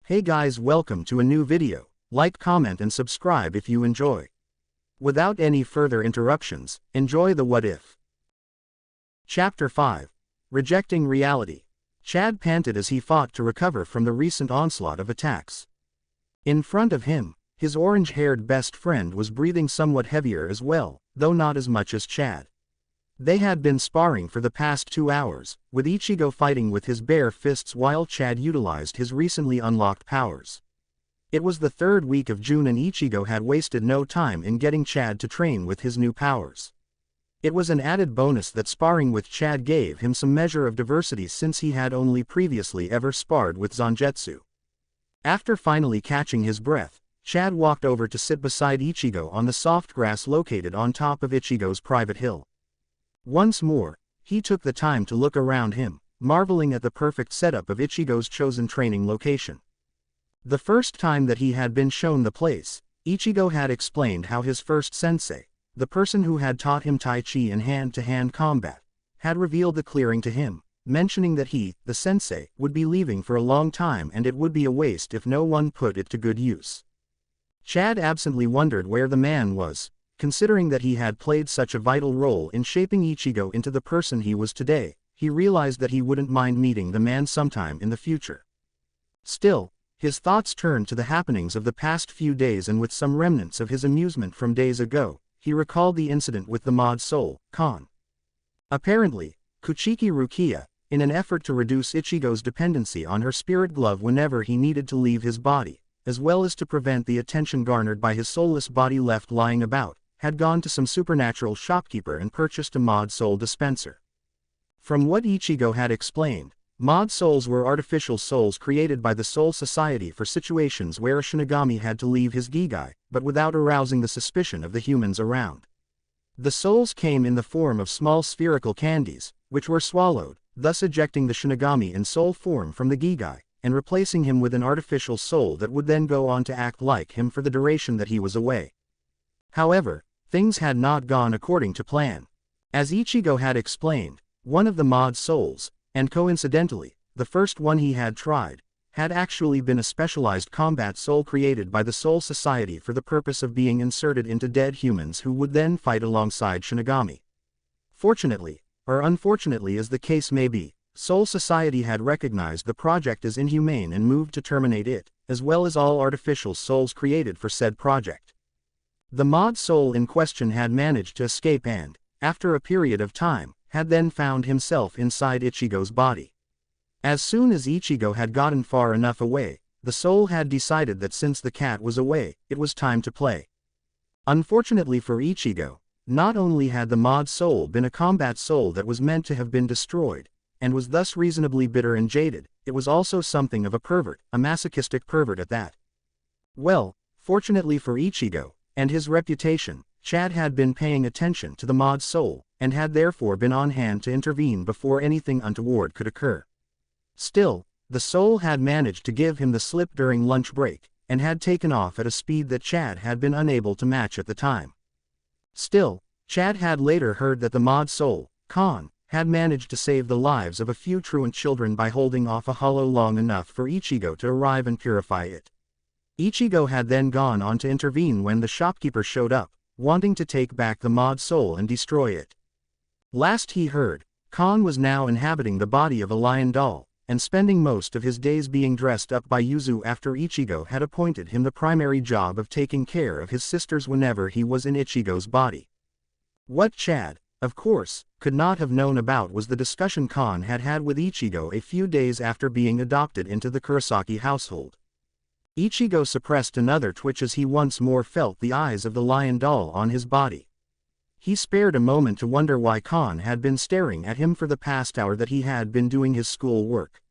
Hey guys, welcome to a new video. Like, comment and subscribe if you enjoy. Without any further interruptions, enjoy the What If. Chapter 5. Rejecting Reality. Chad panted as he fought to recover from the recent onslaught of attacks. In front of him, his orange-haired best friend was breathing somewhat heavier as well, though not as much as Chad. They had been sparring for the past 2 hours, with Ichigo fighting with his bare fists while Chad utilized his recently unlocked powers. It was the 3rd week of June and Ichigo had wasted no time in getting Chad to train with his new powers. It was an added bonus that sparring with Chad gave him some measure of diversity since he had only previously ever sparred with Zangetsu. After finally catching his breath, Chad walked over to sit beside Ichigo on the soft grass located on top of Ichigo's private hill. Once more, he took the time to look around him, marveling at the perfect setup of Ichigo's chosen training location. The first time that he had been shown the place, Ichigo had explained how his first sensei, the person who had taught him Tai Chi and hand-to-hand combat, had revealed the clearing to him, mentioning that he, the sensei, would be leaving for a long time and it would be a waste if no one put it to good use. Chad absently wondered where the man was, considering that he had played such a vital role in shaping Ichigo into the person he was today. He realized that he wouldn't mind meeting the man sometime in the future. Still, his thoughts turned to the happenings of the past few days, and with some remnants of his amusement from days ago, he recalled the incident with the mod soul, Kon. Apparently, Kuchiki Rukia, in an effort to reduce Ichigo's dependency on her spirit glove whenever he needed to leave his body, as well as to prevent the attention garnered by his soulless body left lying about, had gone to some supernatural shopkeeper and purchased a mod soul dispenser. From what Ichigo had explained, mod souls were artificial souls created by the Soul Society for situations where a Shinigami had to leave his Gigai, but without arousing the suspicion of the humans around. The souls came in the form of small spherical candies, which were swallowed, thus ejecting the Shinigami in soul form from the Gigai, and replacing him with an artificial soul that would then go on to act like him for the duration that he was away. However, things had not gone according to plan. As Ichigo had explained, one of the mod souls, and coincidentally, the first one he had tried, had actually been a specialized combat soul created by the Soul Society for the purpose of being inserted into dead humans who would then fight alongside Shinigami. Fortunately, or unfortunately as the case may be, Soul Society had recognized the project as inhumane and moved to terminate it, as well as all artificial souls created for said project. The mod soul in question had managed to escape and, after a period of time, had then found himself inside Ichigo's body. As soon as Ichigo had gotten far enough away, the soul had decided that since the cat was away, it was time to play. Unfortunately for Ichigo, not only had the mod soul been a combat soul that was meant to have been destroyed, and was thus reasonably bitter and jaded, it was also something of a pervert, a masochistic pervert at that. Well, fortunately for Ichigo, and his reputation, Chad had been paying attention to the mod soul, and had therefore been on hand to intervene before anything untoward could occur. Still, the soul had managed to give him the slip during lunch break, and had taken off at a speed that Chad had been unable to match at the time. Still, Chad had later heard that the mod soul, Kon, had managed to save the lives of a few truant children by holding off a hollow long enough for Ichigo to arrive and purify it. Ichigo had then gone on to intervene when the shopkeeper showed up, wanting to take back the mod soul and destroy it. Last he heard, Kon was now inhabiting the body of a lion doll, and spending most of his days being dressed up by Yuzu after Ichigo had appointed him the primary job of taking care of his sisters whenever he was in Ichigo's body. What Chad, of course, could not have known about was the discussion Kon had had with Ichigo a few days after being adopted into the Kurosaki household. Ichigo suppressed another twitch as he once more felt the eyes of the lion doll on his body. He spared a moment to wonder why Kon had been staring at him for the past hour that he had been doing his school work.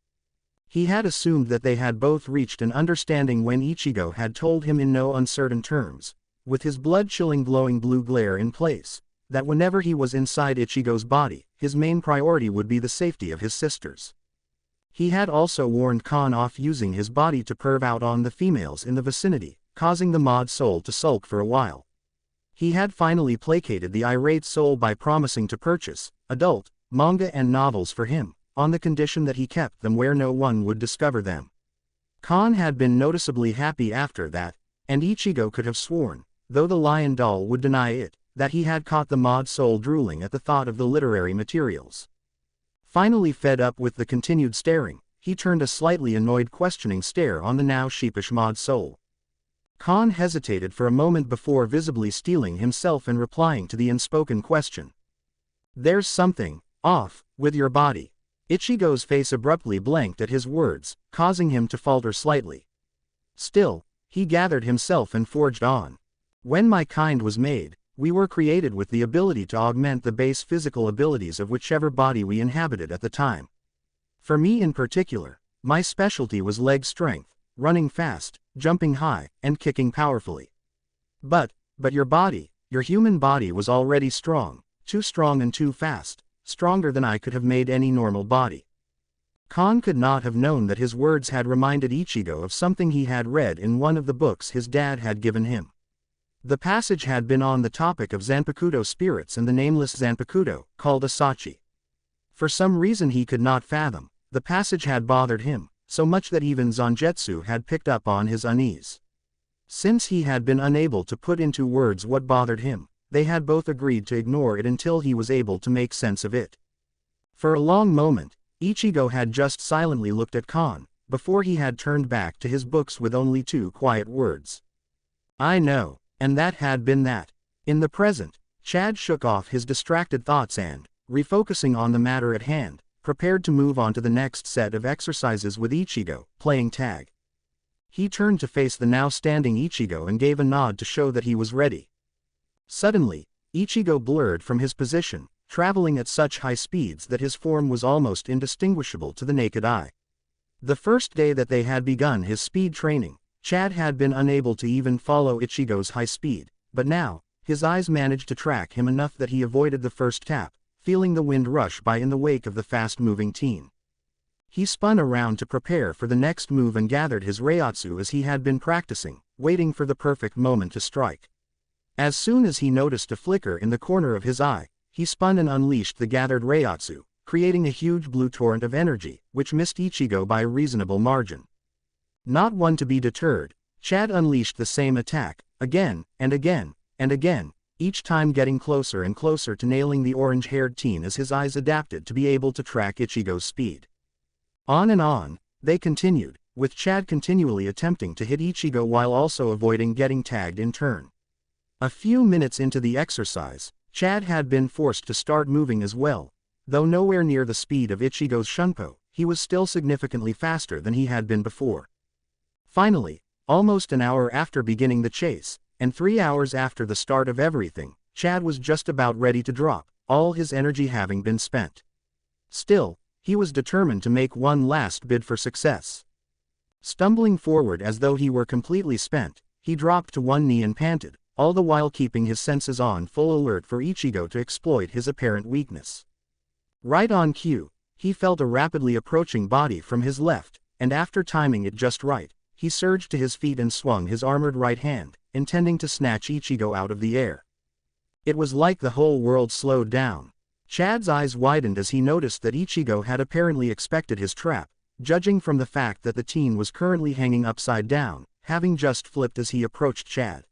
He had assumed that they had both reached an understanding when Ichigo had told him in no uncertain terms, with his blood-chilling glowing blue glare in place, that whenever he was inside Ichigo's body, his main priority would be the safety of his sisters. He had also warned Kon off using his body to perv out on the females in the vicinity, causing the mod soul to sulk for a while. He had finally placated the irate soul by promising to purchase adult manga and novels for him, on the condition that he kept them where no one would discover them. Kon had been noticeably happy after that, and Ichigo could have sworn, though the lion doll would deny it, that he had caught the mod soul drooling at the thought of the literary materials. Finally fed up with the continued staring, he turned a slightly annoyed questioning stare on the now sheepish mod soul. Kon hesitated for a moment before visibly steeling himself and replying to the unspoken question. "There's something off with your body." Ichigo's face abruptly blanked at his words, causing him to falter slightly. Still, he gathered himself and forged on. "When my kind was made, we were created with the ability to augment the base physical abilities of whichever body we inhabited at the time. For me in particular, my specialty was leg strength, running fast, jumping high, and kicking powerfully. But your body, your human body was already strong, too strong and too fast, stronger than I could have made any normal body." Kon could not have known that his words had reminded Ichigo of something he had read in one of the books his dad had given him. The passage had been on the topic of Zanpakuto spirits and the nameless Zanpakuto, called Asachi. For some reason he could not fathom, the passage had bothered him, so much that even Zangetsu had picked up on his unease. Since he had been unable to put into words what bothered him, they had both agreed to ignore it until he was able to make sense of it. For a long moment, Ichigo had just silently looked at Kon, before he had turned back to his books with only two quiet words. "I know." And that had been that. In the present, Chad shook off his distracted thoughts and, refocusing on the matter at hand, prepared to move on to the next set of exercises with Ichigo, playing tag. He turned to face the now standing Ichigo and gave a nod to show that he was ready. Suddenly, Ichigo blurred from his position, traveling at such high speeds that his form was almost indistinguishable to the naked eye. The first day that they had begun his speed training, Chad had been unable to even follow Ichigo's high speed, but now, his eyes managed to track him enough that he avoided the first tap, feeling the wind rush by in the wake of the fast-moving teen. He spun around to prepare for the next move and gathered his Reiatsu as he had been practicing, waiting for the perfect moment to strike. As soon as he noticed a flicker in the corner of his eye, he spun and unleashed the gathered Reiatsu, creating a huge blue torrent of energy, which missed Ichigo by a reasonable margin. Not one to be deterred, Chad unleashed the same attack, again, and again, and again, each time getting closer and closer to nailing the orange-haired teen as his eyes adapted to be able to track Ichigo's speed. On and on, they continued, with Chad continually attempting to hit Ichigo while also avoiding getting tagged in turn. A few minutes into the exercise, Chad had been forced to start moving as well. Though nowhere near the speed of Ichigo's Shunpo, he was still significantly faster than he had been before. Finally, almost an hour after beginning the chase, and 3 hours after the start of everything, Chad was just about ready to drop, all his energy having been spent. Still, he was determined to make one last bid for success. Stumbling forward as though he were completely spent, he dropped to one knee and panted, all the while keeping his senses on full alert for Ichigo to exploit his apparent weakness. Right on cue, he felt a rapidly approaching body from his left, and after timing it just right, he surged to his feet and swung his armored right hand, intending to snatch Ichigo out of the air. It was like the whole world slowed down. Chad's eyes widened as he noticed that Ichigo had apparently expected his trap, judging from the fact that the teen was currently hanging upside down, having just flipped as he approached Chad.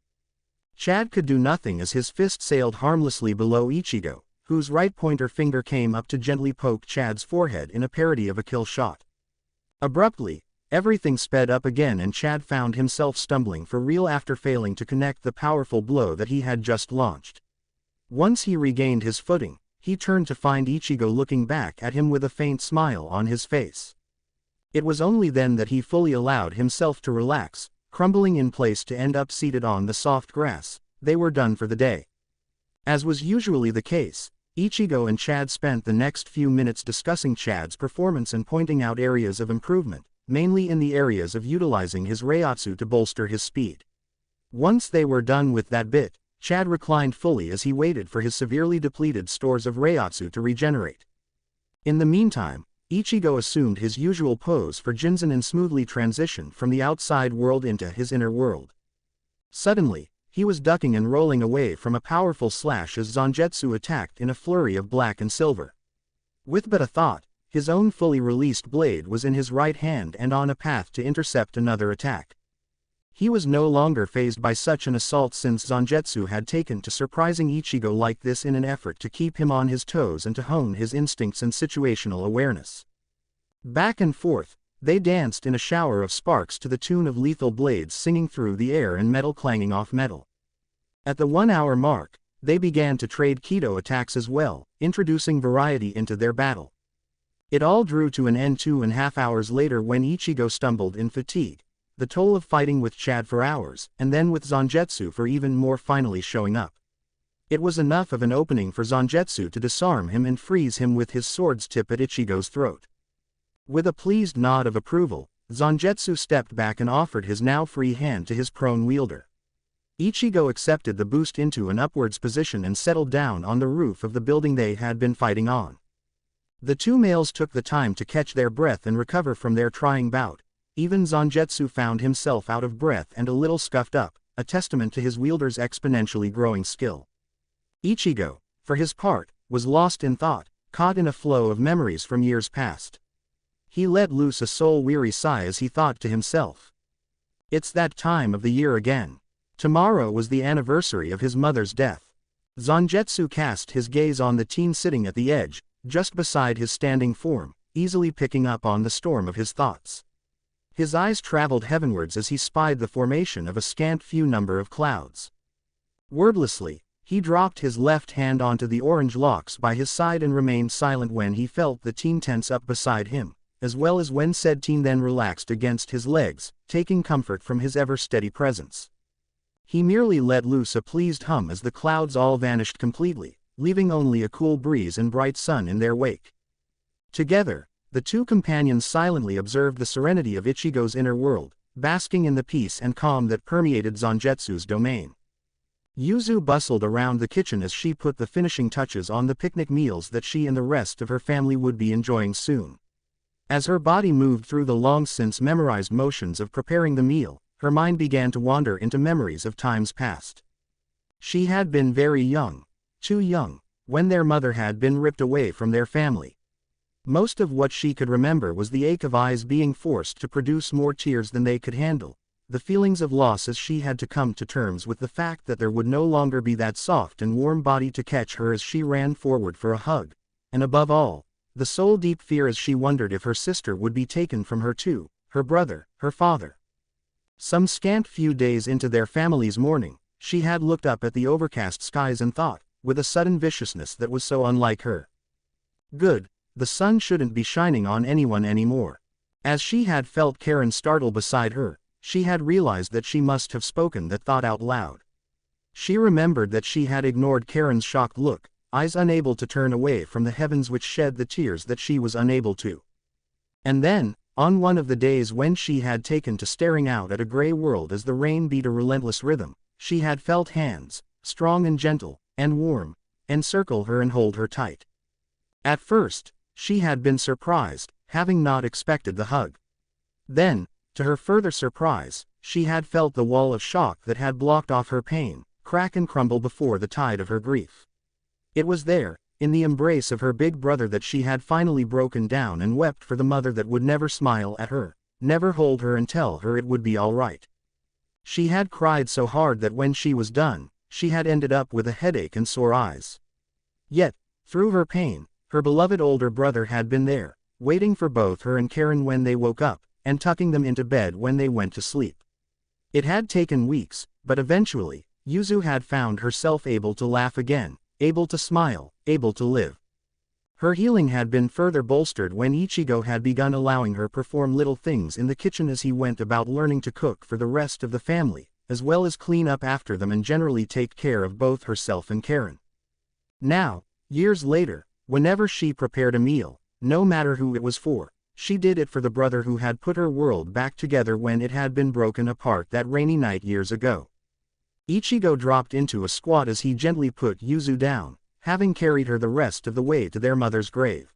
Chad could do nothing as his fist sailed harmlessly below Ichigo, whose right pointer finger came up to gently poke Chad's forehead in a parody of a kill shot. Abruptly, everything sped up again and Chad found himself stumbling for real after failing to connect the powerful blow that he had just launched. Once he regained his footing, he turned to find Ichigo looking back at him with a faint smile on his face. It was only then that he fully allowed himself to relax, crumbling in place to end up seated on the soft grass. They were done for the day. As was usually the case, Ichigo and Chad spent the next few minutes discussing Chad's performance and pointing out areas of improvement, mainly in the areas of utilizing his Reiatsu to bolster his speed. Once they were done with that bit, Chad reclined fully as he waited for his severely depleted stores of Reiatsu to regenerate. In the meantime, Ichigo assumed his usual pose for Jinzen and smoothly transitioned from the outside world into his inner world. Suddenly, he was ducking and rolling away from a powerful slash as Zangetsu attacked in a flurry of black and silver. With but a thought, His own fully released blade was in his right hand and on a path to intercept another attack. He was no longer fazed by such an assault since Zangetsu had taken to surprising Ichigo like this in an effort to keep him on his toes and to hone his instincts and situational awareness. Back and forth, they danced in a shower of sparks to the tune of lethal blades singing through the air and metal clanging off metal. At the 1-hour mark, they began to trade Kido attacks as well, introducing variety into their battle. It all drew to an end 2.5 hours later when Ichigo stumbled in fatigue, the toll of fighting with Chad for hours, and then with Zangetsu for even more finally showing up. It was enough of an opening for Zangetsu to disarm him and freeze him with his sword's tip at Ichigo's throat. With a pleased nod of approval, Zangetsu stepped back and offered his now free hand to his prone wielder. Ichigo accepted the boost into an upwards position and settled down on the roof of the building they had been fighting on. The two males took the time to catch their breath and recover from their trying bout. Even Zangetsu found himself out of breath and a little scuffed up, a testament to his wielder's exponentially growing skill. Ichigo, for his part, was lost in thought, caught in a flow of memories from years past. He let loose a soul-weary sigh as he thought to himself. It's that time of the year again. Tomorrow was the anniversary of his mother's death. Zangetsu cast his gaze on the teen sitting at the edge, just beside his standing form, easily picking up on the storm of his thoughts. His eyes traveled heavenwards as he spied the formation of a scant few number of clouds. Wordlessly, he dropped his left hand onto the orange locks by his side and remained silent when he felt the teen tense up beside him, as well as when said teen then relaxed against his legs, taking comfort from his ever-steady presence. He merely let loose a pleased hum as the clouds all vanished completely, leaving only a cool breeze and bright sun in their wake. Together, the two companions silently observed the serenity of Ichigo's inner world, basking in the peace and calm that permeated Zangetsu's domain. Yuzu bustled around the kitchen as she put the finishing touches on the picnic meals that she and the rest of her family would be enjoying soon. As her body moved through the long-since memorized motions of preparing the meal, her mind began to wander into memories of times past. She had been very young, too young, when their mother had been ripped away from their family. Most of what she could remember was the ache of eyes being forced to produce more tears than they could handle, the feelings of loss as she had to come to terms with the fact that there would no longer be that soft and warm body to catch her as she ran forward for a hug, and above all, the soul-deep fear as she wondered if her sister would be taken from her too, her brother, her father. Some scant few days into their family's mourning, she had looked up at the overcast skies and thought, with a sudden viciousness that was so unlike her. Good. The sun shouldn't be shining on anyone anymore. As she had felt Karen startle beside her, she had realized that she must have spoken that thought out loud. She remembered that she had ignored Karen's shocked look, eyes unable to turn away from the heavens which shed the tears that she was unable to. And then, on one of the days when she had taken to staring out at a gray world as the rain beat a relentless rhythm, she had felt hands, strong and gentle, and warm, encircle her and hold her tight. At first, she had been surprised, having not expected the hug. Then, to her further surprise, she had felt the wall of shock that had blocked off her pain, crack and crumble before the tide of her grief. It was there, in the embrace of her big brother, that she had finally broken down and wept for the mother that would never smile at her, never hold her and tell her it would be all right. She had cried so hard that when she was done, she had ended up with a headache and sore eyes. Yet, through her pain, her beloved older brother had been there, waiting for both her and Karen when they woke up, and tucking them into bed when they went to sleep. It had taken weeks, but eventually, Yuzu had found herself able to laugh again, able to smile, able to live. Her healing had been further bolstered when Ichigo had begun allowing her perform little things in the kitchen as he went about learning to cook for the rest of the family, as well as clean up after them and generally take care of both herself and Karen. Now, years later, whenever she prepared a meal, no matter who it was for, she did it for the brother who had put her world back together when it had been broken apart that rainy night years ago. Ichigo dropped into a squat as he gently put Yuzu down, having carried her the rest of the way to their mother's grave.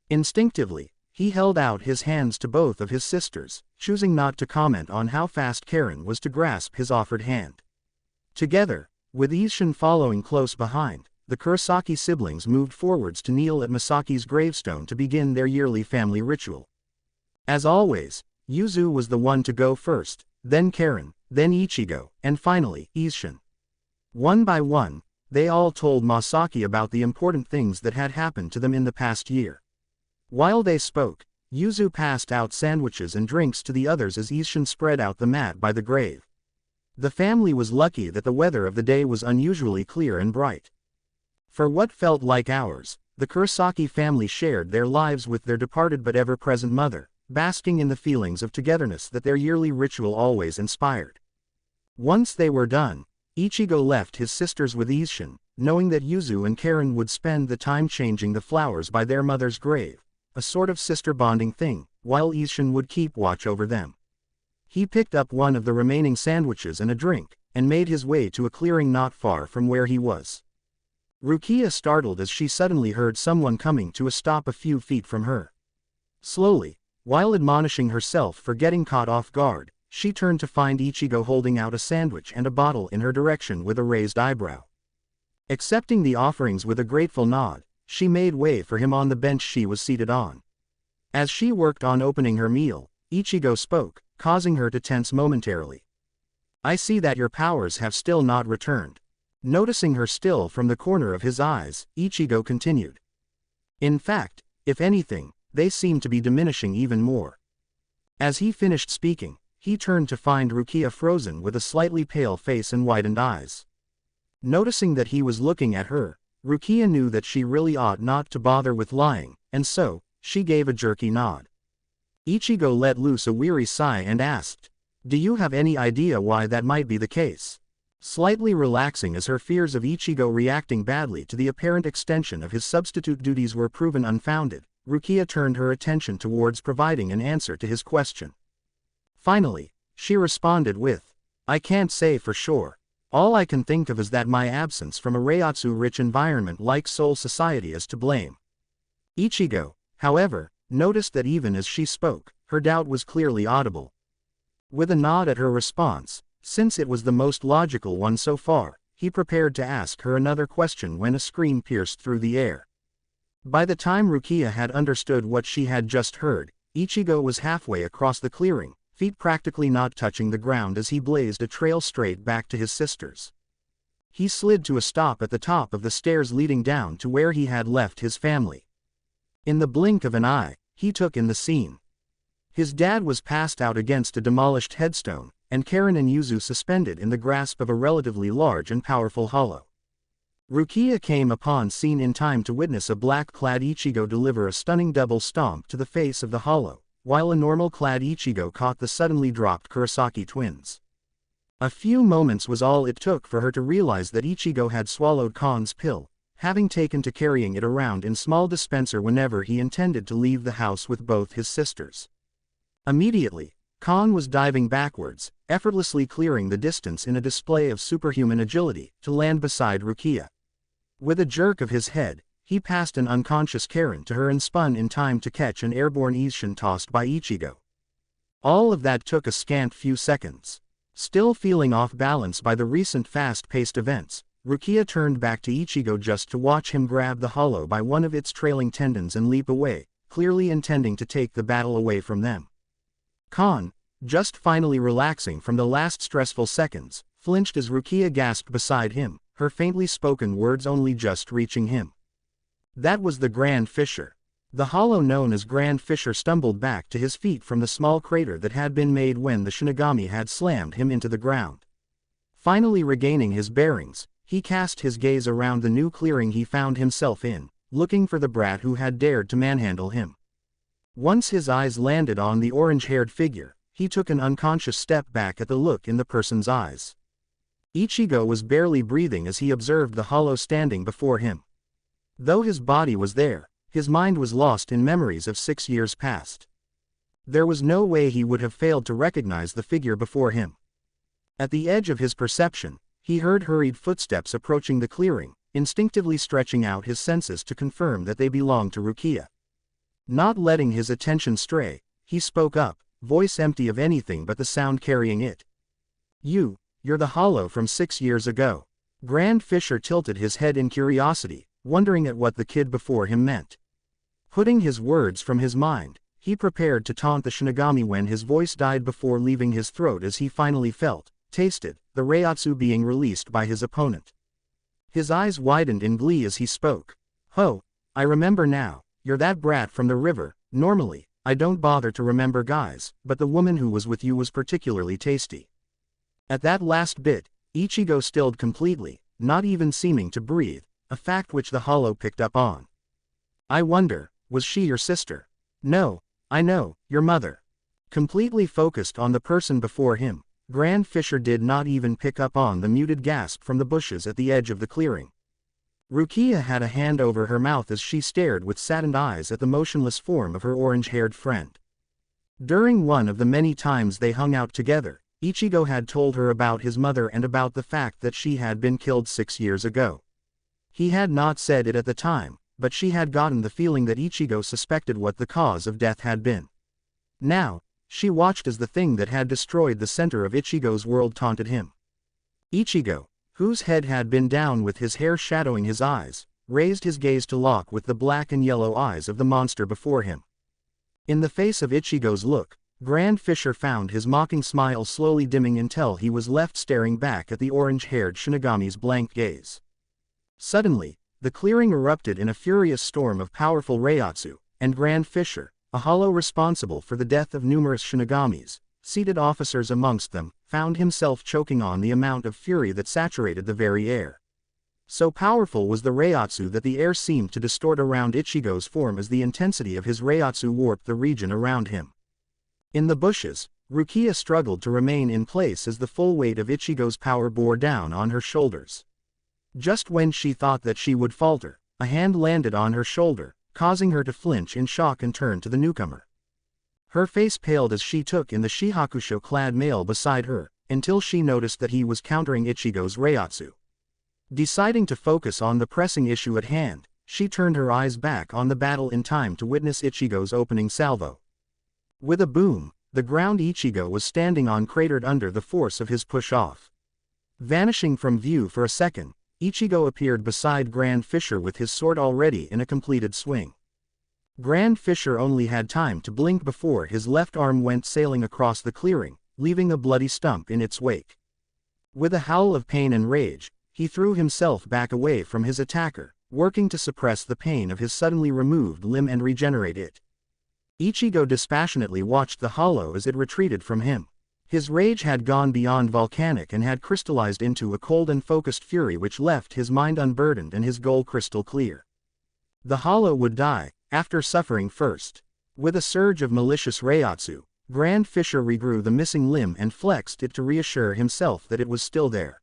Instinctively, he held out his hands to both of his sisters, choosing not to comment on how fast Karen was to grasp his offered hand. Together, with Ishin following close behind, the Kurosaki siblings moved forwards to kneel at Masaki's gravestone to begin their yearly family ritual. As always, Yuzu was the one to go first, then Karen, then Ichigo, and finally, Isshin. One by one, they all told Masaki about the important things that had happened to them in the past year. While they spoke, Yuzu passed out sandwiches and drinks to the others as Isshin spread out the mat by the grave. The family was lucky that the weather of the day was unusually clear and bright. For what felt like hours, the Kurosaki family shared their lives with their departed but ever-present mother, basking in the feelings of togetherness that their yearly ritual always inspired. Once they were done, Ichigo left his sisters with Isshin, knowing that Yuzu and Karen would spend the time changing the flowers by their mother's grave, a sort of sister bonding thing, while Isshin would keep watch over them. He picked up one of the remaining sandwiches and a drink, and made his way to a clearing not far from where he was. Rukia startled as she suddenly heard someone coming to a stop a few feet from her. Slowly, while admonishing herself for getting caught off guard, she turned to find Ichigo holding out a sandwich and a bottle in her direction with a raised eyebrow. Accepting the offerings with a grateful nod, she made way for him on the bench she was seated on. As she worked on opening her meal, Ichigo spoke, causing her to tense momentarily. "I see that your powers have still not returned." Noticing her still from the corner of his eyes, Ichigo continued. "In fact, if anything, they seem to be diminishing even more." As he finished speaking, he turned to find Rukia frozen with a slightly pale face and widened eyes. Noticing that he was looking at her, Rukia knew that she really ought not to bother with lying, and so, she gave a jerky nod. Ichigo let loose a weary sigh and asked, "Do you have any idea why that might be the case?" Slightly relaxing as her fears of Ichigo reacting badly to the apparent extension of his substitute duties were proven unfounded, Rukia turned her attention towards providing an answer to his question. Finally, she responded with, "I can't say for sure. All I can think of is that my absence from a Reiatsu-rich environment like Soul Society is to blame." Ichigo, however, noticed that even as she spoke, her doubt was clearly audible. With a nod at her response, since it was the most logical one so far, he prepared to ask her another question when a scream pierced through the air. By the time Rukia had understood what she had just heard, Ichigo was halfway across the clearing, feet practically not touching the ground as he blazed a trail straight back to his sisters. He slid to a stop at the top of the stairs leading down to where he had left his family. In the blink of an eye, he took in the scene. His dad was passed out against a demolished headstone, and Karen and Yuzu suspended in the grasp of a relatively large and powerful hollow. Rukia came upon scene in time to witness a black-clad Ichigo deliver a stunning double stomp to the face of the hollow, while a normal-clad Ichigo caught the suddenly dropped Kurosaki twins. A few moments was all it took for her to realize that Ichigo had swallowed Khan's pill, having taken to carrying it around in small dispenser whenever he intended to leave the house with both his sisters. Immediately, Khan was diving backwards, effortlessly clearing the distance in a display of superhuman agility, to land beside Rukia. With a jerk of his head, he passed an unconscious Karen to her and spun in time to catch an airborne Isshin tossed by Ichigo. All of that took a scant few seconds. Still feeling off balance by the recent fast-paced events, Rukia turned back to Ichigo just to watch him grab the hollow by one of its trailing tendons and leap away, clearly intending to take the battle away from them. Khan, just finally relaxing from the last stressful seconds, flinched as Rukia gasped beside him, her faintly spoken words only just reaching him. That was the Grand Fissure. The hollow known as Grand Fissure stumbled back to his feet from the small crater that had been made when the Shinigami had slammed him into the ground. Finally regaining his bearings, he cast his gaze around the new clearing he found himself in, looking for the brat who had dared to manhandle him. Once his eyes landed on the orange-haired figure, he took an unconscious step back at the look in the person's eyes. Ichigo was barely breathing as he observed the hollow standing before him. Though his body was there, his mind was lost in memories of 6 years past. There was no way he would have failed to recognize the figure before him. At the edge of his perception, he heard hurried footsteps approaching the clearing, instinctively stretching out his senses to confirm that they belonged to Rukia. Not letting his attention stray, he spoke up, voice empty of anything but the sound carrying it. You're the hollow from 6 years ago." Grand Fisher tilted his head in curiosity, wondering at what the kid before him meant. Putting his words from his mind, he prepared to taunt the Shinigami when his voice died before leaving his throat as he finally tasted, the Reiatsu being released by his opponent. His eyes widened in glee as he spoke. "Ho, I remember now, you're that brat from the river. Normally, I don't bother to remember guys, but the woman who was with you was particularly tasty." At that last bit, Ichigo stilled completely, not even seeming to breathe, a fact which the hollow picked up on. "I wonder, was she your sister?" "No, I know, your mother." Completely focused on the person before him, Grand Fisher did not even pick up on the muted gasp from the bushes at the edge of the clearing. Rukia had a hand over her mouth as she stared with saddened eyes at the motionless form of her orange-haired friend. During one of the many times they hung out together, Ichigo had told her about his mother and about the fact that she had been killed 6 years ago. He had not said it at the time, but she had gotten the feeling that Ichigo suspected what the cause of death had been. Now, she watched as the thing that had destroyed the center of Ichigo's world taunted him. Ichigo, whose head had been down with his hair shadowing his eyes, raised his gaze to lock with the black and yellow eyes of the monster before him. In the face of Ichigo's look, Grand Fisher found his mocking smile slowly dimming until he was left staring back at the orange-haired Shinigami's blank gaze. Suddenly, the clearing erupted in a furious storm of powerful Reiatsu, and Grand Fisher, a hollow responsible for the death of numerous Shinigamis, seated officers amongst them, found himself choking on the amount of fury that saturated the very air. So powerful was the Reiatsu that the air seemed to distort around Ichigo's form as the intensity of his Reiatsu warped the region around him. In the bushes, Rukia struggled to remain in place as the full weight of Ichigo's power bore down on her shoulders. Just when she thought that she would falter, a hand landed on her shoulder, causing her to flinch in shock and turn to the newcomer. Her face paled as she took in the Shihakusho-clad male beside her, until she noticed that he was countering Ichigo's Reiatsu. Deciding to focus on the pressing issue at hand, she turned her eyes back on the battle in time to witness Ichigo's opening salvo. With a boom, the ground Ichigo was standing on cratered under the force of his push-off. Vanishing from view for a second, Ichigo appeared beside Grand Fisher with his sword already in a completed swing. Grand Fisher only had time to blink before his left arm went sailing across the clearing, leaving a bloody stump in its wake. With a howl of pain and rage, he threw himself back away from his attacker, working to suppress the pain of his suddenly removed limb and regenerate it. Ichigo dispassionately watched the hollow as it retreated from him. His rage had gone beyond volcanic and had crystallized into a cold and focused fury which left his mind unburdened and his goal crystal clear. The hollow would die, after suffering first. With a surge of malicious Reiatsu, Grand Fisher regrew the missing limb and flexed it to reassure himself that it was still there.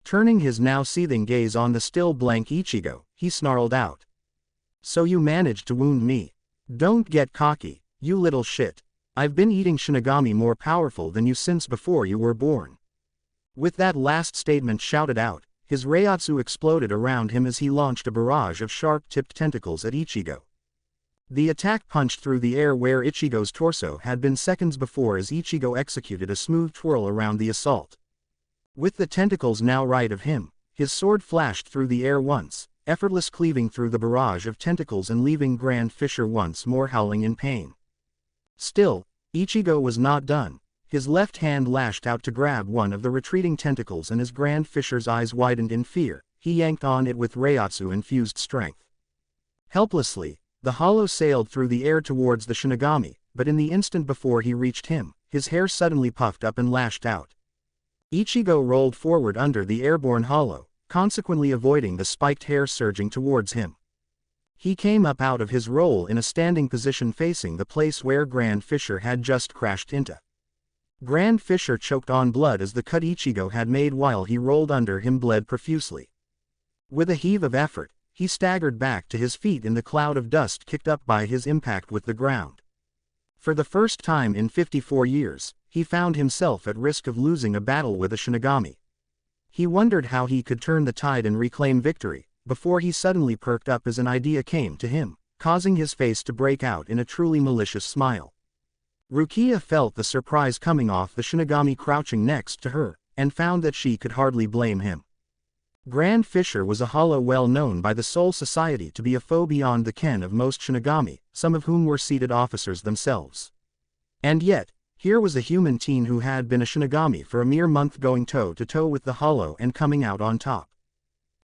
Turning his now seething gaze on the still blank Ichigo, he snarled out. "So you managed to wound me. Don't get cocky, you little shit. I've been eating Shinigami more powerful than you since before you were born." With that last statement shouted out, his Reiatsu exploded around him as he launched a barrage of sharp-tipped tentacles at Ichigo. The attack punched through the air where Ichigo's torso had been seconds before as Ichigo executed a smooth twirl around the assault. With the tentacles now right of him, his sword flashed through the air once, effortless cleaving through the barrage of tentacles and leaving Grand Fisher once more howling in pain. Still, Ichigo was not done. His left hand lashed out to grab one of the retreating tentacles and as Grand Fisher's eyes widened in fear, he yanked on it with Reiatsu-infused strength. Helplessly, the hollow sailed through the air towards the Shinigami, but in the instant before he reached him, his hair suddenly puffed up and lashed out. Ichigo rolled forward under the airborne hollow, consequently avoiding the spiked hair surging towards him. He came up out of his roll in a standing position facing the place where Grand Fisher had just crashed into. Grand Fisher choked on blood as the cut Ichigo had made while he rolled under him bled profusely. With a heave of effort, he staggered back to his feet in the cloud of dust kicked up by his impact with the ground. For the first time in 54 years, he found himself at risk of losing a battle with a Shinigami. He wondered how he could turn the tide and reclaim victory, before he suddenly perked up as an idea came to him, causing his face to break out in a truly malicious smile. Rukia felt the surprise coming off the Shinigami crouching next to her, and found that she could hardly blame him. Grand Fisher was a hollow well known by the Soul Society to be a foe beyond the ken of most Shinigami, some of whom were seated officers themselves. And yet, here was a human teen who had been a Shinigami for a mere month going toe-to-toe with the hollow and coming out on top.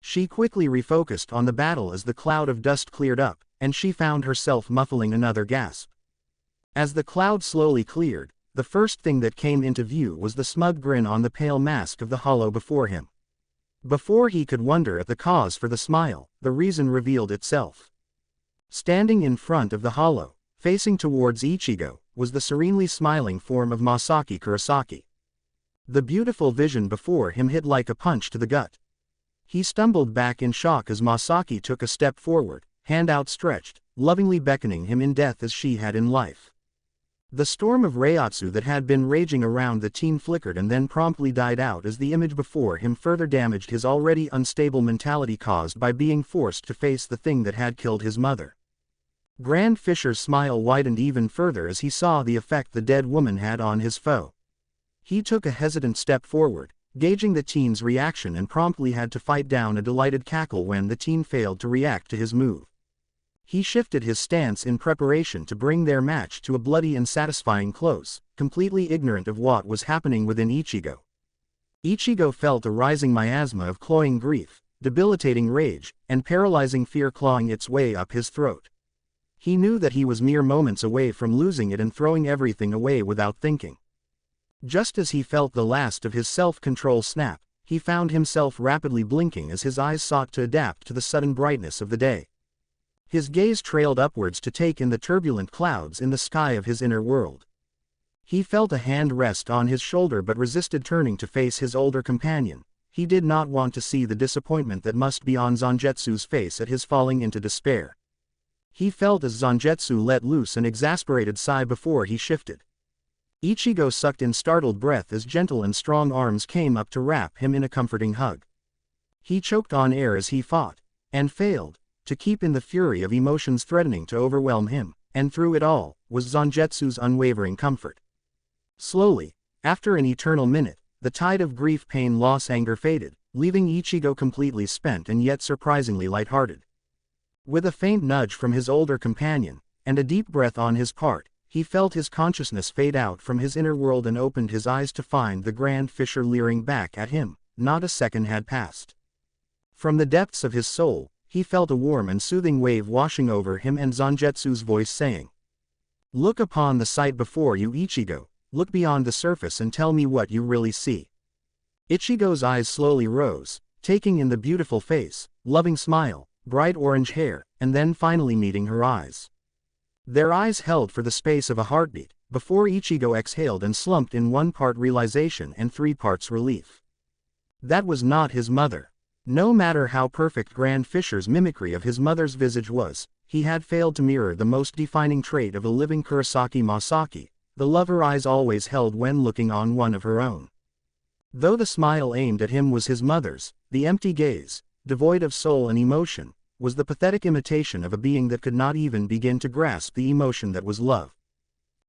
She quickly refocused on the battle as the cloud of dust cleared up, and she found herself muffling another gasp. As the cloud slowly cleared, the first thing that came into view was the smug grin on the pale mask of the hollow before him. Before he could wonder at the cause for the smile, the reason revealed itself. Standing in front of the hollow, facing towards Ichigo, was the serenely smiling form of Masaki Kurosaki. The beautiful vision before him hit like a punch to the gut. He stumbled back in shock as Masaki took a step forward, hand outstretched, lovingly beckoning him in death as she had in life. The storm of Reiatsu that had been raging around the teen flickered and then promptly died out as the image before him further damaged his already unstable mentality caused by being forced to face the thing that had killed his mother. Grand Fisher's smile widened even further as he saw the effect the dead woman had on his foe. He took a hesitant step forward, gauging the teen's reaction, and promptly had to fight down a delighted cackle when the teen failed to react to his move. He shifted his stance in preparation to bring their match to a bloody and satisfying close, completely ignorant of what was happening within Ichigo. Ichigo felt a rising miasma of cloying grief, debilitating rage, and paralyzing fear clawing its way up his throat. He knew that he was mere moments away from losing it and throwing everything away without thinking. Just as he felt the last of his self-control snap, he found himself rapidly blinking as his eyes sought to adapt to the sudden brightness of the day. His gaze trailed upwards to take in the turbulent clouds in the sky of his inner world. He felt a hand rest on his shoulder but resisted turning to face his older companion. He did not want to see the disappointment that must be on Zangetsu's face at his falling into despair. He felt as Zangetsu let loose an exasperated sigh before he shifted. Ichigo sucked in startled breath as gentle and strong arms came up to wrap him in a comforting hug. He choked on air as he fought, and failed, to keep in the fury of emotions threatening to overwhelm him, and through it all, was Zangetsu's unwavering comfort. Slowly, after an eternal minute, the tide of grief, pain, loss, anger faded, leaving Ichigo completely spent and yet surprisingly lighthearted. With a faint nudge from his older companion, and a deep breath on his part, he felt his consciousness fade out from his inner world and opened his eyes to find the Grand Fisher leering back at him. Not a second had passed. From the depths of his soul, he felt a warm and soothing wave washing over him and Zangetsu's voice saying, "Look upon the sight before you, Ichigo, look beyond the surface and tell me what you really see." Ichigo's eyes slowly rose, taking in the beautiful face, loving smile, bright orange hair, and then finally meeting her eyes. Their eyes held for the space of a heartbeat, before Ichigo exhaled and slumped in 1 part realization and 3 parts relief. That was not his mother. No matter how perfect Grand Fisher's mimicry of his mother's visage was, he had failed to mirror the most defining trait of a living Kurosaki Masaki, the love her eyes always held when looking on one of her own. Though the smile aimed at him was his mother's, the empty gaze, devoid of soul and emotion, was the pathetic imitation of a being that could not even begin to grasp the emotion that was love.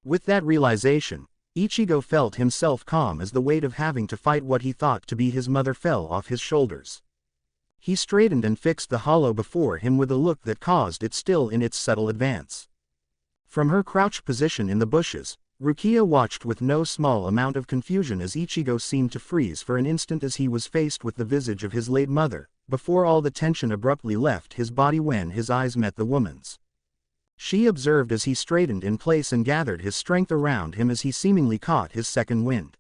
With that realization, Ichigo felt himself calm as the weight of having to fight what he thought to be his mother fell off his shoulders. He straightened and fixed the hollow before him with a look that caused it still in its subtle advance. From her crouched position in the bushes, Rukia watched with no small amount of confusion as Ichigo seemed to freeze for an instant as he was faced with the visage of his late mother, before all the tension abruptly left his body when his eyes met the woman's. She observed as he straightened in place and gathered his strength around him as he seemingly caught his second wind.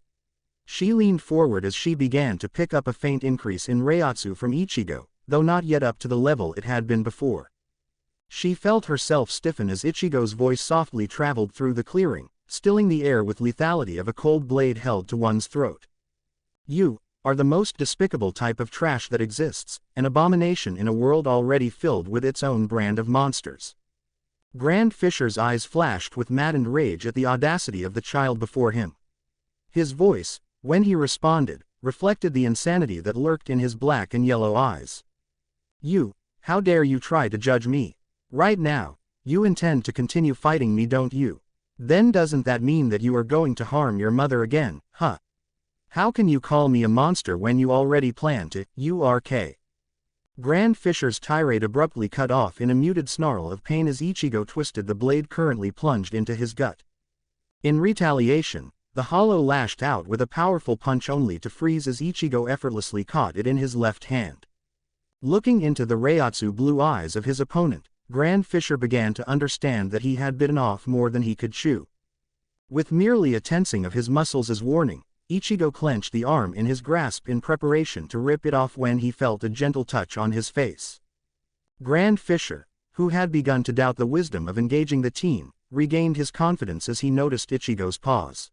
She leaned forward as she began to pick up a faint increase in Reiatsu from Ichigo, though not yet up to the level it had been before. She felt herself stiffen as Ichigo's voice softly traveled through the clearing, stilling the air with lethality of a cold blade held to one's throat. "You are the most despicable type of trash that exists, an abomination in a world already filled with its own brand of monsters." Grand Fisher's eyes flashed with maddened rage at the audacity of the child before him. His voice, when he responded, reflected the insanity that lurked in his black and yellow eyes. "You, how dare you try to judge me? Right now, you intend to continue fighting me, don't you? Then doesn't that mean that you are going to harm your mother again, huh? How can you call me a monster when you already planned to, URK? Grand Fisher's tirade abruptly cut off in a muted snarl of pain as Ichigo twisted the blade currently plunged into his gut. In retaliation, the hollow lashed out with a powerful punch only to freeze as Ichigo effortlessly caught it in his left hand. Looking into the Reiatsu blue eyes of his opponent, Grand Fisher began to understand that he had bitten off more than he could chew. With merely a tensing of his muscles as warning, Ichigo clenched the arm in his grasp in preparation to rip it off when he felt a gentle touch on his face. Grand Fisher, who had begun to doubt the wisdom of engaging the teen, regained his confidence as he noticed Ichigo's pause.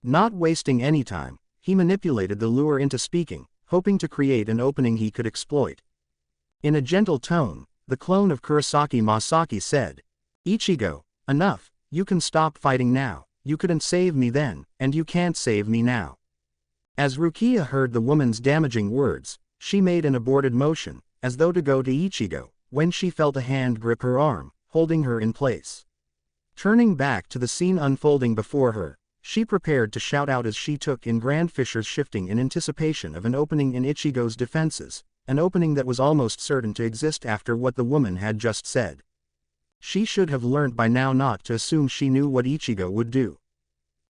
Not wasting any time, he manipulated the lure into speaking, hoping to create an opening he could exploit. In a gentle tone, the clone of Kurosaki Masaki said, "Ichigo, enough, you can stop fighting now, you couldn't save me then, and you can't save me now." As Rukia heard the woman's damaging words, she made an aborted motion, as though to go to Ichigo, when she felt a hand grip her arm, holding her in place. Turning back to the scene unfolding before her, she prepared to shout out as she took in Grand Fisher's shifting in anticipation of an opening in Ichigo's defenses, an opening that was almost certain to exist after what the woman had just said. She should have learnt by now not to assume she knew what Ichigo would do.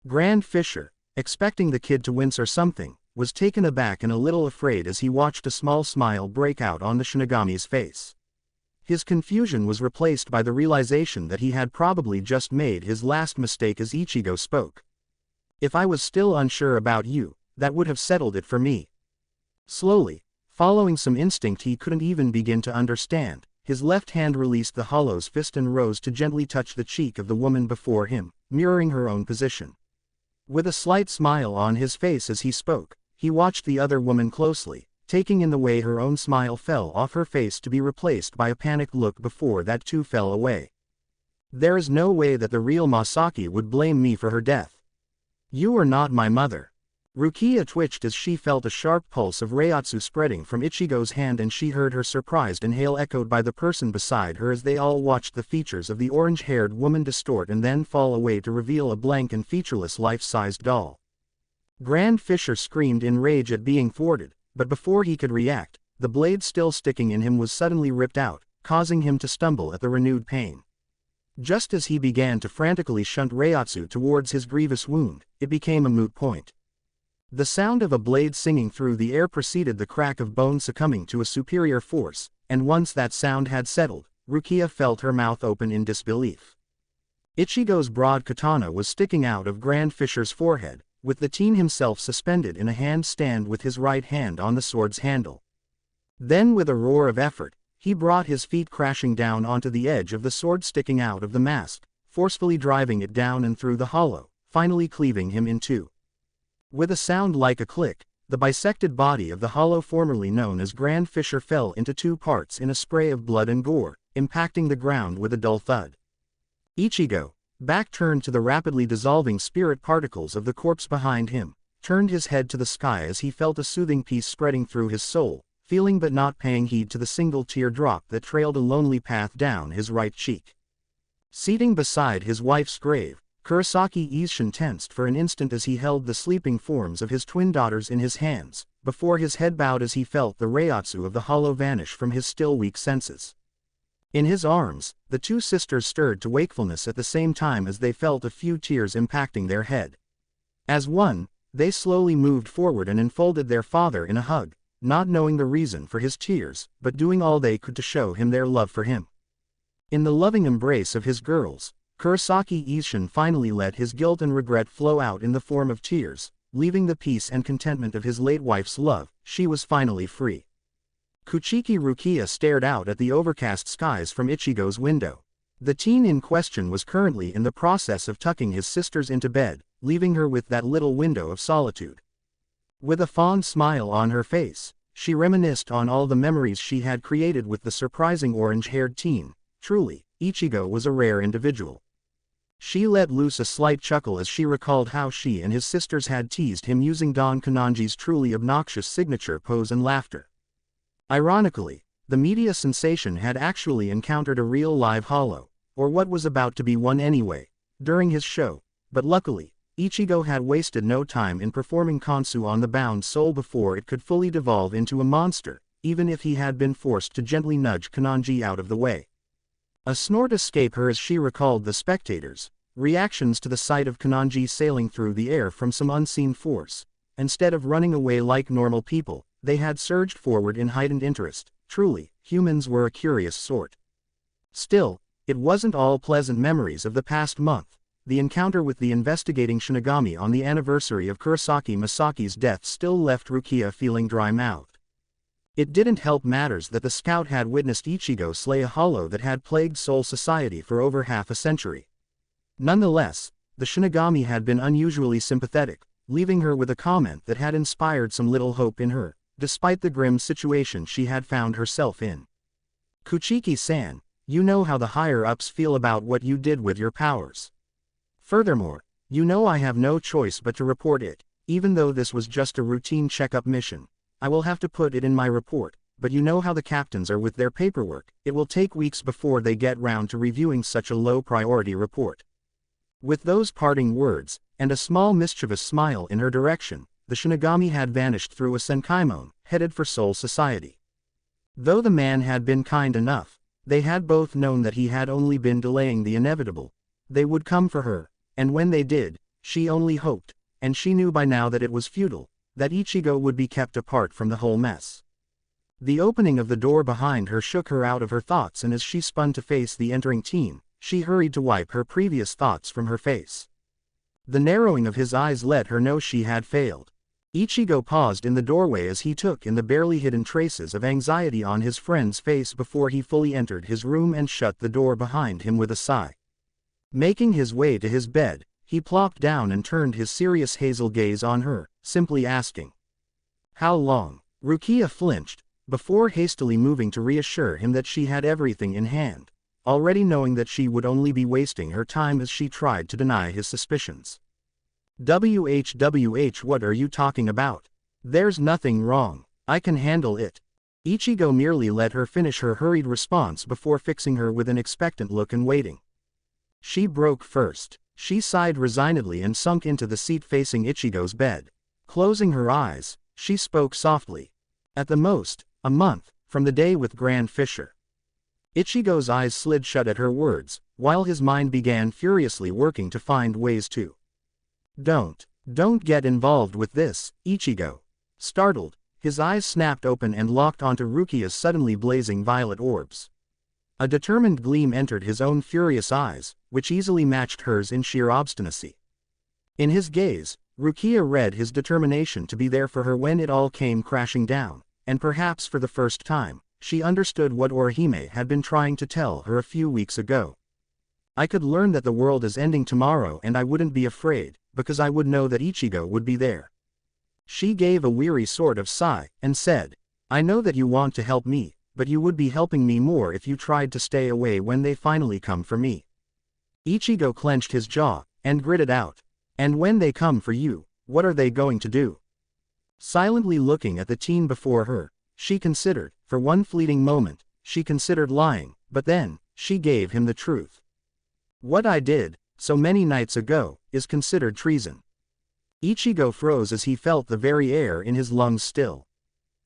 Grand Fisher, expecting the kid to wince or something, was taken aback and a little afraid as he watched a small smile break out on the Shinigami's face. His confusion was replaced by the realization that he had probably just made his last mistake as Ichigo spoke. "If I was still unsure about you, that would have settled it for me." Slowly, following some instinct he couldn't even begin to understand, his left hand released the hollow's fist and rose to gently touch the cheek of the woman before him, mirroring her own position. With a slight smile on his face as he spoke, he watched the other woman closely, taking in the way her own smile fell off her face to be replaced by a panicked look before that too fell away. "There is no way that the real Masaki would blame me for her death. You are not my mother." Rukia twitched as she felt a sharp pulse of Reiatsu spreading from Ichigo's hand and she heard her surprised inhale echoed by the person beside her as they all watched the features of the orange-haired woman distort and then fall away to reveal a blank and featureless life-sized doll. Grand Fisher screamed in rage at being thwarted, but before he could react, the blade still sticking in him was suddenly ripped out, causing him to stumble at the renewed pain. Just as he began to frantically shunt Reiatsu towards his grievous wound, it became a moot point. The sound of a blade singing through the air preceded the crack of bone succumbing to a superior force, and once that sound had settled, Rukia felt her mouth open in disbelief. Ichigo's broad katana was sticking out of Grand Fisher's forehead, with the teen himself suspended in a handstand with his right hand on the sword's handle. Then with a roar of effort, he brought his feet crashing down onto the edge of the sword sticking out of the mask, forcefully driving it down and through the hollow, finally cleaving him in two. With a sound like a click, the bisected body of the hollow formerly known as Grand Fisher fell into two parts in a spray of blood and gore, impacting the ground with a dull thud. Ichigo, back turned to the rapidly dissolving spirit particles of the corpse behind him, turned his head to the sky as he felt a soothing peace spreading through his soul, feeling but not paying heed to the single tear drop that trailed a lonely path down his right cheek. Seating beside his wife's grave, Kurosaki Ichigo tensed for an instant as he held the sleeping forms of his twin daughters in his hands, before his head bowed as he felt the Reiatsu of the hollow vanish from his still weak senses. In his arms, the two sisters stirred to wakefulness at the same time as they felt a few tears impacting their head. As one, they slowly moved forward and enfolded their father in a hug, not knowing the reason for his tears, but doing all they could to show him their love for him. In the loving embrace of his girls, Kurosaki Ichigo finally let his guilt and regret flow out in the form of tears, leaving the peace and contentment of his late wife's love. She was finally free. Kuchiki Rukia stared out at the overcast skies from Ichigo's window. The teen in question was currently in the process of tucking his sisters into bed, leaving her with that little window of solitude. With a fond smile on her face, she reminisced on all the memories she had created with the surprising orange-haired teen. Truly, Ichigo was a rare individual. She let loose a slight chuckle as she recalled how she and his sisters had teased him using Don Kananji's truly obnoxious signature pose and laughter. Ironically, the media sensation had actually encountered a real live hollow, or what was about to be one anyway, during his show, but luckily, Ichigo had wasted no time in performing Kansu on the bound soul before it could fully devolve into a monster, even if he had been forced to gently nudge Kananji out of the way. A snort escaped her as she recalled the spectators' reactions to the sight of Kananji sailing through the air from some unseen force. Instead of running away like normal people, they had surged forward in heightened interest. Truly, humans were a curious sort. Still, it wasn't all pleasant memories of the past month. The encounter with the investigating Shinigami on the anniversary of Kurosaki Masaki's death still left Rukia feeling dry-mouthed. It didn't help matters that the scout had witnessed Ichigo slay a hollow that had plagued Soul Society for over half a century. Nonetheless, the Shinigami had been unusually sympathetic, leaving her with a comment that had inspired some little hope in her, despite the grim situation she had found herself in. Kuchiki-san, you know how the higher-ups feel about what you did with your powers. Furthermore, you know I have no choice but to report it, even though this was just a routine checkup mission. I will have to put it in my report, but you know how the captains are with their paperwork. It will take weeks before they get round to reviewing such a low-priority report. With those parting words, and a small mischievous smile in her direction, the Shinigami had vanished through a Senkaimon, headed for Soul Society. Though the man had been kind enough, they had both known that he had only been delaying the inevitable. They would come for her, and when they did, she only hoped, and she knew by now that it was futile, that Ichigo would be kept apart from the whole mess. The opening of the door behind her shook her out of her thoughts, and as she spun to face the entering team, she hurried to wipe her previous thoughts from her face. The narrowing of his eyes let her know she had failed. Ichigo paused in the doorway as he took in the barely hidden traces of anxiety on his friend's face before he fully entered his room and shut the door behind him with a sigh. Making his way to his bed, he plopped down and turned his serious hazel gaze on her, simply asking, "How long?" Rukia flinched, before hastily moving to reassure him that she had everything in hand, already knowing that she would only be wasting her time as she tried to deny his suspicions. "WHWH, what are you talking about? There's nothing wrong. I can handle it." Ichigo merely let her finish her hurried response before fixing her with an expectant look and waiting. She broke first. She sighed resignedly and sunk into the seat facing Ichigo's bed. Closing her eyes, she spoke softly. "At the most, a month, from the day with Grand Fisher." Ichigo's eyes slid shut at her words, while his mind began furiously working to find ways to. Don't get involved with this, Ichigo." Startled, his eyes snapped open and locked onto Rukia's suddenly blazing violet orbs. A determined gleam entered his own furious eyes, which easily matched hers in sheer obstinacy. In his gaze, Rukia read his determination to be there for her when it all came crashing down, and perhaps for the first time, she understood what Orihime had been trying to tell her a few weeks ago. "I could learn that the world is ending tomorrow and I wouldn't be afraid, because I would know that Ichigo would be there." She gave a weary sort of sigh, and said, "I know that you want to help me, but you would be helping me more if you tried to stay away when they finally come for me." Ichigo clenched his jaw, and gritted out, "And when they come for you, what are they going to do?" Silently looking at the teen before her, she considered, for one fleeting moment, she considered lying, but then, she gave him the truth. "What I did, so many nights ago, is considered treason." Ichigo froze as he felt the very air in his lungs still.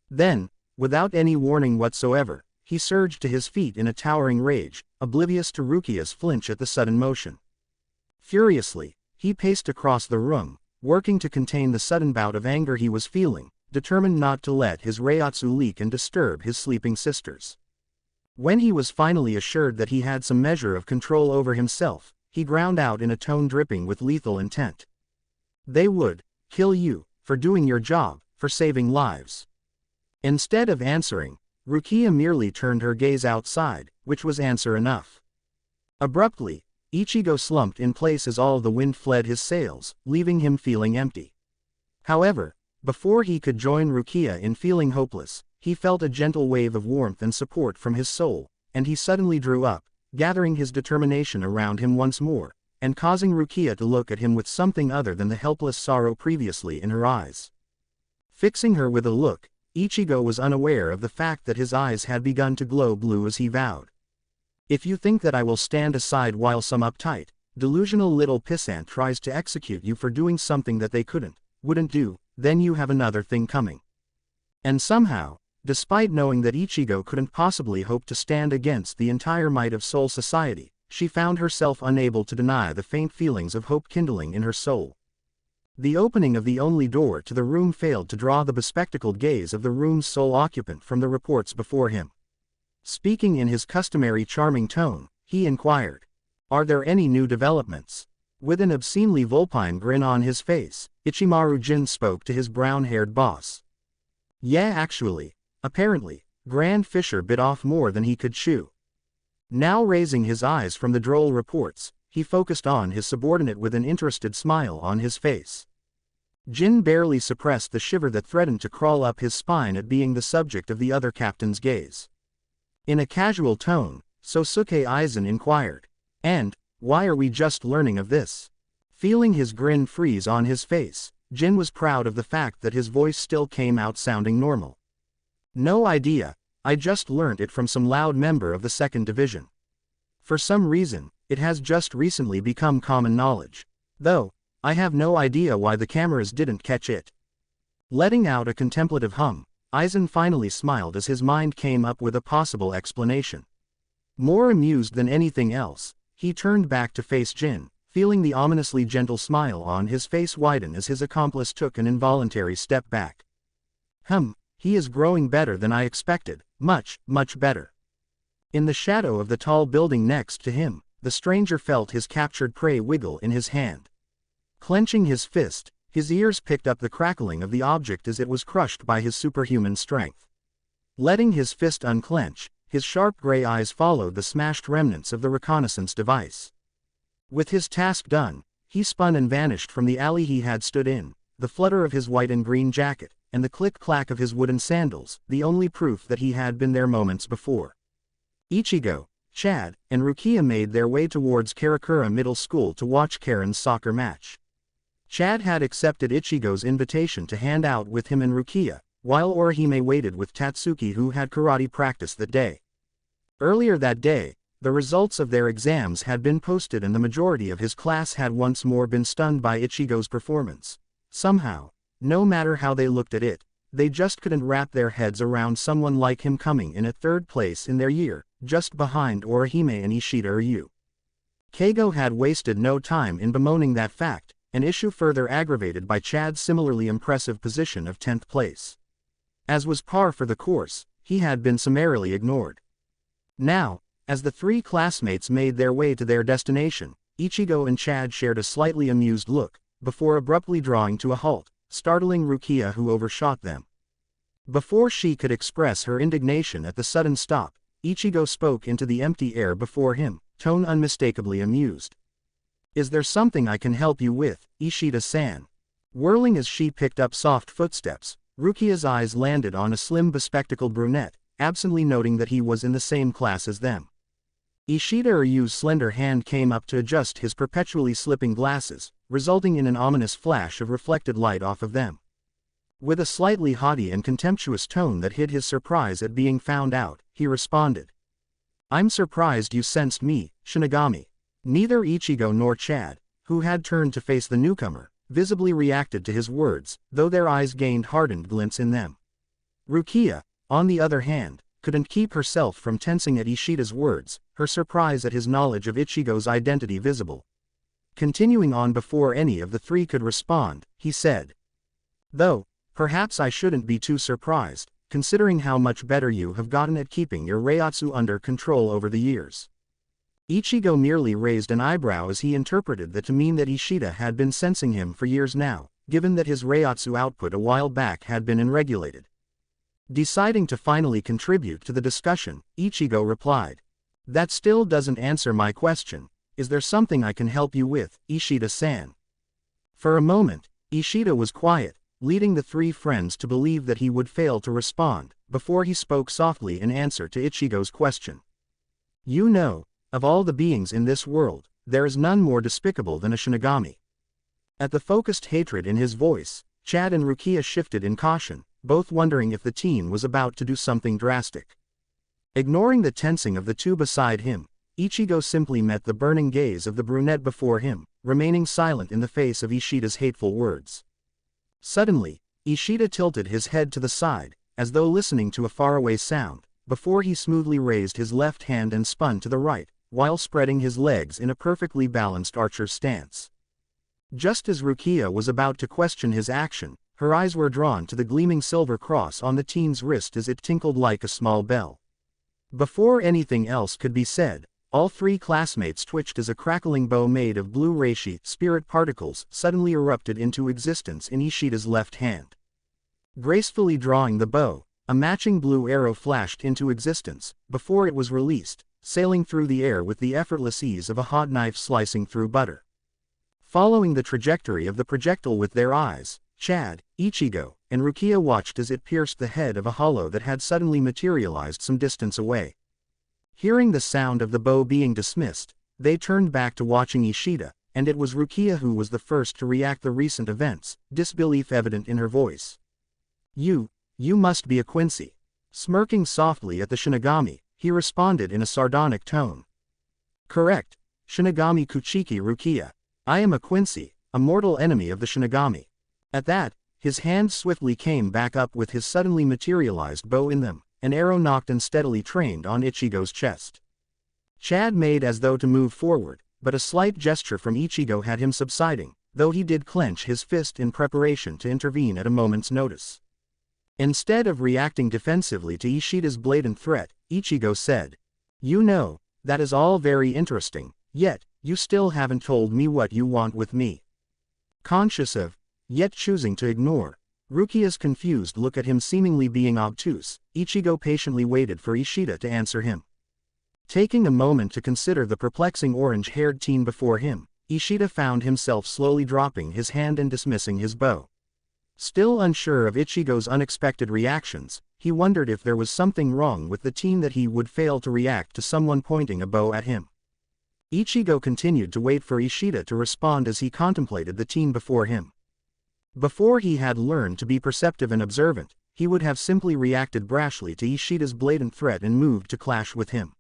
Then, without any warning whatsoever, he surged to his feet in a towering rage, oblivious to Rukia's flinch at the sudden motion. Furiously, he paced across the room, working to contain the sudden bout of anger he was feeling, determined not to let his Reiatsu leak and disturb his sleeping sisters. When he was finally assured that he had some measure of control over himself, he ground out in a tone dripping with lethal intent. "They would kill you, for doing your job, for saving lives." Instead of answering, Rukia merely turned her gaze outside, which was answer enough. Abruptly, Ichigo slumped in place as all the wind fled his sails, leaving him feeling empty. However, before he could join Rukia in feeling hopeless, he felt a gentle wave of warmth and support from his soul, and he suddenly drew up, gathering his determination around him once more, and causing Rukia to look at him with something other than the helpless sorrow previously in her eyes. Fixing her with a look, Ichigo was unaware of the fact that his eyes had begun to glow blue as he vowed. "If you think that I will stand aside while some uptight, delusional little pissant tries to execute you for doing something that they wouldn't do, then you have another thing coming. And somehow, despite knowing that Ichigo couldn't possibly hope to stand against the entire might of Soul Society, she found herself unable to deny the faint feelings of hope kindling in her soul. The opening of the only door to the room failed to draw the bespectacled gaze of the room's sole occupant from the reports before him. Speaking in his customary charming tone, he inquired, "Are there any new developments?" With an obscenely vulpine grin on his face, Ichimaru Jin spoke to his brown-haired boss. "Yeah, actually. Apparently, Grand Fisher bit off more than he could chew." Now raising his eyes from the droll reports, he focused on his subordinate with an interested smile on his face. Jin barely suppressed the shiver that threatened to crawl up his spine at being the subject of the other captain's gaze. In a casual tone, Sosuke Aizen inquired, "And, why are we just learning of this?" Feeling his grin freeze on his face, Jin was proud of the fact that his voice still came out sounding normal. "No idea, I just learned it from some loud member of the 2nd Division. For some reason, it has just recently become common knowledge. Though, I have no idea why the cameras didn't catch it." Letting out a contemplative hum, Aizen finally smiled as his mind came up with a possible explanation. More amused than anything else, he turned back to face Jin, feeling the ominously gentle smile on his face widen as his accomplice took an involuntary step back. He is growing better than I expected, much, much better." In the shadow of the tall building next to him, the stranger felt his captured prey wiggle in his hand. Clenching his fist, his ears picked up the crackling of the object as it was crushed by his superhuman strength. Letting his fist unclench, his sharp gray eyes followed the smashed remnants of the reconnaissance device. With his task done, he spun and vanished from the alley he had stood in, the flutter of his white and green jacket, and the click-clack of his wooden sandals, the only proof that he had been there moments before. Ichigo, Chad, and Rukia made their way towards Karakura Middle School to watch Karen's soccer match. Chad had accepted Ichigo's invitation to hand out with him and Rukia, while Orihime waited with Tatsuki who had karate practice that day. Earlier that day, the results of their exams had been posted and the majority of his class had once more been stunned by Ichigo's performance. Somehow, no matter how they looked at it, they just couldn't wrap their heads around someone like him coming in at 3rd place in their year, just behind Orihime and Ishida Ryu. Keigo had wasted no time in bemoaning that fact, an issue further aggravated by Chad's similarly impressive position of 10th place. As was par for the course, he had been summarily ignored. Now, as the 3 classmates made their way to their destination, Ichigo and Chad shared a slightly amused look, before abruptly drawing to a halt, startling Rukia who overshot them. Before she could express her indignation at the sudden stop, Ichigo spoke into the empty air before him, tone unmistakably amused. "Is there something I can help you with, Ishida-san?" Whirling as she picked up soft footsteps, Rukia's eyes landed on a slim bespectacled brunette, absently noting that he was in the same class as them. Ishida Ryu's slender hand came up to adjust his perpetually slipping glasses, resulting in an ominous flash of reflected light off of them. With a slightly haughty and contemptuous tone that hid his surprise at being found out, he responded, "I'm surprised you sensed me, Shinigami." Neither Ichigo nor Chad, who had turned to face the newcomer, visibly reacted to his words, though their eyes gained hardened glints in them. Rukia, on the other hand, couldn't keep herself from tensing at Ishida's words, her surprise at his knowledge of Ichigo's identity visible. Continuing on before any of the 3 could respond, he said, "Though, perhaps I shouldn't be too surprised, considering how much better you have gotten at keeping your Reiatsu under control over the years." Ichigo merely raised an eyebrow as he interpreted that to mean that Ishida had been sensing him for years now, given that his Reiatsu output a while back had been unregulated. Deciding to finally contribute to the discussion, Ichigo replied, "That still doesn't answer my question. Is there something I can help you with, Ishida-san?" For a moment, Ishida was quiet, leading the 3 friends to believe that he would fail to respond, before he spoke softly in answer to Ichigo's question. "You know, of all the beings in this world, there is none more despicable than a Shinigami." At the focused hatred in his voice, Chad and Rukia shifted in caution, both wondering if the teen was about to do something drastic. Ignoring the tensing of the 2 beside him, Ichigo simply met the burning gaze of the brunette before him, remaining silent in the face of Ishida's hateful words. Suddenly, Ishida tilted his head to the side, as though listening to a faraway sound, before he smoothly raised his left hand and spun to the right, while spreading his legs in a perfectly balanced archer's stance. Just as Rukia was about to question his action, her eyes were drawn to the gleaming silver cross on the teen's wrist as it tinkled like a small bell. Before anything else could be said, all three classmates twitched as a crackling bow made of blue reishi spirit particles suddenly erupted into existence in Ishida's left hand. Gracefully drawing the bow, a matching blue arrow flashed into existence, before it was released, sailing through the air with the effortless ease of a hot knife slicing through butter. Following the trajectory of the projectile with their eyes, Chad, Ichigo, and Rukia watched as it pierced the head of a hollow that had suddenly materialized some distance away. Hearing the sound of the bow being dismissed, they turned back to watching Ishida, and it was Rukia who was the first to react to recent events, disbelief evident in her voice. You must be a Quincy." Smirking softly at the Shinigami, he responded in a sardonic tone. "Correct, Shinigami Kuchiki Rukia. I am a Quincy, a mortal enemy of the Shinigami." At that, his hand swiftly came back up with his suddenly materialized bow in them, an arrow knocked and steadily trained on Ichigo's chest. Chad made as though to move forward, but a slight gesture from Ichigo had him subsiding, though he did clench his fist in preparation to intervene at a moment's notice. Instead of reacting defensively to Ishida's blatant threat, Ichigo said, "You know, that is all very interesting, yet, you still haven't told me what you want with me." Conscious of, yet choosing to ignore, Rukia's confused look at him seemingly being obtuse, Ichigo patiently waited for Ishida to answer him. Taking a moment to consider the perplexing orange-haired teen before him, Ishida found himself slowly dropping his hand and dismissing his bow. Still unsure of Ichigo's unexpected reactions, he wondered if there was something wrong with the teen that he would fail to react to someone pointing a bow at him. Ichigo continued to wait for Ishida to respond as he contemplated the teen before him. Before he had learned to be perceptive and observant, he would have simply reacted brashly to Ishida's blatant threat and moved to clash with him.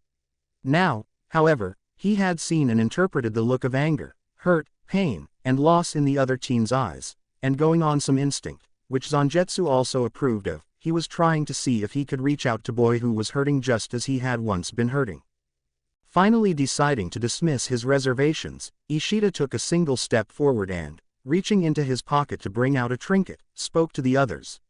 Now, however, he had seen and interpreted the look of anger, hurt, pain, and loss in the other teen's eyes, and going on some instinct, which Zangetsu also approved of, he was trying to see if he could reach out to boy who was hurting just as he had once been hurting. Finally deciding to dismiss his reservations, Ishida took a single step forward and, reaching into his pocket to bring out a trinket, spoke to the others.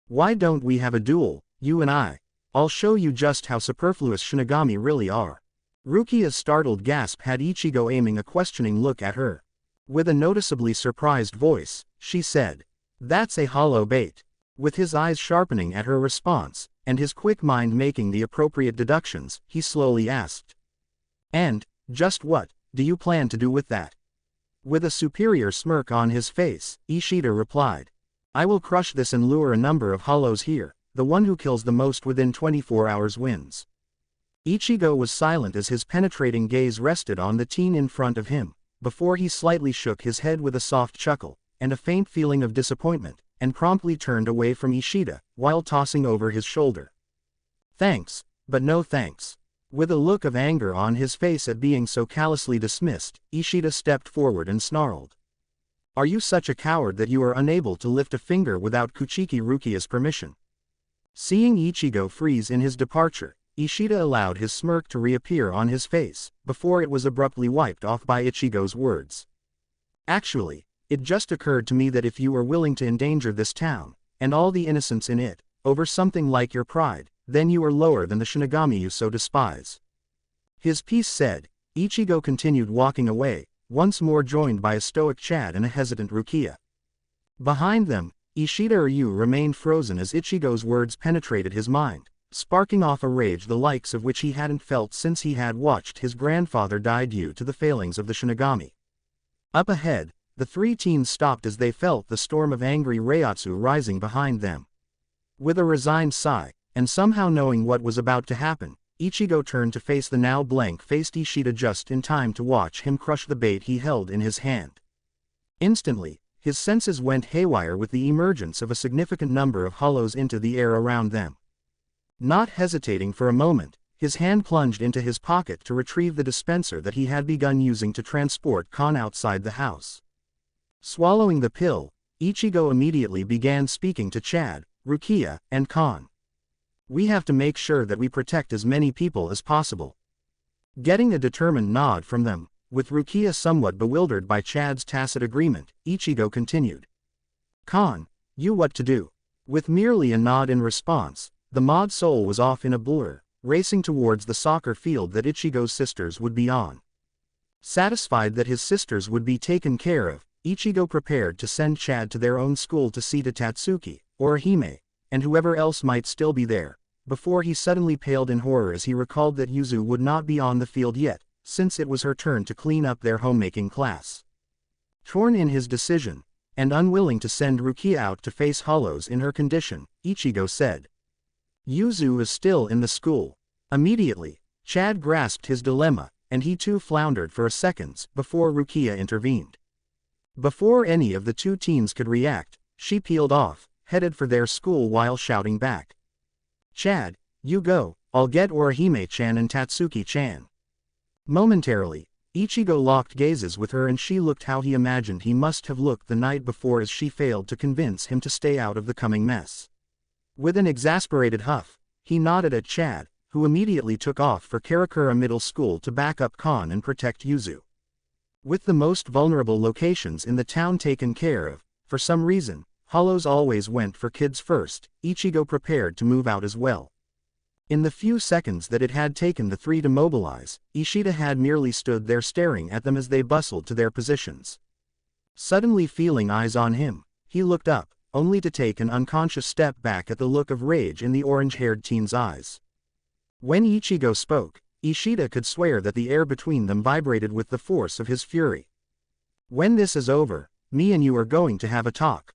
"Why don't we have a duel, you and I? I'll show you just how superfluous Shinigami really are." Rukia's startled gasp had Ichigo aiming a questioning look at her. With a noticeably surprised voice, she said, "That's a hollow bait." With his eyes sharpening at her response, and his quick mind making the appropriate deductions, he slowly asked, "And, just what do you plan to do with that?" With a superior smirk on his face, Ishida replied, "I will crush this and lure a number of hollows here, the one who kills the most within 24 hours wins." Ichigo was silent as his penetrating gaze rested on the teen in front of him, before he slightly shook his head with a soft chuckle, and a faint feeling of disappointment, and promptly turned away from Ishida, while tossing over his shoulder. "Thanks, but no thanks." With a look of anger on his face at being so callously dismissed, Ishida stepped forward and snarled, "Are you such a coward that you are unable to lift a finger without Kuchiki Rukia's permission?" Seeing Ichigo freeze in his departure, Ishida allowed his smirk to reappear on his face, before it was abruptly wiped off by Ichigo's words. "Actually, it just occurred to me that if you are willing to endanger this town, and all the innocents in it, over something like your pride, then you are lower than the Shinigami you so despise." His piece said, Ichigo continued walking away, once more joined by a stoic Chad and a hesitant Rukia. Behind them, Ishida Ryu remained frozen as Ichigo's words penetrated his mind, sparking off a rage the likes of which he hadn't felt since he had watched his grandfather die due to the failings of the Shinigami. Up ahead, the three teens stopped as they felt the storm of angry Reiatsu rising behind them. With a resigned sigh, and somehow knowing what was about to happen, Ichigo turned to face the now blank-faced Ishida just in time to watch him crush the bait he held in his hand. Instantly, his senses went haywire with the emergence of a significant number of hollows into the air around them. Not hesitating for a moment, his hand plunged into his pocket to retrieve the dispenser that he had begun using to transport Kon outside the house. Swallowing the pill, Ichigo immediately began speaking to Chad, Rukia, and Kon. "We have to make sure that we protect as many people as possible." Getting a determined nod from them, with Rukia somewhat bewildered by Chad's tacit agreement, Ichigo continued. "Kon, you what to do?" With merely a nod in response, the mod soul was off in a blur, racing towards the soccer field that Ichigo's sisters would be on. Satisfied that his sisters would be taken care of, Ichigo prepared to send Chad to their own school to see to Tatsuki, Orihime, and whoever else might still be there, before he suddenly paled in horror as he recalled that Yuzu would not be on the field yet, since it was her turn to clean up their homemaking class. Torn in his decision, and unwilling to send Rukia out to face hollows in her condition, Ichigo said, "Yuzu is still in the school." Immediately, Chad grasped his dilemma, and he too floundered for a second before Rukia intervened. Before any of the two teens could react, she peeled off, headed for their school while shouting back, "Chad, you go, I'll get Orihime-chan and Tatsuki-chan." Momentarily, Ichigo locked gazes with her and she looked how he imagined he must have looked the night before as she failed to convince him to stay out of the coming mess. With an exasperated huff, he nodded at Chad, who immediately took off for Karakura Middle School to back up Kon and protect Yuzu. With the most vulnerable locations in the town taken care of, for some reason, hollows always went for kids first. Ichigo prepared to move out as well. In the few seconds that it had taken the three to mobilize, Ishida had merely stood there staring at them as they bustled to their positions. Suddenly feeling eyes on him, he looked up, only to take an unconscious step back at the look of rage in the orange-haired teen's eyes. When Ichigo spoke, Ishida could swear that the air between them vibrated with the force of his fury. "When this is over, me and you are going to have a talk."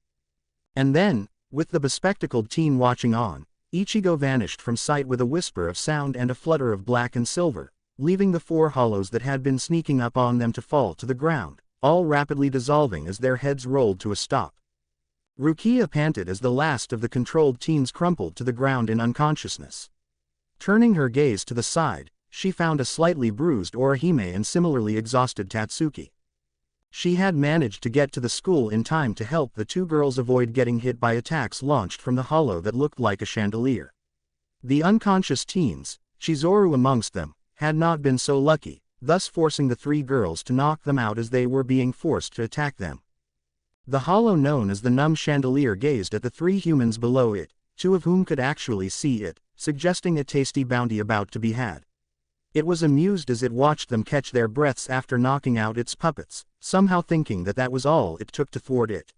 And then, with the bespectacled teen watching on, Ichigo vanished from sight with a whisper of sound and a flutter of black and silver, leaving the four hollows that had been sneaking up on them to fall to the ground, all rapidly dissolving as their heads rolled to a stop. Rukia panted as the last of the controlled teens crumpled to the ground in unconsciousness. Turning her gaze to the side, she found a slightly bruised Orihime and similarly exhausted Tatsuki. She had managed to get to the school in time to help the two girls avoid getting hit by attacks launched from the hollow that looked like a chandelier. The unconscious teens, Chizuru amongst them, had not been so lucky, thus forcing the three girls to knock them out as they were being forced to attack them. The hollow known as the numb chandelier gazed at the three humans below it, two of whom could actually see it, suggesting a tasty bounty about to be had. It was amused as it watched them catch their breaths after knocking out its puppets, somehow thinking that that was all it took to thwart it.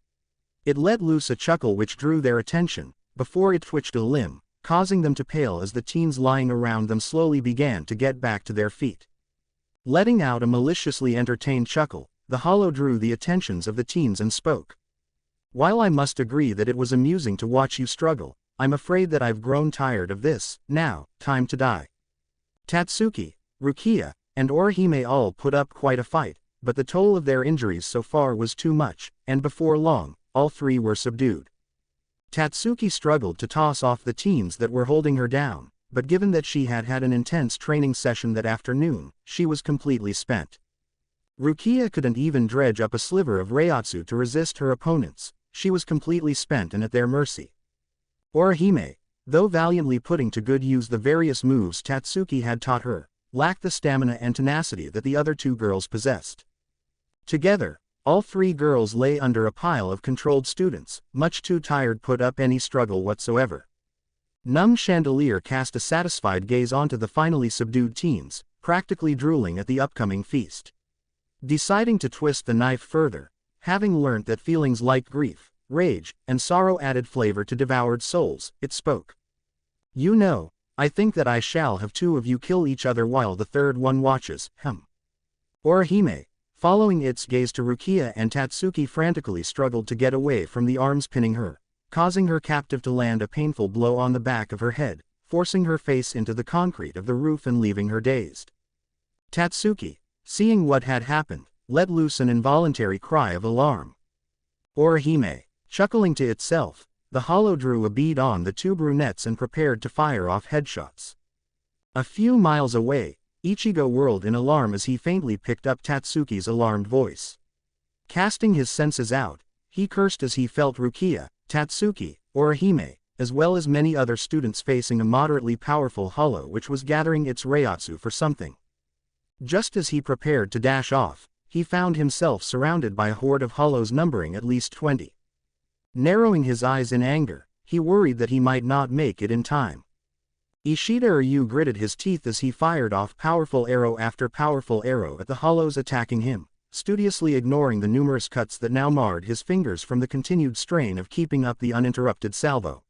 It let loose a chuckle which drew their attention, before it twitched a limb, causing them to pale as the teens lying around them slowly began to get back to their feet. Letting out a maliciously entertained chuckle, the hollow drew the attentions of the teens and spoke. "While I must agree that it was amusing to watch you struggle, I'm afraid that I've grown tired of this. Now, time to die." Tatsuki, Rukia, and Orihime all put up quite a fight, but the toll of their injuries so far was too much, and before long, all three were subdued. Tatsuki struggled to toss off the teens that were holding her down, but given that she had had an intense training session that afternoon, she was completely spent. Rukia couldn't even dredge up a sliver of Reiatsu to resist her opponents. She was completely spent and at their mercy. Orihime, though valiantly putting to good use the various moves Tatsuki had taught her, lacked the stamina and tenacity that the other two girls possessed. Together, all three girls lay under a pile of controlled students, much too tired to put up any struggle whatsoever. Numb Chandelier cast a satisfied gaze onto the finally subdued teens, practically drooling at the upcoming feast. Deciding to twist the knife further, having learnt that feelings like grief, rage, and sorrow added flavor to devoured souls, it spoke. "You know, I think that I shall have two of you kill each other while the third one watches." Orihime, following its gaze to Rukia and Tatsuki, frantically struggled to get away from the arms pinning her, causing her captive to land a painful blow on the back of her head, forcing her face into the concrete of the roof and leaving her dazed. Tatsuki, seeing what had happened, let loose an involuntary cry of alarm. Orihime, chuckling to itself, the hollow drew a bead on the two brunettes and prepared to fire off headshots. A few miles away, Ichigo whirled in alarm as he faintly picked up Tatsuki's alarmed voice. Casting his senses out, he cursed as he felt Rukia, Tatsuki, Orihime, as well as many other students facing a moderately powerful hollow which was gathering its Reiatsu for something. Just as he prepared to dash off, he found himself surrounded by a horde of hollows numbering at least 20. Narrowing his eyes in anger, he worried that he might not make it in time. Ishida Ryu gritted his teeth as he fired off powerful arrow after powerful arrow at the hollows attacking him, studiously ignoring the numerous cuts that now marred his fingers from the continued strain of keeping up the uninterrupted salvo.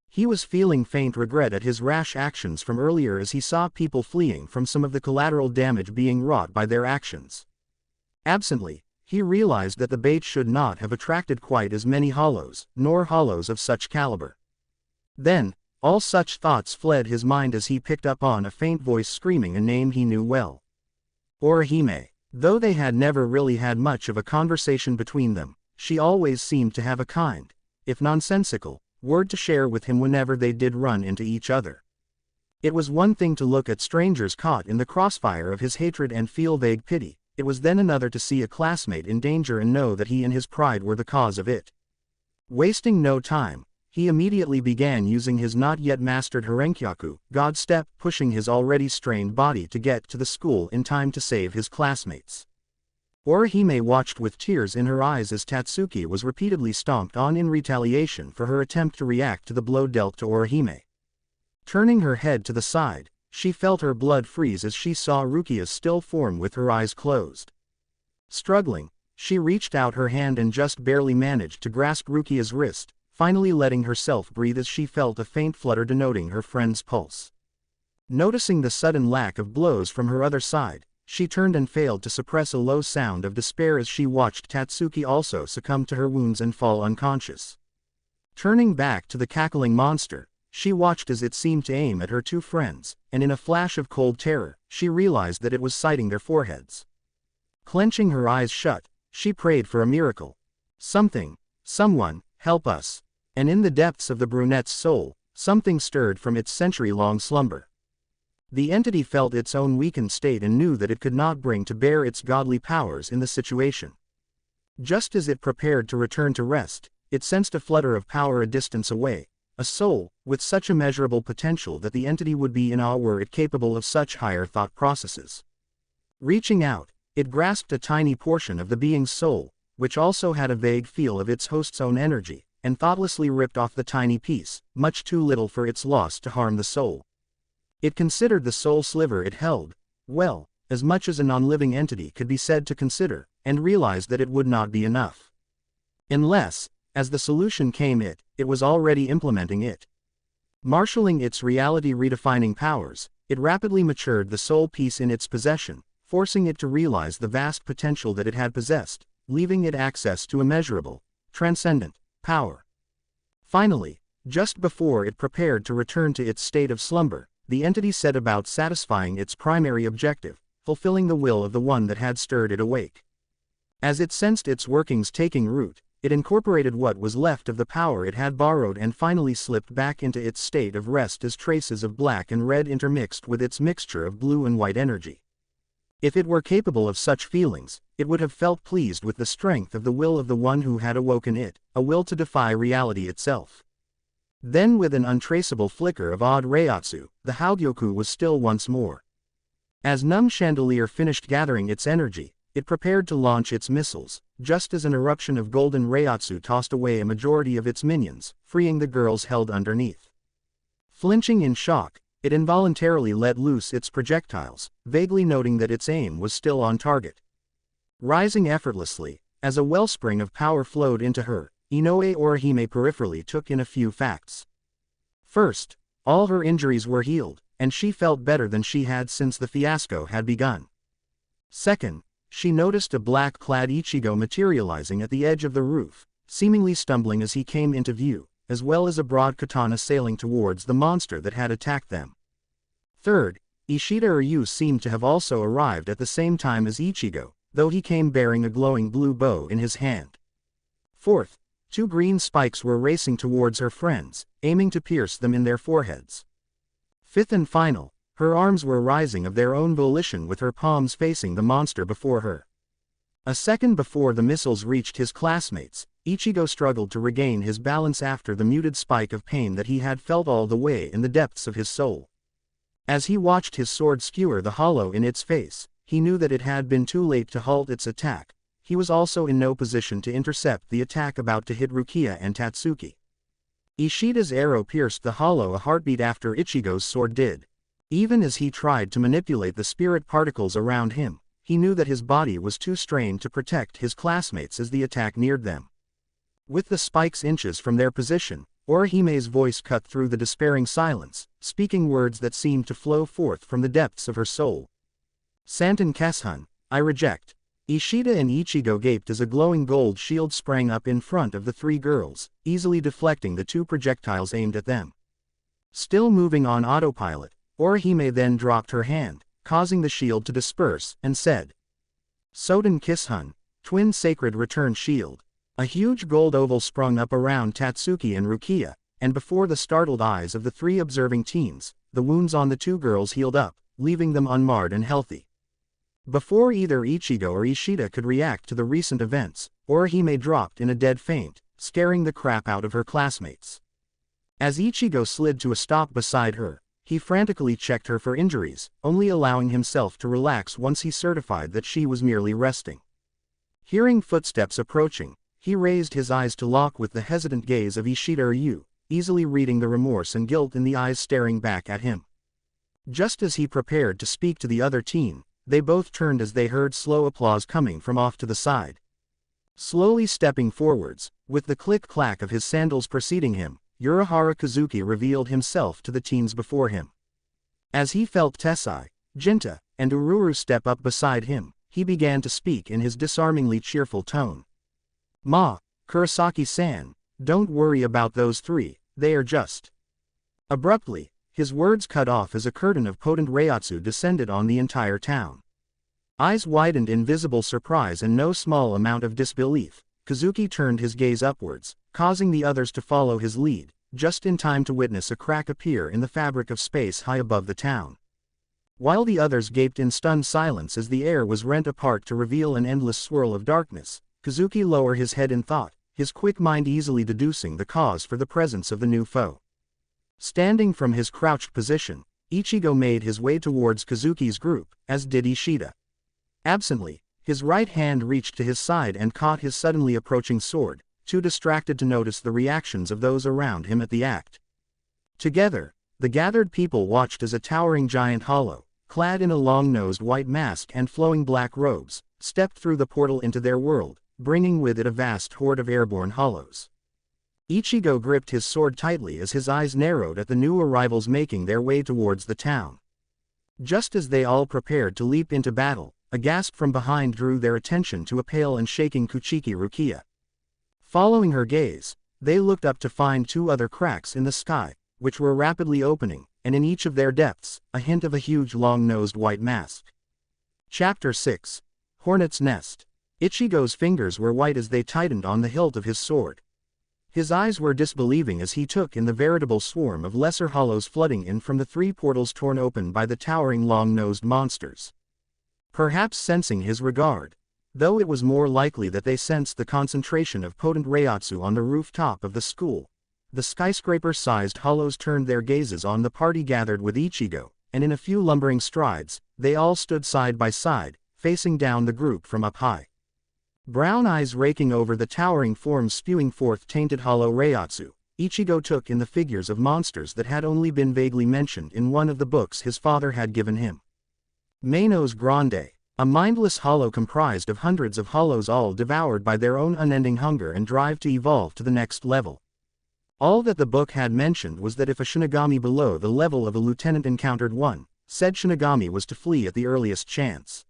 He was feeling faint regret at his rash actions from earlier as he saw people fleeing from some of the collateral damage being wrought by their actions. Absently, he realized that the bait should not have attracted quite as many hollows, nor hollows of such caliber. Then, all such thoughts fled his mind as he picked up on a faint voice screaming a name he knew well. Orihime. Though they had never really had much of a conversation between them, she always seemed to have a kind, if nonsensical, word to share with him whenever they did run into each other. It was one thing to look at strangers caught in the crossfire of his hatred and feel vague pity, it was then another to see a classmate in danger and know that he and his pride were the cause of it. Wasting no time, he immediately began using his not yet mastered Harenkyaku, God Step, pushing his already strained body to get to the school in time to save his classmates. Orihime watched with tears in her eyes as Tatsuki was repeatedly stomped on in retaliation for her attempt to react to the blow dealt to Orihime. Turning her head to the side, she felt her blood freeze as she saw Rukia's still form with her eyes closed. Struggling, she reached out her hand and just barely managed to grasp Rukia's wrist, finally letting herself breathe as she felt a faint flutter denoting her friend's pulse. Noticing the sudden lack of blows from her other side, she turned and failed to suppress a low sound of despair as she watched Tatsuki also succumb to her wounds and fall unconscious. Turning back to the cackling monster, she watched as it seemed to aim at her two friends, and in a flash of cold terror, she realized that it was sighting their foreheads. Clenching her eyes shut, she prayed for a miracle. Something, someone, help us. And in the depths of the brunette's soul, something stirred from its century-long slumber. The entity felt its own weakened state and knew that it could not bring to bear its godly powers in the situation. Just as it prepared to return to rest, it sensed a flutter of power a distance away, a soul, with such immeasurable potential that the entity would be in awe were it capable of such higher thought processes. Reaching out, it grasped a tiny portion of the being's soul, which also had a vague feel of its host's own energy, and thoughtlessly ripped off the tiny piece, much too little for its loss to harm the soul. It considered the soul sliver it held, well, as much as a non-living entity could be said to consider, and realized that it would not be enough. Unless, as the solution came it was already implementing it. Marshalling its reality-redefining powers, it rapidly matured the soul piece in its possession, forcing it to realize the vast potential that it had possessed, leaving it access to immeasurable, transcendent, power. Finally, just before it prepared to return to its state of slumber, the entity set about satisfying its primary objective, fulfilling the will of the one that had stirred it awake. As it sensed its workings taking root, it incorporated what was left of the power it had borrowed and finally slipped back into its state of rest as traces of black and red intermixed with its mixture of blue and white energy. If it were capable of such feelings, it would have felt pleased with the strength of the will of the one who had awoken it, a will to defy reality itself. Then with an untraceable flicker of odd Reiatsu, the Hagyoku was still once more. As Numb Chandelier finished gathering its energy, it prepared to launch its missiles, just as an eruption of golden Reiatsu tossed away a majority of its minions, freeing the girls held underneath. Flinching in shock, it involuntarily let loose its projectiles, vaguely noting that its aim was still on target. Rising effortlessly, as a wellspring of power flowed into her, Inoue Orihime peripherally took in a few facts. First, all her injuries were healed, and she felt better than she had since the fiasco had begun. Second, she noticed a black-clad Ichigo materializing at the edge of the roof, seemingly stumbling as he came into view, as well as a broad katana sailing towards the monster that had attacked them. Third, Ishida Ryu seemed to have also arrived at the same time as Ichigo, though he came bearing a glowing blue bow in his hand. Fourth, 2 green spikes were racing towards her friends, aiming to pierce them in their foreheads. Fifth and final, Her arms were rising of their own volition with her palms facing the monster before her. A second before the missiles reached his classmates, Ichigo struggled to regain his balance after the muted spike of pain that he had felt all the way in the depths of his soul. As he watched his sword skewer the hollow in its face, he knew that it had been too late to halt its attack. He was also in no position to intercept the attack about to hit Rukia and Tatsuki. Ishida's arrow pierced the hollow a heartbeat after Ichigo's sword did. Even as he tried to manipulate the spirit particles around him, he knew that his body was too strained to protect his classmates as the attack neared them. With the spikes inches from their position, Orihime's voice cut through the despairing silence, speaking words that seemed to flow forth from the depths of her soul. Santen Keshun, I reject. Ishida and Ichigo gaped as a glowing gold shield sprang up in front of the three girls, easily deflecting the two projectiles aimed at them. Still moving on autopilot, Orihime then dropped her hand, causing the shield to disperse, and said, Soden Keshun, Twin Sacred Return Shield. A huge gold oval sprung up around Tatsuki and Rukia, and before the startled eyes of the three observing teens, the wounds on the two girls healed up, leaving them unmarred and healthy. Before either Ichigo or Ishida could react to the recent events, Orihime dropped in a dead faint, scaring the crap out of her classmates. As Ichigo slid to a stop beside her, he frantically checked her for injuries, only allowing himself to relax once he certified that she was merely resting. Hearing footsteps approaching, he raised his eyes to lock with the hesitant gaze of Ishida Ryu, easily reading the remorse and guilt in the eyes staring back at him. Just as he prepared to speak to the other teen, they both turned as they heard slow applause coming from off to the side. Slowly stepping forwards, with the click-clack of his sandals preceding him, Urahara Kazuki revealed himself to the teens before him. As he felt Tessai, Jinta, and Ururu step up beside him, he began to speak in his disarmingly cheerful tone. Ma, Kurosaki-san, don't worry about those three, they are just. Abruptly, his words cut off as a curtain of potent reiatsu descended on the entire town. Eyes widened in visible surprise and no small amount of disbelief, Kazuki turned his gaze upwards, causing the others to follow his lead, just in time to witness a crack appear in the fabric of space high above the town. While the others gaped in stunned silence as the air was rent apart to reveal an endless swirl of darkness, Kazuki lowered his head in thought, his quick mind easily deducing the cause for the presence of the new foe. Standing from his crouched position, Ichigo made his way towards Kazuki's group, as did Ishida. Absently, his right hand reached to his side and caught his suddenly approaching sword, too distracted to notice the reactions of those around him at the act. Together, the gathered people watched as a towering giant hollow, clad in a long-nosed white mask and flowing black robes, stepped through the portal into their world, bringing with it a vast horde of airborne hollows. Ichigo gripped his sword tightly as his eyes narrowed at the new arrivals making their way towards the town. Just as they all prepared to leap into battle, a gasp from behind drew their attention to a pale and shaking Kuchiki Rukia. Following her gaze, they looked up to find two other cracks in the sky, which were rapidly opening, and in each of their depths, a hint of a huge long-nosed white mask. Chapter 6. Hornet's Nest. Ichigo's fingers were white as they tightened on the hilt of his sword. His eyes were disbelieving as he took in the veritable swarm of lesser hollows flooding in from the three portals torn open by the towering long-nosed monsters. Perhaps sensing his regard, though it was more likely that they sensed the concentration of potent reiatsu on the rooftop of the school, the skyscraper-sized hollows turned their gazes on the party gathered with Ichigo, and in a few lumbering strides, they all stood side by side, facing down the group from up high. Brown eyes raking over the towering forms spewing forth tainted hollow reiatsu, Ichigo took in the figures of monsters that had only been vaguely mentioned in one of the books his father had given him. Menos Grande, a mindless hollow comprised of hundreds of hollows all devoured by their own unending hunger and drive to evolve to the next level. All that the book had mentioned was that if a Shinigami below the level of a lieutenant encountered one, said Shinigami was to flee at the earliest chance.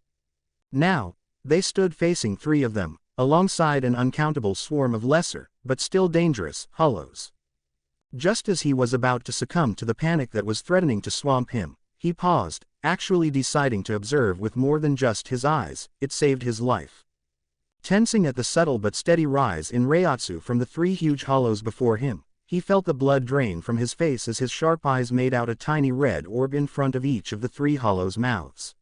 Now, they stood facing three of them, alongside an uncountable swarm of lesser, but still dangerous, hollows. Just as he was about to succumb to the panic that was threatening to swamp him, he paused, actually deciding to observe with more than just his eyes. It saved his life. Tensing at the subtle but steady rise in reiatsu from the three huge hollows before him, he felt the blood drain from his face as his sharp eyes made out a tiny red orb in front of each of the three hollows' mouths.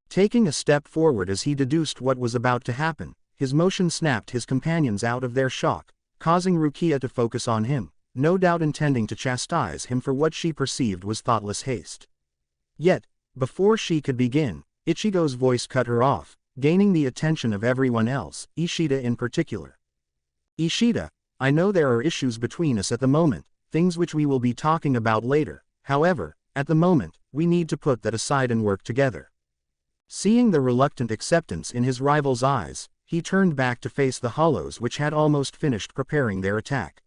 Taking a step forward as he deduced what was about to happen, his motion snapped his companions out of their shock, causing Rukia to focus on him, no doubt intending to chastise him for what she perceived was thoughtless haste. Yet, before she could begin, Ichigo's voice cut her off, gaining the attention of everyone else, Ishida in particular. "Ishida, I know there are issues between us at the moment, things which we will be talking about later. However, at the moment, we need to put that aside and work together." Seeing the reluctant acceptance in his rival's eyes, he turned back to face the hollows which had almost finished preparing their attack.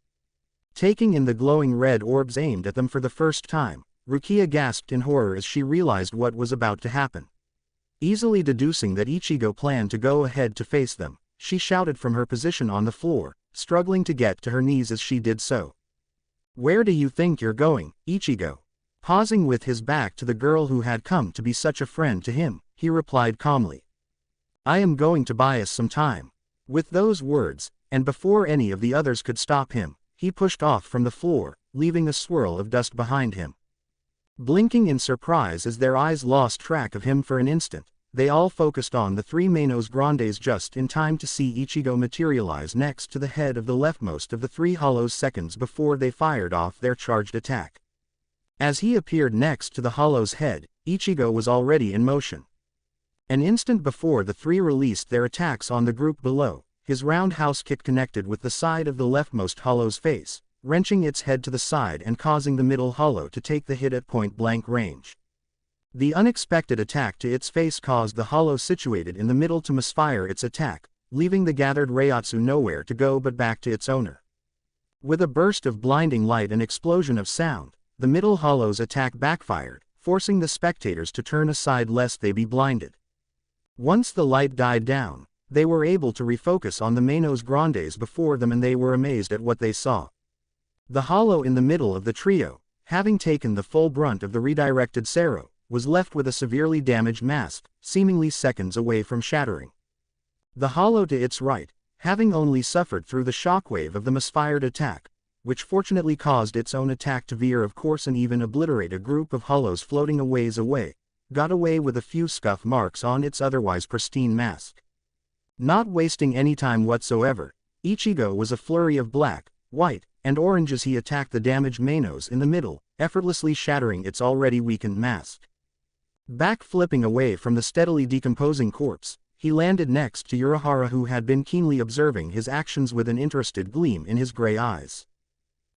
Taking in the glowing red orbs aimed at them for the first time, Rukia gasped in horror as she realized what was about to happen. Easily deducing that Ichigo planned to go ahead to face them, she shouted from her position on the floor, struggling to get to her knees as she did so. "Where do you think you're going, Ichigo?" Pausing with his back to the girl who had come to be such a friend to him, he replied calmly. "I am going to buy us some time." With those words, and before any of the others could stop him, he pushed off from the floor, leaving a swirl of dust behind him. Blinking in surprise as their eyes lost track of him for an instant, they all focused on the three Menos Grandes just in time to see Ichigo materialize next to the head of the leftmost of the three hollows seconds before they fired off their charged attack. As he appeared next to the hollow's head, Ichigo was already in motion. An instant before the three released their attacks on the group below, his roundhouse kick connected with the side of the leftmost hollow's face, wrenching its head to the side and causing the middle hollow to take the hit at point-blank range. The unexpected attack to its face caused the hollow situated in the middle to misfire its attack, leaving the gathered Reiatsu nowhere to go but back to its owner. With a burst of blinding light and explosion of sound, the middle hollow's attack backfired, forcing the spectators to turn aside lest they be blinded. Once the light died down, they were able to refocus on the Menos Grandes before them and they were amazed at what they saw. The hollow in the middle of the trio, having taken the full brunt of the redirected Sero, was left with a severely damaged mask, seemingly seconds away from shattering. The hollow to its right, having only suffered through the shockwave of the misfired attack, which fortunately caused its own attack to veer of course and even obliterate a group of hollows floating a ways away, got away with a few scuff marks on its otherwise pristine mask. Not wasting any time whatsoever, Ichigo was a flurry of black, white, and orange as he attacked the damaged Menos in the middle, effortlessly shattering its already weakened mask. Back-flipping away from the steadily decomposing corpse, he landed next to Urahara who had been keenly observing his actions with an interested gleam in his gray eyes.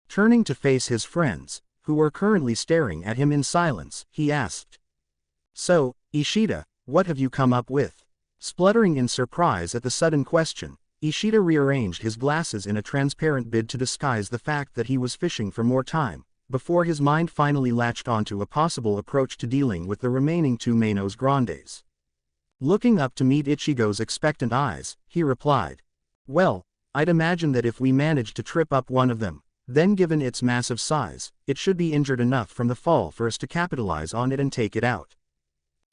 Turning to face his friends, who were currently staring at him in silence, he asked, "So, Ishida, what have you come up with?" Spluttering in surprise at the sudden question, Ishida rearranged his glasses in a transparent bid to disguise the fact that he was fishing for more time, before his mind finally latched onto a possible approach to dealing with the remaining two Menos Grandes. Looking up to meet Ichigo's expectant eyes, he replied, "Well, I'd imagine that if we managed to trip up one of them, then given its massive size, it should be injured enough from the fall for us to capitalize on it and take it out."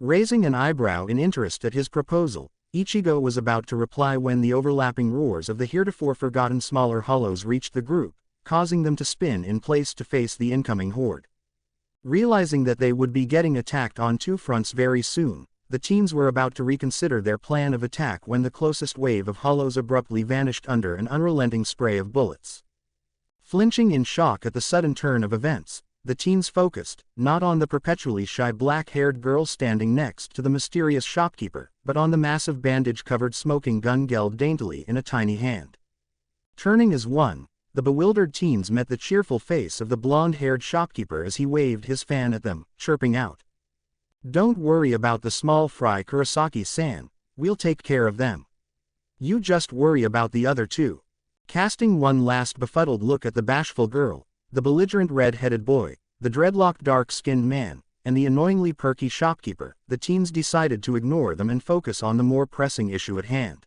Raising an eyebrow in interest at his proposal, Ichigo was about to reply when the overlapping roars of the heretofore forgotten smaller hollows reached the group, causing them to spin in place to face the incoming horde. Realizing that they would be getting attacked on two fronts very soon, the teens were about to reconsider their plan of attack when the closest wave of hollows abruptly vanished under an unrelenting spray of bullets. Flinching in shock at the sudden turn of events, the teens focused, not on the perpetually shy black-haired girl standing next to the mysterious shopkeeper, but on the massive bandage-covered smoking gun held daintily in a tiny hand. Turning as one, the bewildered teens met the cheerful face of the blonde-haired shopkeeper as he waved his fan at them, chirping out, "Don't worry about the small fry Kurosaki-san, we'll take care of them. You just worry about the other two." Casting one last befuddled look at the bashful girl, the belligerent red-headed boy, the dreadlocked dark-skinned man, and the annoyingly perky shopkeeper, the teens decided to ignore them and focus on the more pressing issue at hand.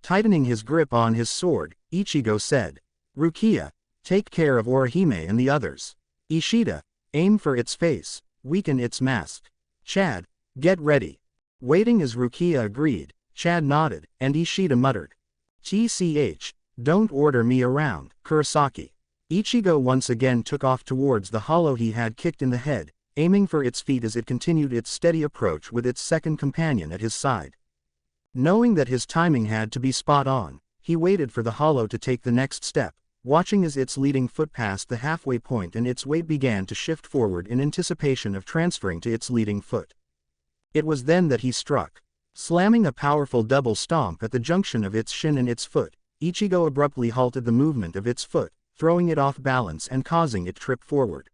Tightening his grip on his sword, Ichigo said, "Rukia, take care of Orihime and the others. Ishida, aim for its face, weaken its mask. Chad, get ready." Waiting as Rukia agreed, Chad nodded, and Ishida muttered, "TCH, don't order me around, Kurosaki." Ichigo once again took off towards the hollow he had kicked in the head, aiming for its feet as it continued its steady approach with its second companion at his side. Knowing that his timing had to be spot on, he waited for the hollow to take the next step, watching as its leading foot passed the halfway point and its weight began to shift forward in anticipation of transferring to its leading foot. It was then that he struck. Slamming a powerful double stomp at the junction of its shin and its foot, Ichigo abruptly halted the movement of its foot, throwing it off balance and causing it trip forward.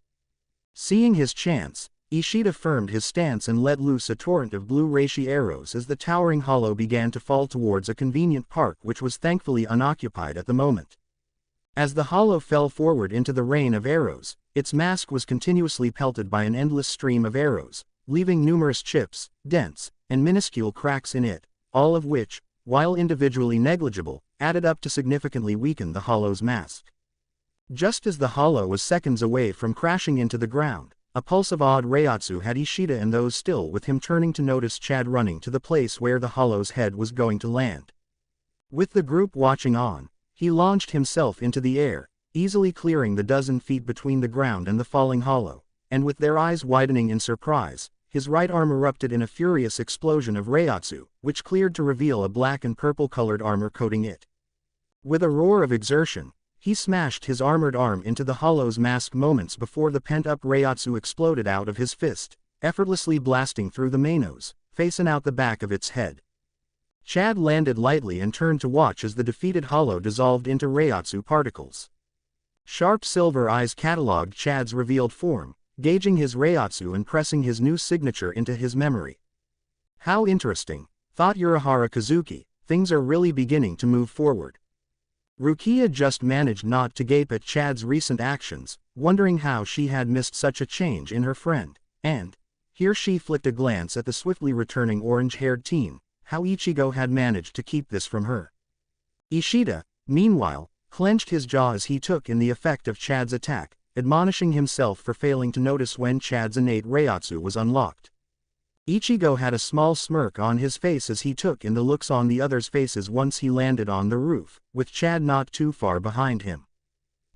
Seeing his chance, Ishida firmed his stance and let loose a torrent of blue reishi arrows as the towering hollow began to fall towards a convenient park which was thankfully unoccupied at the moment. As the hollow fell forward into the rain of arrows, its mask was continuously pelted by an endless stream of arrows, leaving numerous chips, dents, and minuscule cracks in it, all of which, while individually negligible, added up to significantly weaken the hollow's mask. Just as the hollow was seconds away from crashing into the ground, a pulse of odd reiatsu had Ishida and those still with him turning to notice Chad running to the place where the hollow's head was going to land. With the group watching on, he launched himself into the air, easily clearing the dozen feet between the ground and the falling hollow, and with their eyes widening in surprise, his right arm erupted in a furious explosion of reiatsu, which cleared to reveal a black and purple-colored armor coating it. With a roar of exertion, he smashed his armored arm into the hollow's mask moments before the pent-up reiatsu exploded out of his fist, effortlessly blasting through the Menos, facing out the back of its head. Chad landed lightly and turned to watch as the defeated hollow dissolved into reiatsu particles. Sharp silver eyes catalogued Chad's revealed form, gauging his reiatsu and pressing his new signature into his memory. How interesting, thought Urahara Kazuki, things are really beginning to move forward. Rukia just managed not to gape at Chad's recent actions, wondering how she had missed such a change in her friend, and, here she flicked a glance at the swiftly returning orange-haired teen, how Ichigo had managed to keep this from her. Ishida, meanwhile, clenched his jaw as he took in the effect of Chad's attack, admonishing himself for failing to notice when Chad's innate reiatsu was unlocked. Ichigo had a small smirk on his face as he took in the looks on the others' faces once he landed on the roof, with Chad not too far behind him.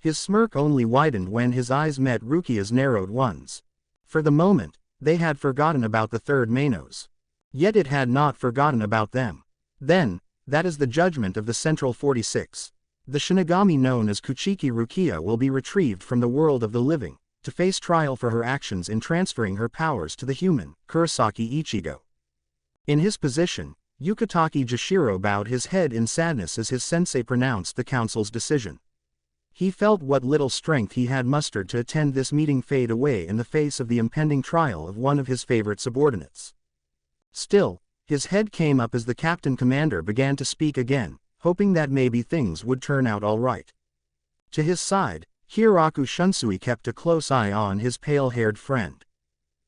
His smirk only widened when his eyes met Rukia's narrowed ones. For the moment, they had forgotten about the third Menos. Yet it had not forgotten about them. Then, that is the judgment of the Central 46. The Shinigami known as Kuchiki Rukia will be retrieved from the world of the living, to face trial for her actions in transferring her powers to the human, Kurosaki Ichigo. In his position, Yukitake Jashiro bowed his head in sadness as his sensei pronounced the council's decision. He felt what little strength he had mustered to attend this meeting fade away in the face of the impending trial of one of his favorite subordinates. Still, his head came up as the captain commander began to speak again, hoping that maybe things would turn out all right. To his side, Hiraku Shunsui kept a close eye on his pale-haired friend.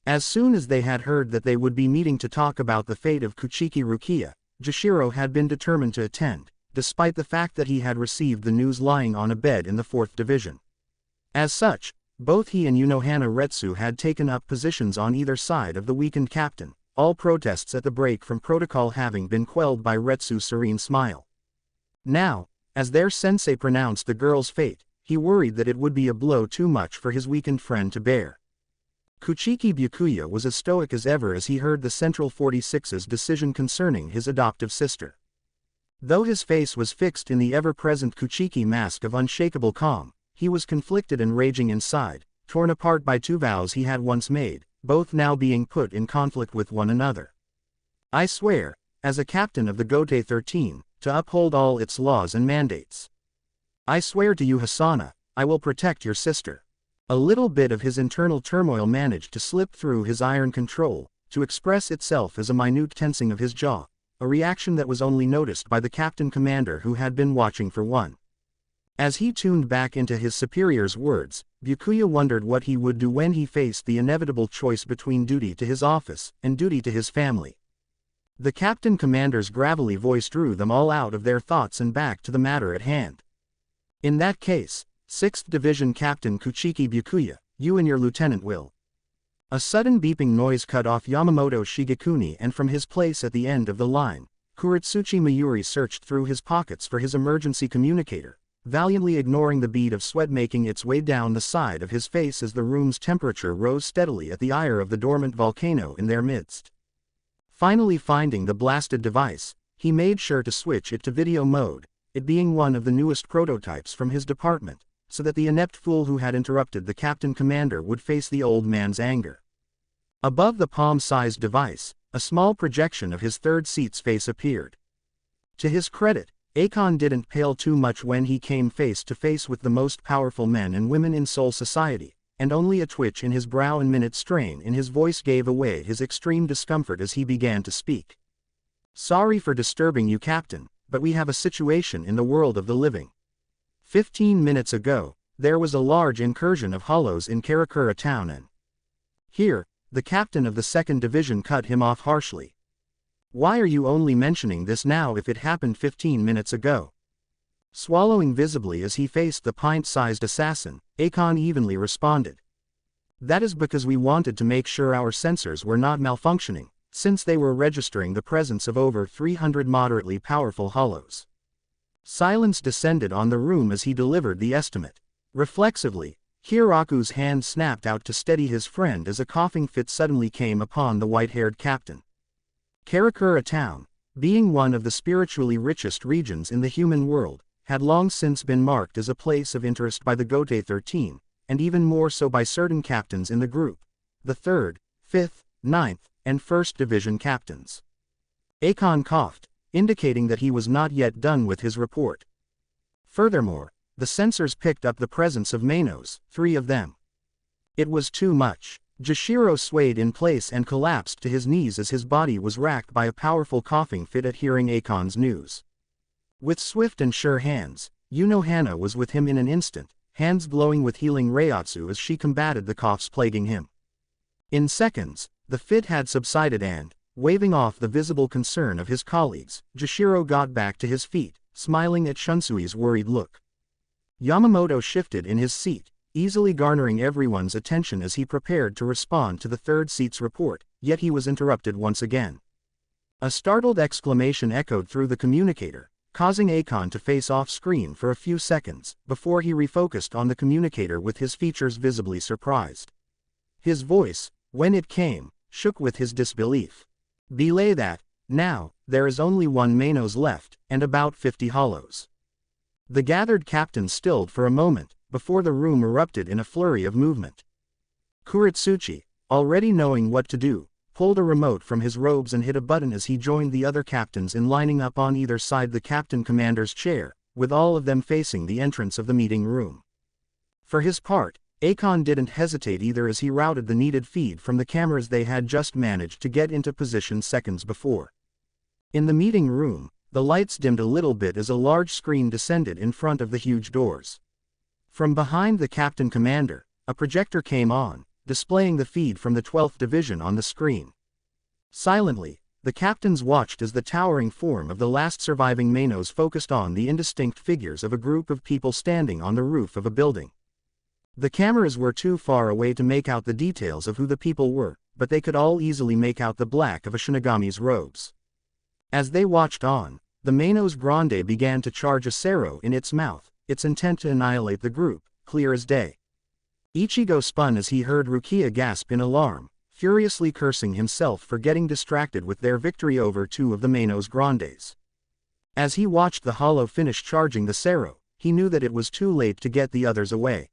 As soon as they had heard that they would be meeting to talk about the fate of Kuchiki Rukia, Jashiro had been determined to attend, despite the fact that he had received the news lying on a bed in the 4th Division. As such, both he and Unohana Retsu had taken up positions on either side of the weakened captain, all protests at the break from protocol having been quelled by Retsu's serene smile. Now, as their sensei pronounced the girl's fate, he worried that it would be a blow too much for his weakened friend to bear. Kuchiki Byakuya was as stoic as ever as he heard the Central 46's decision concerning his adoptive sister. Though his face was fixed in the ever-present Kuchiki mask of unshakable calm, he was conflicted and raging inside, torn apart by two vows he had once made, both now being put in conflict with one another. I swear, as a captain of the Gote 13, to uphold all its laws and mandates. I swear to you Hasana, I will protect your sister. A little bit of his internal turmoil managed to slip through his iron control, to express itself as a minute tensing of his jaw, a reaction that was only noticed by the captain commander who had been watching for one. As he tuned back into his superior's words, Byakuya wondered what he would do when he faced the inevitable choice between duty to his office and duty to his family. The captain commander's gravelly voice drew them all out of their thoughts and back to the matter at hand. In that case, 6th Division Captain Kuchiki Byakuya, you and your lieutenant will. A sudden beeping noise cut off Yamamoto Shigekuni, and from his place at the end of the line, Kuritsuchi Mayuri searched through his pockets for his emergency communicator, valiantly ignoring the bead of sweat making its way down the side of his face as the room's temperature rose steadily at the ire of the dormant volcano in their midst. Finally finding the blasted device, he made sure to switch it to video mode, it being one of the newest prototypes from his department, so that the inept fool who had interrupted the captain commander would face the old man's anger. Above the palm-sized device, a small projection of his third seat's face appeared. To his credit, Akon didn't pale too much when he came face to face with the most powerful men and women in Seoul society, and only a twitch in his brow and minute strain in his voice gave away his extreme discomfort as he began to speak. "Sorry for disturbing you, Captain, but we have a situation in the world of the living. 15 minutes ago, there was a large incursion of hollows in Karakura town and..." Here, the captain of the 2nd Division cut him off harshly. "Why are you only mentioning this now if it happened 15 minutes ago?" Swallowing visibly as he faced the pint-sized assassin, Akon evenly responded. "That is because we wanted to make sure our sensors were not malfunctioning, since they were registering the presence of over 300 moderately powerful hollows." Silence descended on the room as he delivered the estimate. Reflexively, Hiraku's hand snapped out to steady his friend as a coughing fit suddenly came upon the white-haired captain. Karakura town, being one of the spiritually richest regions in the human world, had long since been marked as a place of interest by the Gote 13, and even more so by certain captains in the group, the 3rd, 5th, 9th, and 1st Division captains. Akon coughed, indicating that he was not yet done with his report. Furthermore, the sensors picked up the presence of Menos, 3 of them. It was too much. Jashiro swayed in place and collapsed to his knees as his body was racked by a powerful coughing fit at hearing Akon's news. With swift and sure hands, Yuno Hana was with him in an instant, hands glowing with healing Reiatsu as she combated the coughs plaguing him. In seconds, the fit had subsided and, waving off the visible concern of his colleagues, Jashiro got back to his feet, smiling at Shunsui's worried look. Yamamoto shifted in his seat, easily garnering everyone's attention as he prepared to respond to the 3rd seat's report, yet he was interrupted once again. A startled exclamation echoed through the communicator, causing Akon to face off-screen for a few seconds, before he refocused on the communicator with his features visibly surprised. His voice, when it came, shook with his disbelief. "Belay that, now, there is only one Menos left, and about 50 hollows." The gathered captains stilled for a moment, before the room erupted in a flurry of movement. Kuritsuchi, already knowing what to do, pulled a remote from his robes and hit a button as he joined the other captains in lining up on either side the captain commander's chair, with all of them facing the entrance of the meeting room. For his part, Akon didn't hesitate either as he routed the needed feed from the cameras they had just managed to get into position seconds before. In the meeting room, the lights dimmed a little bit as a large screen descended in front of the huge doors. From behind the captain commander, a projector came on, displaying the feed from the 12th Division on the screen. Silently, the captains watched as the towering form of the last surviving Menos focused on the indistinct figures of a group of people standing on the roof of a building. The cameras were too far away to make out the details of who the people were, but they could all easily make out the black of a Shinigami's robes. As they watched on, the Menos Grande began to charge a Sero in its mouth, its intent to annihilate the group, clear as day. Ichigo spun as he heard Rukia gasp in alarm, furiously cursing himself for getting distracted with their victory over 2 of the Menos Grandes. As he watched the hollow finish charging the Sero, he knew that it was too late to get the others away.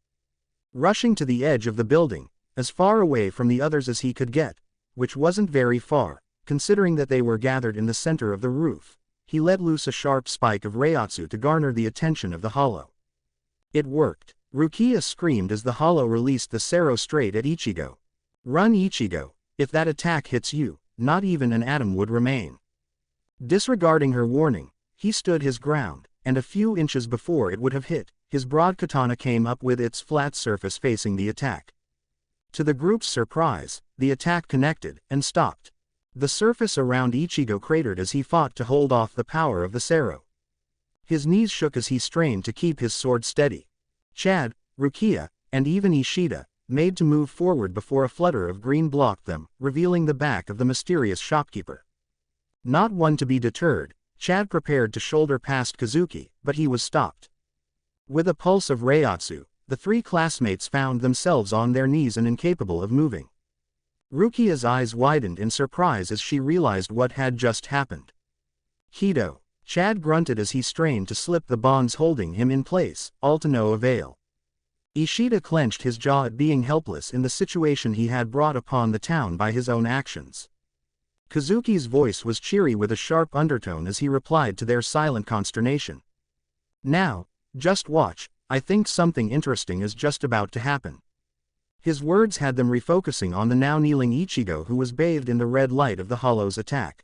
Rushing to the edge of the building, as far away from the others as he could get, which wasn't very far, considering that they were gathered in the center of the roof, he let loose a sharp spike of Reiatsu to garner the attention of the hollow. It worked. Rukia screamed as the hollow released the Sero straight at Ichigo. "Run, Ichigo, if that attack hits you, not even an atom would remain." Disregarding her warning, he stood his ground, and a few inches before it would have hit, his broad katana came up with its flat surface facing the attack. To the group's surprise, the attack connected, and stopped. The surface around Ichigo cratered as he fought to hold off the power of the Sero. His knees shook as he strained to keep his sword steady. Chad, Rukia, and even Ishida, made to move forward before a flutter of green blocked them, revealing the back of the mysterious shopkeeper. Not one to be deterred, Chad prepared to shoulder past Kazuki, but he was stopped. With a pulse of Reiatsu, the three classmates found themselves on their knees and incapable of moving. Rukia's eyes widened in surprise as she realized what had just happened. Kido, Chad grunted as he strained to slip the bonds holding him in place, all to no avail. Ishida clenched his jaw at being helpless in the situation he had brought upon the town by his own actions. Kazuki's voice was cheery with a sharp undertone as he replied to their silent consternation. Now, just watch, I think something interesting is just about to happen. His words had them refocusing on the now kneeling Ichigo, who was bathed in the red light of the hollow's attack.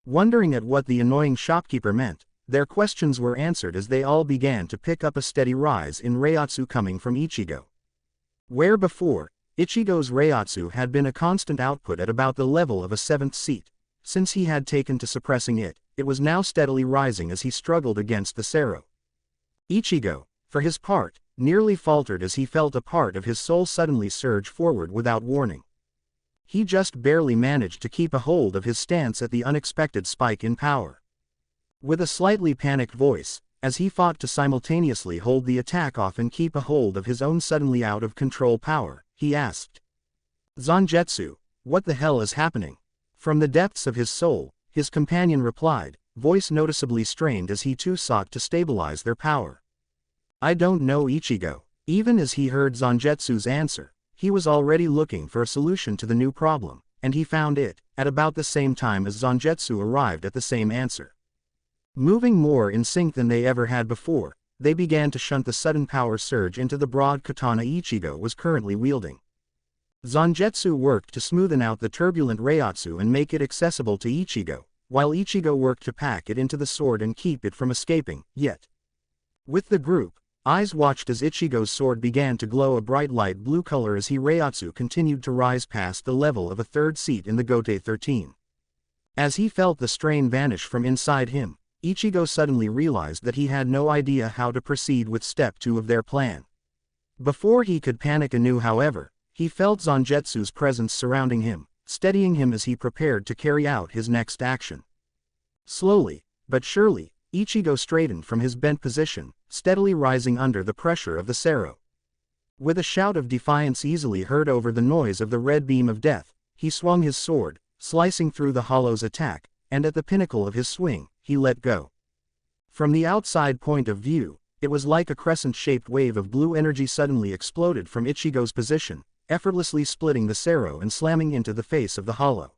Wondering at what the annoying shopkeeper meant, their questions were answered as they all began to pick up a steady rise in Reiatsu coming from Ichigo. Where before, Ichigo's Reiatsu had been a constant output at about the level of a seventh seat, since he had taken to suppressing it, it was now steadily rising as he struggled against the Sero. Ichigo, for his part, nearly faltered as he felt a part of his soul suddenly surge forward without warning. He just barely managed to keep a hold of his stance at the unexpected spike in power. With a slightly panicked voice, as he fought to simultaneously hold the attack off and keep a hold of his own suddenly out-of-control power, he asked, "Zangetsu, what the hell is happening?" From the depths of his soul, his companion replied, voice noticeably strained as he too sought to stabilize their power. "I don't know, Ichigo." Even as he heard Zangetsu's answer, he was already looking for a solution to the new problem, and he found it, at about the same time as Zangetsu arrived at the same answer. Moving more in sync than they ever had before, they began to shunt the sudden power surge into the broad katana Ichigo was currently wielding. Zangetsu worked to smoothen out the turbulent Reiatsu and make it accessible to Ichigo, while Ichigo worked to pack it into the sword and keep it from escaping, yet. With the group, eyes watched as Ichigo's sword began to glow a bright light blue color as his Reiatsu continued to rise past the level of a third seat in the Gote 13. As he felt the strain vanish from inside him, Ichigo suddenly realized that he had no idea how to proceed with step 2 of their plan. Before he could panic anew, however, he felt Zangetsu's presence surrounding him, steadying him as he prepared to carry out his next action. Slowly, but surely, Ichigo straightened from his bent position, steadily rising under the pressure of the Sero. With a shout of defiance easily heard over the noise of the red beam of death, he swung his sword, slicing through the hollow's attack, and at the pinnacle of his swing, he let go. From the outside point of view, it was like a crescent-shaped wave of blue energy suddenly exploded from Ichigo's position, effortlessly splitting the Sero and slamming into the face of the hollow.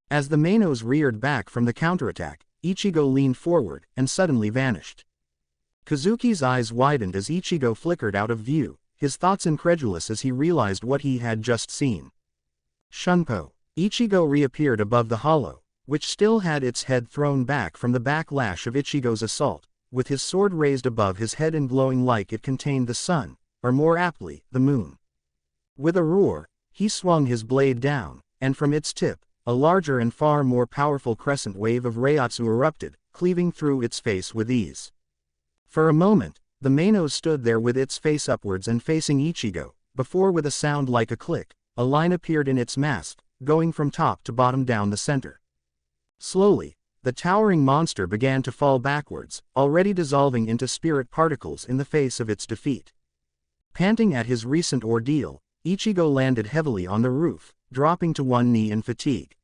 As the Menos reared back from the counterattack, Ichigo leaned forward and suddenly vanished. Kazuki's eyes widened as Ichigo flickered out of view, his thoughts incredulous as he realized what he had just seen. Shunpo. Ichigo reappeared above the hollow, which still had its head thrown back from the backlash of Ichigo's assault, with his sword raised above his head and glowing like it contained the sun, or more aptly, the moon. With a roar, he swung his blade down, and from its tip, a larger and far more powerful crescent wave of Reiatsu erupted, cleaving through its face with ease. For a moment, the Menos stood there with its face upwards and facing Ichigo, before with a sound like a click, a line appeared in its mask, going from top to bottom down the center. Slowly, the towering monster began to fall backwards, already dissolving into spirit particles in the face of its defeat. Panting at his recent ordeal, Ichigo landed heavily on the roof, dropping to one knee in fatigue.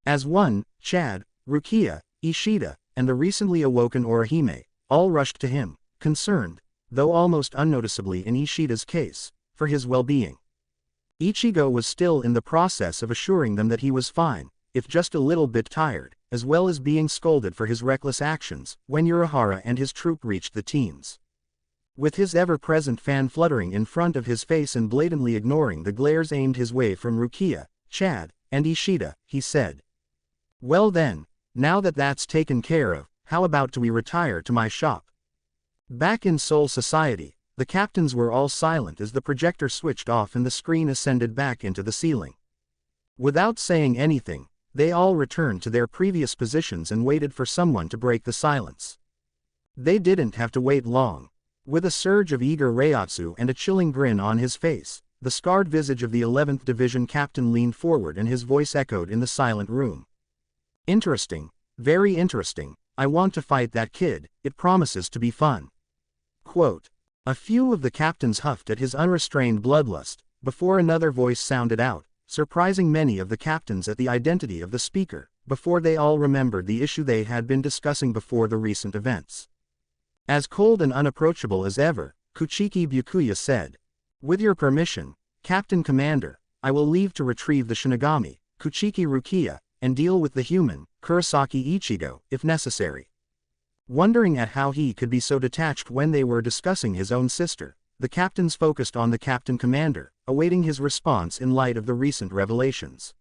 As one, Chad, Rukia, Ishida, and the recently awoken Orihime, all rushed to him, concerned, though almost unnoticeably in Ishida's case, for his well-being. Ichigo was still in the process of assuring them that he was fine, if just a little bit tired, as well as being scolded for his reckless actions, when Urahara and his troop reached the teens. With his ever-present fan fluttering in front of his face and blatantly ignoring the glares aimed his way from Rukia, Chad, and Ishida, he said, "Well then, now that that's taken care of, how about we retire to my shop?" Back in Soul Society, the captains were all silent as the projector switched off and the screen ascended back into the ceiling. Without saying anything, they all returned to their previous positions and waited for someone to break the silence. They didn't have to wait long. With a surge of eager Reiatsu and a chilling grin on his face, the scarred visage of the 11th Division captain leaned forward and his voice echoed in the silent room. "Interesting, very interesting, I want to fight that kid, it promises to be fun." Quote. A few of the captains huffed at his unrestrained bloodlust, before another voice sounded out, surprising many of the captains at the identity of the speaker, before they all remembered the issue they had been discussing before the recent events. As cold and unapproachable as ever, Kuchiki Byakuya said. With your permission, Captain Commander, I will leave to retrieve the Shinigami, Kuchiki Rukia, and deal with the human, Kurosaki Ichigo, if necessary. Wondering at how he could be so detached when they were discussing his own sister, the captains focused on the Captain Commander, awaiting his response in light of the recent revelations.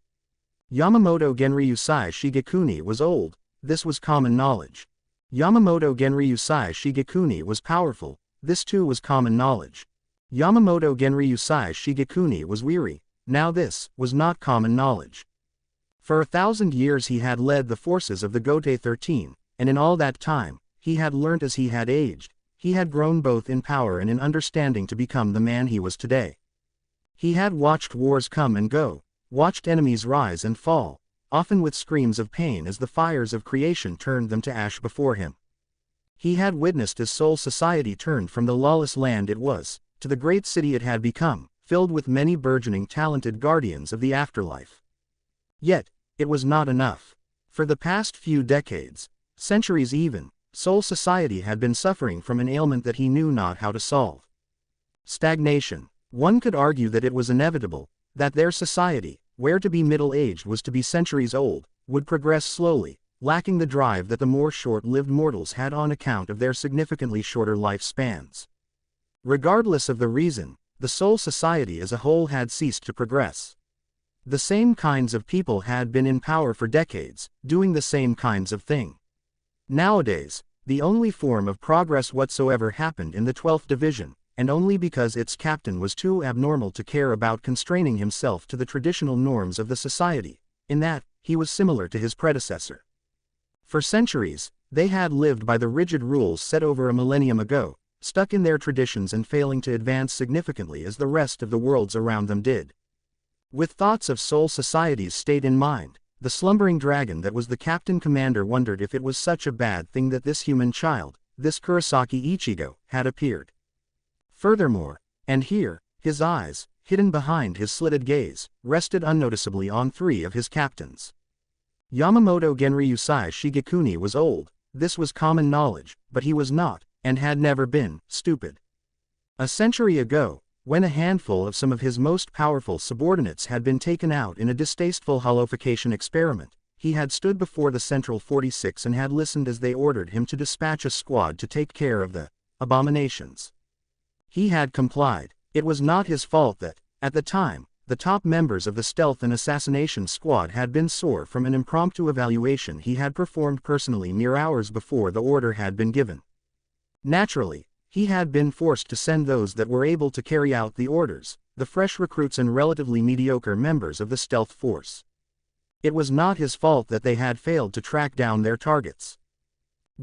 Yamamoto Genryusai Shigekuni was old, this was common knowledge. Yamamoto Genryusai Shigekuni was powerful, this too was common knowledge. Yamamoto Genryusai Shigekuni was weary, now this was not common knowledge. For 1,000 years he had led the forces of the Gote 13, and in all that time, he had learnt as he had aged, he had grown both in power and in understanding to become the man he was today. He had watched wars come and go, watched enemies rise and fall, often with screams of pain as the fires of creation turned them to ash before him. He had witnessed as Soul Society turned from the lawless land it was, to the great city it had become, filled with many burgeoning talented guardians of the afterlife. Yet, it was not enough. For the past few decades, centuries even, Soul Society had been suffering from an ailment that he knew not how to solve. Stagnation. One could argue that it was inevitable, that their society, where to be middle-aged was to be centuries old, would progress slowly, lacking the drive that the more short-lived mortals had on account of their significantly shorter lifespans. Regardless of the reason, the Soul Society as a whole had ceased to progress. The same kinds of people had been in power for decades, doing the same kinds of thing. Nowadays, the only form of progress whatsoever happened in the 12th Division, and only because its captain was too abnormal to care about constraining himself to the traditional norms of the society, in that, he was similar to his predecessor. For centuries, they had lived by the rigid rules set over a millennium ago, stuck in their traditions and failing to advance significantly as the rest of the worlds around them did. With thoughts of Soul Society's state in mind, the slumbering dragon that was the Captain Commander wondered if it was such a bad thing that this human child, this Kurosaki Ichigo, had appeared. Furthermore, and here, his eyes, hidden behind his slitted gaze, rested unnoticeably on 3 of his captains. Yamamoto Genryusai Shigekuni was old, this was common knowledge, but he was not, and had never been, stupid. A century ago, when a handful of some of his most powerful subordinates had been taken out in a distasteful holification experiment, he had stood before the Central 46 and had listened as they ordered him to dispatch a squad to take care of the abominations. He had complied. It was not his fault that, at the time, the top members of the stealth and assassination squad had been sore from an impromptu evaluation he had performed personally mere hours before the order had been given. Naturally, he had been forced to send those that were able to carry out the orders, the fresh recruits and relatively mediocre members of the stealth force. It was not his fault that they had failed to track down their targets.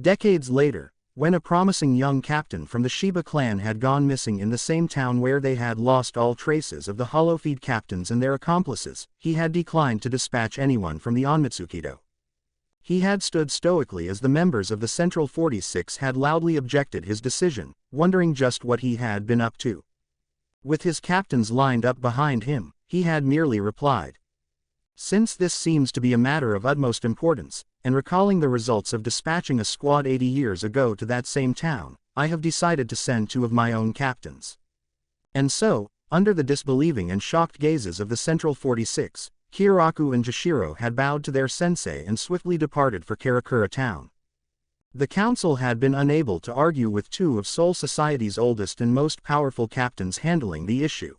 Decades later, when a promising young captain from the Shiba clan had gone missing in the same town where they had lost all traces of the Holofeed captains and their accomplices, he had declined to dispatch anyone from the Onmitsukido. He had stood stoically as the members of the Central 46 had loudly objected his decision, wondering just what he had been up to. With his captains lined up behind him, he had merely replied, "Since this seems to be a matter of utmost importance, and recalling the results of dispatching a squad 80 years ago to that same town, I have decided to send 2 of my own captains." And so, under the disbelieving and shocked gazes of the Central 46, Kiraku and Jashiro had bowed to their sensei and swiftly departed for Karakura town. The council had been unable to argue with 2 of Soul Society's oldest and most powerful captains handling the issue.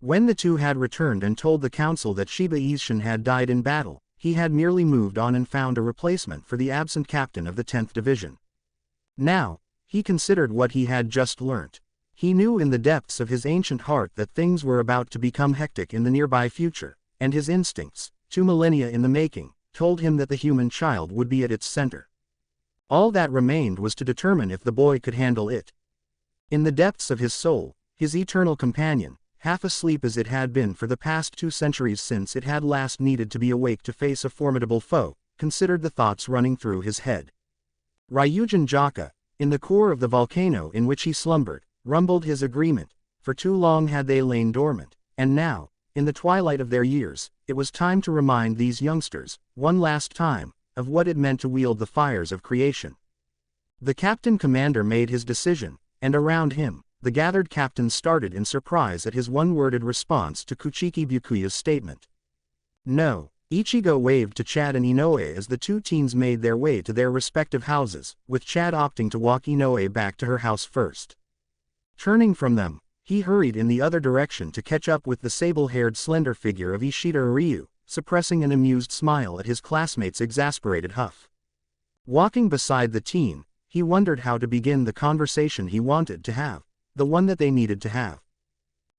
When the 2 had returned and told the council that Shiba Ise had died in battle, he had merely moved on and found a replacement for the absent captain of the 10th Division. Now, he considered what he had just learnt. He knew in the depths of his ancient heart that things were about to become hectic in the nearby future, and his instincts, 2 millennia in the making, told him that the human child would be at its center. All that remained was to determine if the boy could handle it. In the depths of his soul, his eternal companion, half asleep as it had been for the past 2 centuries since it had last needed to be awake to face a formidable foe, considered the thoughts running through his head. Ryujin Jaka, In the core of the volcano in which he slumbered, rumbled his agreement. For too long had they lain dormant, and now, in the twilight of their years, it was time to remind these youngsters, one last time, of what it meant to wield the fires of creation. The captain commander made his decision, and around him, the gathered captains started in surprise at his one-worded response to Kuchiki Byakuya's statement. No. Ichigo waved to Chad and Inoue as the two teens made their way to their respective houses, with Chad opting to walk Inoue back to her house first. Turning from them, he hurried in the other direction to catch up with the sable-haired slender figure of Ishida Ryu, suppressing an amused smile at his classmate's exasperated huff. Walking beside the teen, he wondered how to begin the conversation he wanted to have, the one that they needed to have.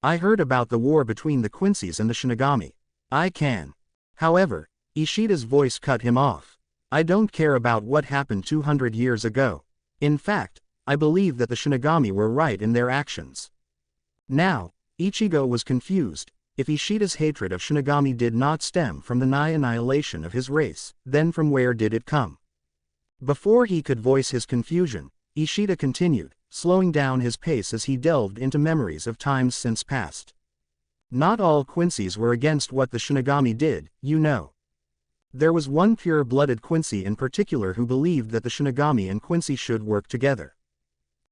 I heard about the war between the Quincy's and the Shinigami. I can. However, Ishida's voice cut him off. I don't care about what happened 200 years ago. In fact, I believe that the Shinigami were right in their actions. Now, Ichigo was confused. If Ishida's hatred of Shinigami did not stem from the nigh annihilation of his race, then from where did it come? Before he could voice his confusion, Ishida continued, slowing down his pace as he delved into memories of times since past. Not all Quincy's were against what the Shinigami did, you know. There was one pure-blooded Quincy in particular who believed that the Shinigami and Quincy should work together.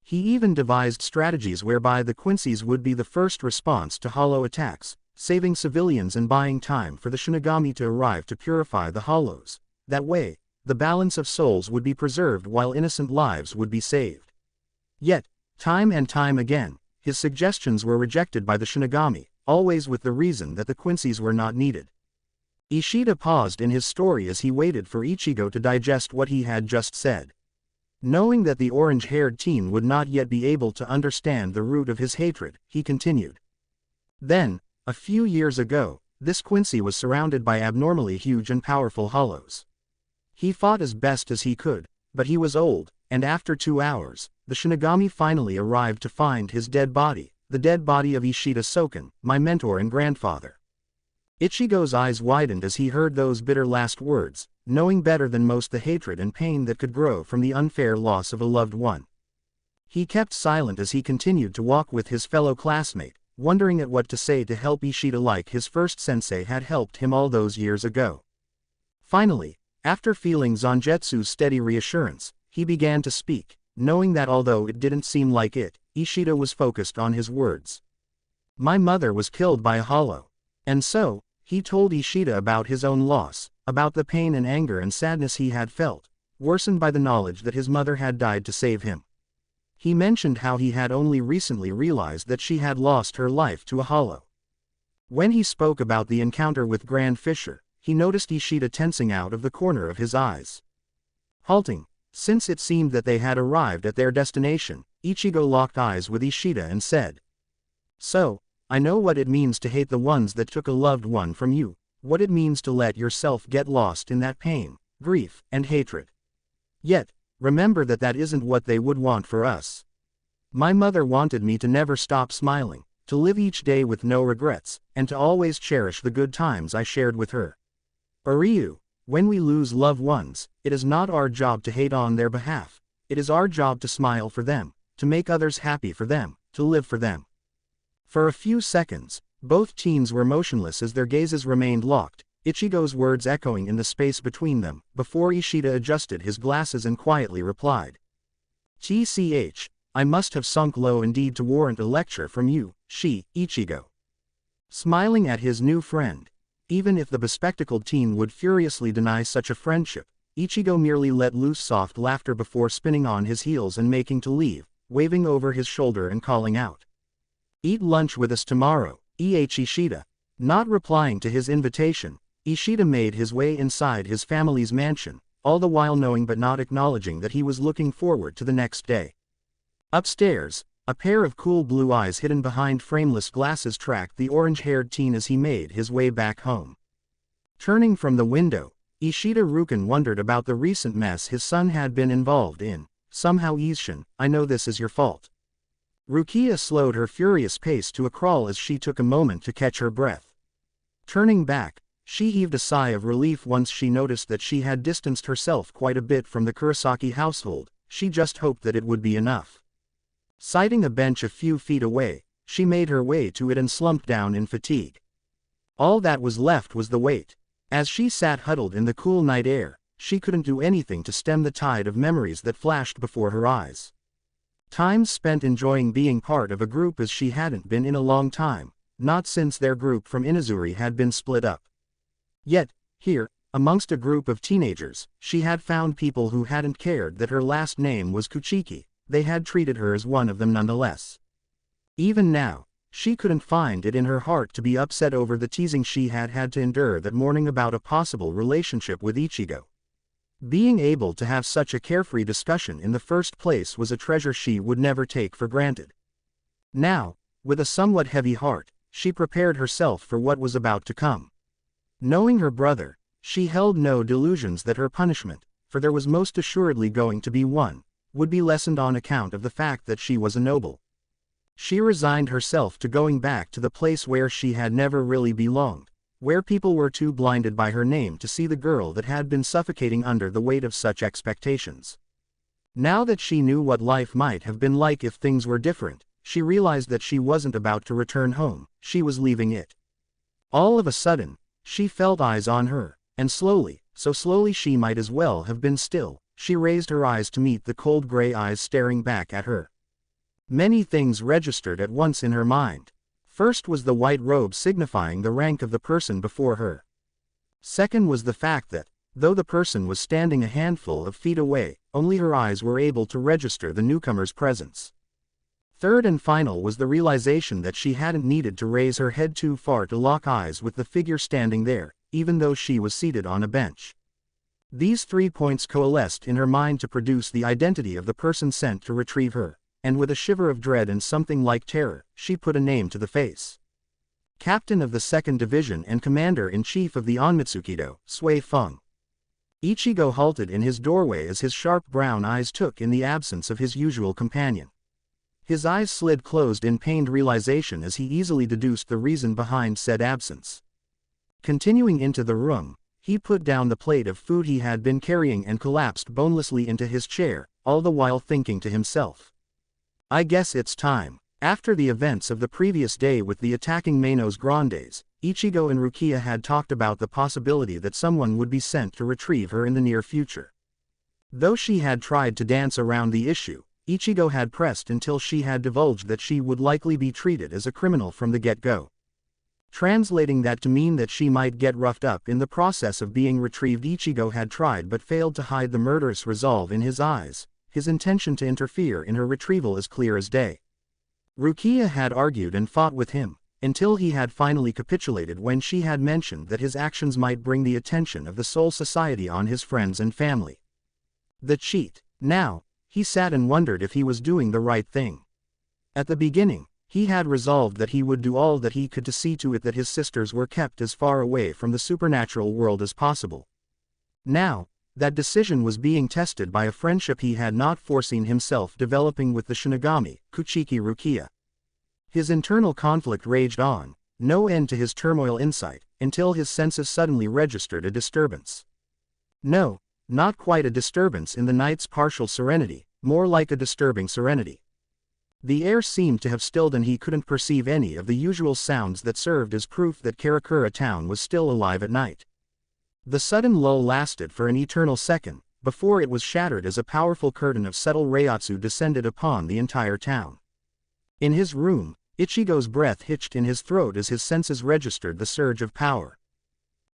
He even devised strategies whereby the Quincy's would be the first response to hollow attacks, saving civilians and buying time for the Shinigami to arrive to purify the hollows. That way, the balance of souls would be preserved while innocent lives would be saved. Yet, time and time again, his suggestions were rejected by the Shinigami, always with the reason that the Quincy's were not needed. Ishida paused in his story as he waited for Ichigo to digest what he had just said. Knowing that the orange-haired teen would not yet be able to understand the root of his hatred, he continued. Then, a few years ago, this Quincy was surrounded by abnormally huge and powerful hollows. He fought as best as he could, but he was old, and after 2 hours, the Shinigami finally arrived to find his dead body, the dead body of Ishida Soken, my mentor and grandfather. Ichigo's eyes widened as he heard those bitter last words, knowing better than most the hatred and pain that could grow from the unfair loss of a loved one. He kept silent as he continued to walk with his fellow classmate, wondering at what to say to help Ishida like his first sensei had helped him all those years ago. Finally, after feeling Zanjetsu's steady reassurance, he began to speak, knowing that although it didn't seem like it, Ishida was focused on his words. My mother was killed by a hollow. And so, he told Ishida about his own loss, about the pain and anger and sadness he had felt, worsened by the knowledge that his mother had died to save him. He mentioned how he had only recently realized that she had lost her life to a hollow. When he spoke about the encounter with Grand Fisher, he noticed Ishida tensing out of the corner of his eyes. Halting, since it seemed that they had arrived at their destination, Ichigo locked eyes with Ishida and said, So, I know what it means to hate the ones that took a loved one from you, what it means to let yourself get lost in that pain, grief, and hatred. Yet, remember that that isn't what they would want for us. My mother wanted me to never stop smiling, to live each day with no regrets, and to always cherish the good times I shared with her. Ryu, when we lose loved ones, it is not our job to hate on their behalf, it is our job to smile for them, to make others happy for them, to live for them. For a few seconds, both teens were motionless as their gazes remained locked, Ichigo's words echoing in the space between them, before Ishida adjusted his glasses and quietly replied. TCH, I must have sunk low indeed to warrant a lecture from you, Ichigo. Smiling at his new friend, even if the bespectacled teen would furiously deny such a friendship, Ichigo merely let loose soft laughter before spinning on his heels and making to leave, waving over his shoulder and calling out. Eat lunch with us tomorrow, Ishida. Not replying to his invitation, Ishida made his way inside his family's mansion, all the while knowing but not acknowledging that he was looking forward to the next day. Upstairs, a pair of cool blue eyes hidden behind frameless glasses tracked the orange-haired teen as he made his way back home. Turning from the window, Ishida Rukin wondered about the recent mess his son had been involved in. Somehow Izshin, I know this is your fault. Rukia slowed her furious pace to a crawl as she took a moment to catch her breath. Turning back, she heaved a sigh of relief once she noticed that she had distanced herself quite a bit from the Kurosaki household, she just hoped that it would be enough. Sighting a bench a few feet away, she made her way to it and slumped down in fatigue. All that was left was the weight. As she sat huddled in the cool night air, she couldn't do anything to stem the tide of memories that flashed before her eyes. Times spent enjoying being part of a group as she hadn't been in a long time, not since their group from Inazuri had been split up. Yet, here, amongst a group of teenagers, she had found people who hadn't cared that her last name was Kuchiki. They had treated her as one of them nonetheless. Even now, she couldn't find it in her heart to be upset over the teasing she had had to endure that morning about a possible relationship with Ichigo. Being able to have such a carefree discussion in the first place was a treasure she would never take for granted. Now, with a somewhat heavy heart, she prepared herself for what was about to come. Knowing her brother, she held no delusions that her punishment, for there was most assuredly going to be one, would be lessened on account of the fact that she was a noble. She resigned herself to going back to the place where she had never really belonged, where people were too blinded by her name to see the girl that had been suffocating under the weight of such expectations. Now that she knew what life might have been like if things were different, she realized that she wasn't about to return home, she was leaving it. All of a sudden, she felt eyes on her, and slowly, so slowly she might as well have been still, she raised her eyes to meet the cold gray eyes staring back at her. Many things registered at once in her mind. First was the white robe signifying the rank of the person before her. Second was the fact that, though the person was standing a handful of feet away, only her eyes were able to register the newcomer's presence. Third and final was the realization that she hadn't needed to raise her head too far to lock eyes with the figure standing there, even though she was seated on a bench. These 3 points coalesced in her mind to produce the identity of the person sent to retrieve her, and with a shiver of dread and something like terror, she put a name to the face. Captain of the 2nd Division and Commander-in-Chief of the Onmitsukido, Soi Fon. Ichigo halted in his doorway as his sharp brown eyes took in the absence of his usual companion. His eyes slid closed in pained realization as he easily deduced the reason behind said absence. Continuing into the room, he put down the plate of food he had been carrying and collapsed bonelessly into his chair, all the while thinking to himself. I guess it's time. After the events of the previous day with the attacking Menos Grandes, Ichigo and Rukia had talked about the possibility that someone would be sent to retrieve her in the near future. Though she had tried to dance around the issue, Ichigo had pressed until she had divulged that she would likely be treated as a criminal from the get-go. Translating that to mean that she might get roughed up in the process of being retrieved, Ichigo had tried but failed to hide the murderous resolve in his eyes, his intention to interfere in her retrieval as clear as day. Rukia had argued and fought with him, until he had finally capitulated when she had mentioned that his actions might bring the attention of the Soul Society on his friends and family. The cheat. Now, he sat and wondered if he was doing the right thing. At the beginning, he had resolved that he would do all that he could to see to it that his sisters were kept as far away from the supernatural world as possible. Now, that decision was being tested by a friendship he had not foreseen himself developing with the Shinigami, Kuchiki Rukia. His internal conflict raged on, no end to his turmoil insight, until his senses suddenly registered a disturbance. No, not quite a disturbance in the night's partial serenity, more like a disturbing serenity. The air seemed to have stilled and he couldn't perceive any of the usual sounds that served as proof that Karakura town was still alive at night. The sudden lull lasted for an eternal second, before it was shattered as a powerful curtain of subtle reiatsu descended upon the entire town. In his room, Ichigo's breath hitched in his throat as his senses registered the surge of power.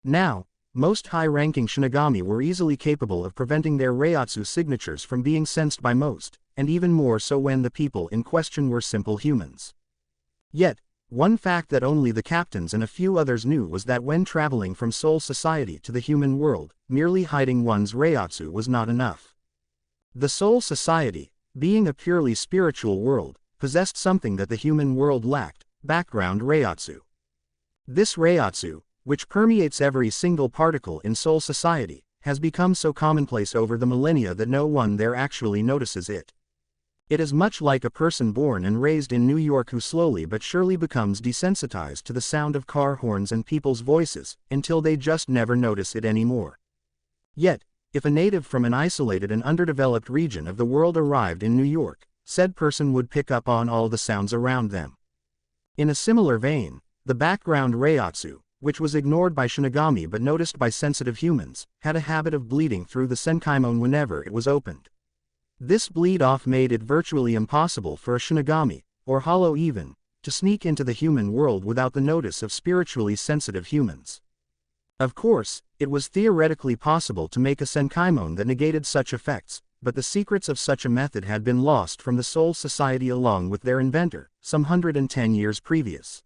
Now, most high-ranking Shinigami were easily capable of preventing their reiatsu signatures from being sensed by most, and even more so when the people in question were simple humans. Yet, one fact that only the captains and a few others knew was that when traveling from Soul Society to the human world, merely hiding one's reiatsu was not enough. The Soul Society, being a purely spiritual world, possessed something that the human world lacked: background reiatsu. This reiatsu, which permeates every single particle in Soul Society, has become so commonplace over the millennia that no one there actually notices it. It is much like a person born and raised in New York who slowly but surely becomes desensitized to the sound of car horns and people's voices, until they just never notice it anymore. Yet, if a native from an isolated and underdeveloped region of the world arrived in New York, said person would pick up on all the sounds around them. In a similar vein, the background reiatsu, which was ignored by Shinigami but noticed by sensitive humans, had a habit of bleeding through the senkaimon whenever it was opened. This bleed-off made it virtually impossible for a Shinigami, or hollow even, to sneak into the human world without the notice of spiritually sensitive humans. Of course, it was theoretically possible to make a senkaimon that negated such effects, but the secrets of such a method had been lost from the Soul Society along with their inventor, some 110 years previous.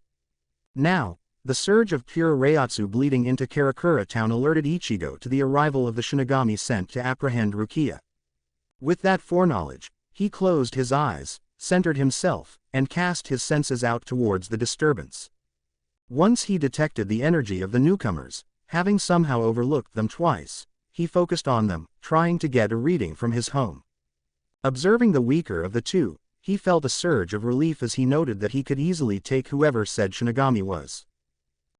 Now, the surge of pure reiatsu bleeding into Karakura town alerted Ichigo to the arrival of the Shinigami sent to apprehend Rukia. With that foreknowledge, he closed his eyes, centered himself, and cast his senses out towards the disturbance. Once he detected the energy of the newcomers, having somehow overlooked them twice, he focused on them, trying to get a reading from his home. Observing the weaker of the two, he felt a surge of relief as he noted that he could easily take whoever said Shinigami was.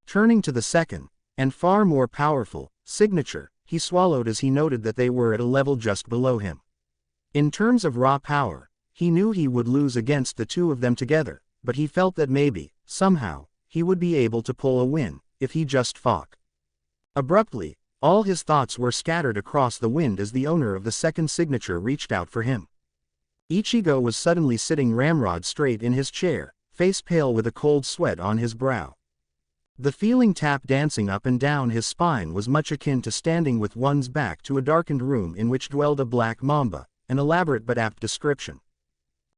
Turning to the second, and far more powerful, signature, he swallowed as he noted that they were at a level just below him. In terms of raw power, he knew he would lose against the two of them together, but he felt that maybe, somehow, he would be able to pull a win, if he just fought. Abruptly, all his thoughts were scattered across the wind as the owner of the second signature reached out for him. Ichigo was suddenly sitting ramrod straight in his chair, face pale with a cold sweat on his brow. The feeling tap dancing up and down his spine was much akin to standing with one's back to a darkened room in which dwelled a black mamba, an elaborate but apt description.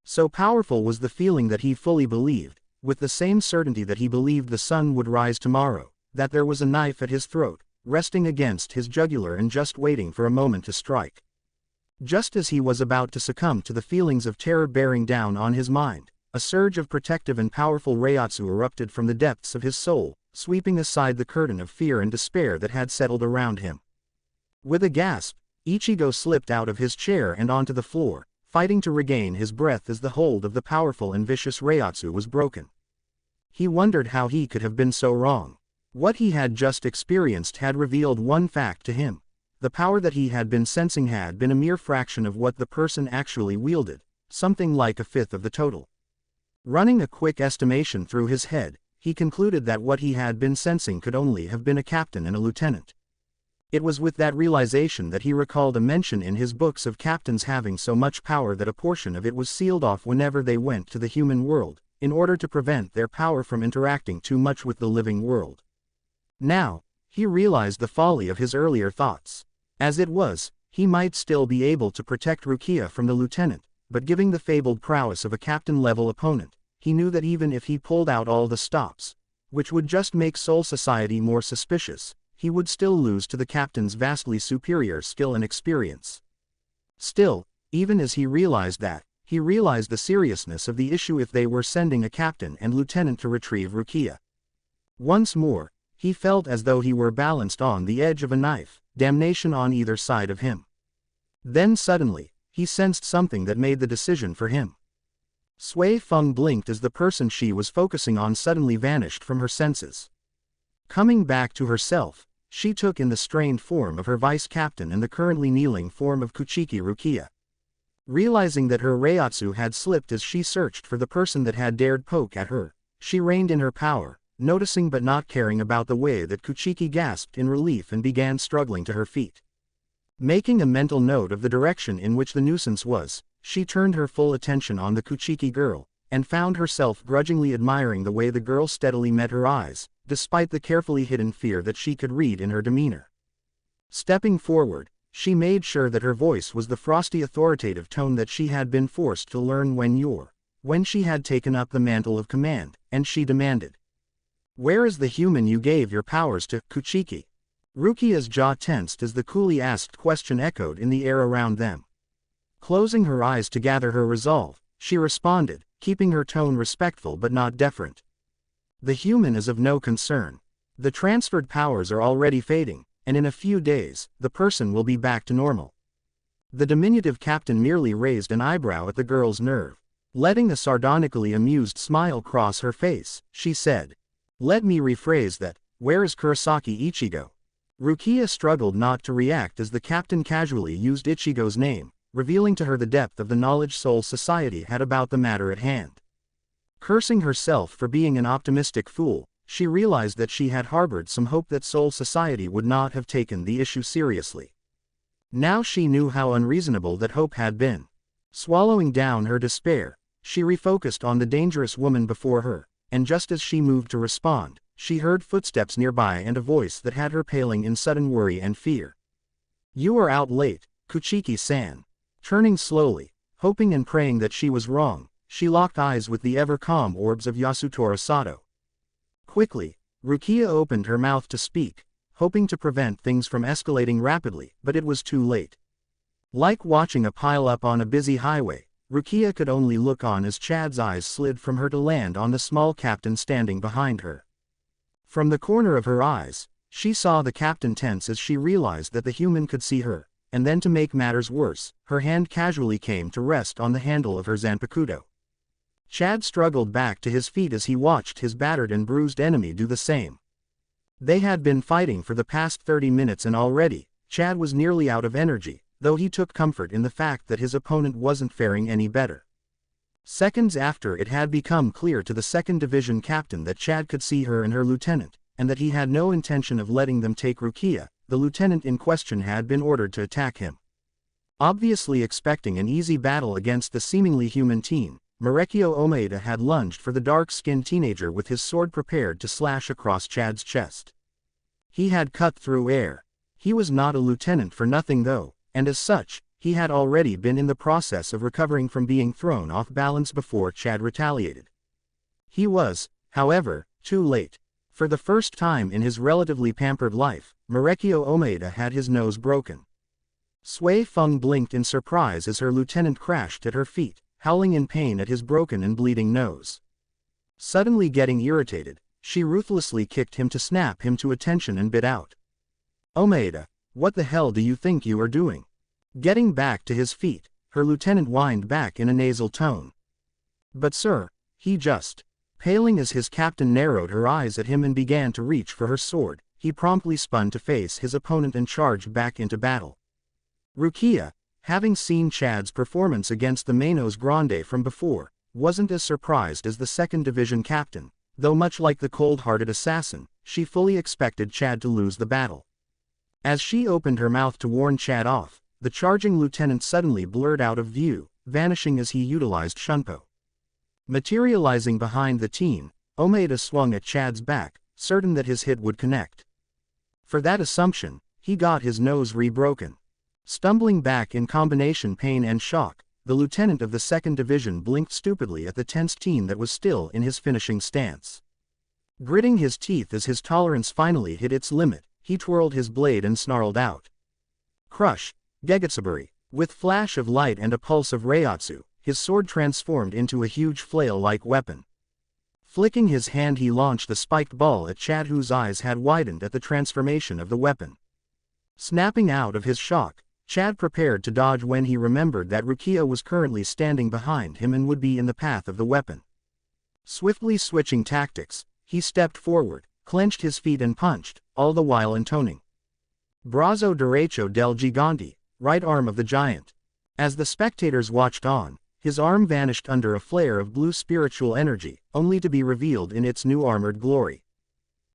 So powerful was the feeling that he fully believed, with the same certainty that he believed the sun would rise tomorrow, that there was a knife at his throat, resting against his jugular and just waiting for a moment to strike. Just as he was about to succumb to the feelings of terror bearing down on his mind, a surge of protective and powerful reiatsu erupted from the depths of his soul, sweeping aside the curtain of fear and despair that had settled around him. With a gasp, Ichigo slipped out of his chair and onto the floor, fighting to regain his breath as the hold of the powerful and vicious reiatsu was broken. He wondered how he could have been so wrong. What he had just experienced had revealed one fact to him. The power that he had been sensing had been a mere fraction of what the person actually wielded, something like a fifth of the total. Running a quick estimation through his head, he concluded that what he had been sensing could only have been a captain and a lieutenant. It was with that realization that he recalled a mention in his books of captains having so much power that a portion of it was sealed off whenever they went to the human world, in order to prevent their power from interacting too much with the living world. Now, he realized the folly of his earlier thoughts. As it was, he might still be able to protect Rukia from the lieutenant, but given the fabled prowess of a captain-level opponent, he knew that even if he pulled out all the stops, which would just make Soul Society more suspicious, he would still lose to the captain's vastly superior skill and experience. Still, even as he realized that, he realized the seriousness of the issue if they were sending a captain and lieutenant to retrieve Rukia. Once more, he felt as though he were balanced on the edge of a knife, damnation on either side of him. Then suddenly, he sensed something that made the decision for him. Soi Fon blinked as the person she was focusing on suddenly vanished from her senses. Coming back to herself, she took in the strained form of her vice-captain and the currently kneeling form of Kuchiki Rukia. Realizing that her reiatsu had slipped as she searched for the person that had dared poke at her, she reined in her power, noticing but not caring about the way that Kuchiki gasped in relief and began struggling to her feet. Making a mental note of the direction in which the nuisance was, she turned her full attention on the Kuchiki girl, and found herself grudgingly admiring the way the girl steadily met her eyes, despite the carefully hidden fear that she could read in her demeanor. Stepping forward, she made sure that her voice was the frosty authoritative tone that she had been forced to learn when she had taken up the mantle of command, and she demanded, "Where is the human you gave your powers to, Kuchiki?" Rukia's jaw tensed as the coolly asked question echoed in the air around them. Closing her eyes to gather her resolve, she responded, keeping her tone respectful but not deferent. "The human is of no concern. The transferred powers are already fading, and in a few days, the person will be back to normal." The diminutive captain merely raised an eyebrow at the girl's nerve. Letting a sardonically amused smile cross her face, she said, "Let me rephrase that, where is Kurosaki Ichigo?" Rukia struggled not to react as the captain casually used Ichigo's name, revealing to her the depth of the knowledge Soul Society had about the matter at hand. Cursing herself for being an optimistic fool, she realized that she had harbored some hope that Soul Society would not have taken the issue seriously. Now she knew how unreasonable that hope had been. Swallowing down her despair, she refocused on the dangerous woman before her, and just as she moved to respond, she heard footsteps nearby and a voice that had her paling in sudden worry and fear. "You are out late, Kuchiki-san." Turning slowly, hoping and praying that she was wrong, she locked eyes with the ever-calm orbs of Yasutora Sato. Quickly, Rukia opened her mouth to speak, hoping to prevent things from escalating rapidly, but it was too late. Like watching a pile-up on a busy highway, Rukia could only look on as Chad's eyes slid from her to land on the small captain standing behind her. From the corner of her eyes, she saw the captain tense as she realized that the human could see her, and then to make matters worse, her hand casually came to rest on the handle of her Zanpakuto. Chad struggled back to his feet as he watched his battered and bruised enemy do the same. They had been fighting for the past 30 minutes and already, Chad was nearly out of energy, though he took comfort in the fact that his opponent wasn't faring any better. Seconds after it had become clear to the 2nd Division captain that Chad could see her and her lieutenant, and that he had no intention of letting them take Rukia, the lieutenant in question had been ordered to attack him. Obviously expecting an easy battle against the seemingly human team, Marekio Omaeda had lunged for the dark-skinned teenager with his sword prepared to slash across Chad's chest. He had cut through air. He was not a lieutenant for nothing though, and as such, he had already been in the process of recovering from being thrown off balance before Chad retaliated. He was, however, too late. For the first time in his relatively pampered life, Marekio Omaeda had his nose broken. Soi Fon blinked in surprise as her lieutenant crashed at her feet, howling in pain at his broken and bleeding nose. Suddenly getting irritated, she ruthlessly kicked him to snap him to attention and bit out, "Omaeda, what the hell do you think you are doing?" Getting back to his feet, her lieutenant whined back in a nasal tone. "But sir, he just..." Paling as his captain narrowed her eyes at him and began to reach for her sword, he promptly spun to face his opponent and charged back into battle. Rukia, having seen Chad's performance against the Menos Grande from before, wasn't as surprised as the 2nd Division captain, though much like the cold-hearted assassin, she fully expected Chad to lose the battle. As she opened her mouth to warn Chad off, the charging lieutenant suddenly blurred out of view, vanishing as he utilized Shunpo. Materializing behind the team, Omaeda swung at Chad's back, certain that his hit would connect. For that assumption, he got his nose re-broken. Stumbling back in combination pain and shock, the lieutenant of the 2nd Division blinked stupidly at the tense team that was still in his finishing stance. Gritting his teeth as his tolerance finally hit its limit, he twirled his blade and snarled out, "Crush, Gegetsuburi!" With flash of light and a pulse of Reiatsu, his sword transformed into a huge flail-like weapon. Flicking his hand he launched the spiked ball at Chad, whose eyes had widened at the transformation of the weapon. Snapping out of his shock, Chad prepared to dodge when he remembered that Rukia was currently standing behind him and would be in the path of the weapon. Swiftly switching tactics, he stepped forward, clenched his feet and punched, all the while intoning, "Brazo derecho del gigante," right arm of the giant. As the spectators watched on, his arm vanished under a flare of blue spiritual energy, only to be revealed in its new armored glory.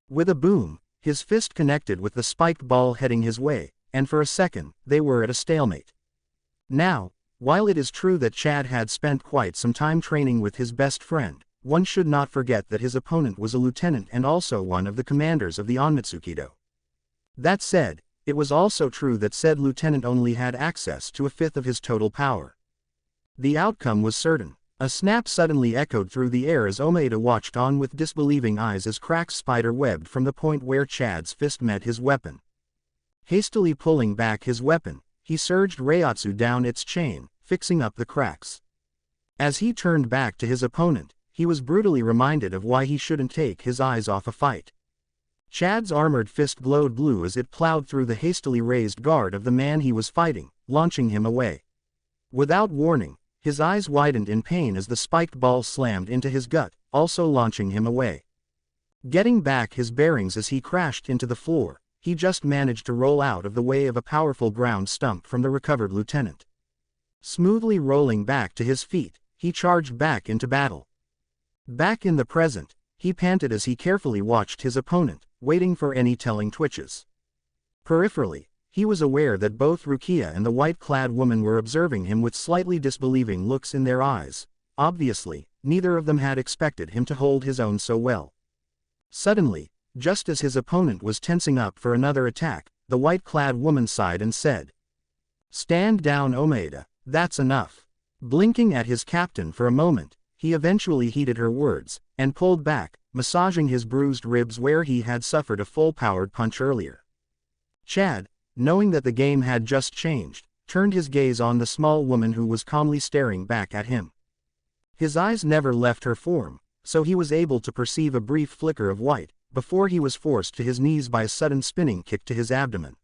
With a boom, his fist connected with the spiked ball heading his way, and for a second, they were at a stalemate. Now, while it is true that Chad had spent quite some time training with his best friend, one should not forget that his opponent was a lieutenant and also one of the commanders of the Onmitsukido. That said, it was also true that said lieutenant only had access to a fifth of his total power. The outcome was certain. A snap suddenly echoed through the air as Omaeda watched on with disbelieving eyes as cracks spider-webbed from the point where Chad's fist met his weapon. Hastily pulling back his weapon, he surged Reiatsu down its chain, fixing up the cracks. As he turned back to his opponent, he was brutally reminded of why he shouldn't take his eyes off a fight. Chad's armored fist glowed blue as it plowed through the hastily raised guard of the man he was fighting, launching him away. Without warning, his eyes widened in pain as the spiked ball slammed into his gut, also launching him away. Getting back his bearings as he crashed into the floor, he just managed to roll out of the way of a powerful ground stump from the recovered lieutenant. Smoothly rolling back to his feet, he charged back into battle. Back in the present, he panted as he carefully watched his opponent, waiting for any telling twitches. Peripherally, he was aware that both Rukia and the white-clad woman were observing him with slightly disbelieving looks in their eyes. Obviously, neither of them had expected him to hold his own so well. Suddenly, just as his opponent was tensing up for another attack, the white-clad woman sighed and said, "Stand down, Omeda, that's enough." Blinking at his captain for a moment, he eventually heeded her words, and pulled back, massaging his bruised ribs where he had suffered a full-powered punch earlier. Chad, knowing that the game had just changed, turned his gaze on the small woman who was calmly staring back at him. His eyes never left her form, so he was able to perceive a brief flicker of white, before he was forced to his knees by a sudden spinning kick to his abdomen.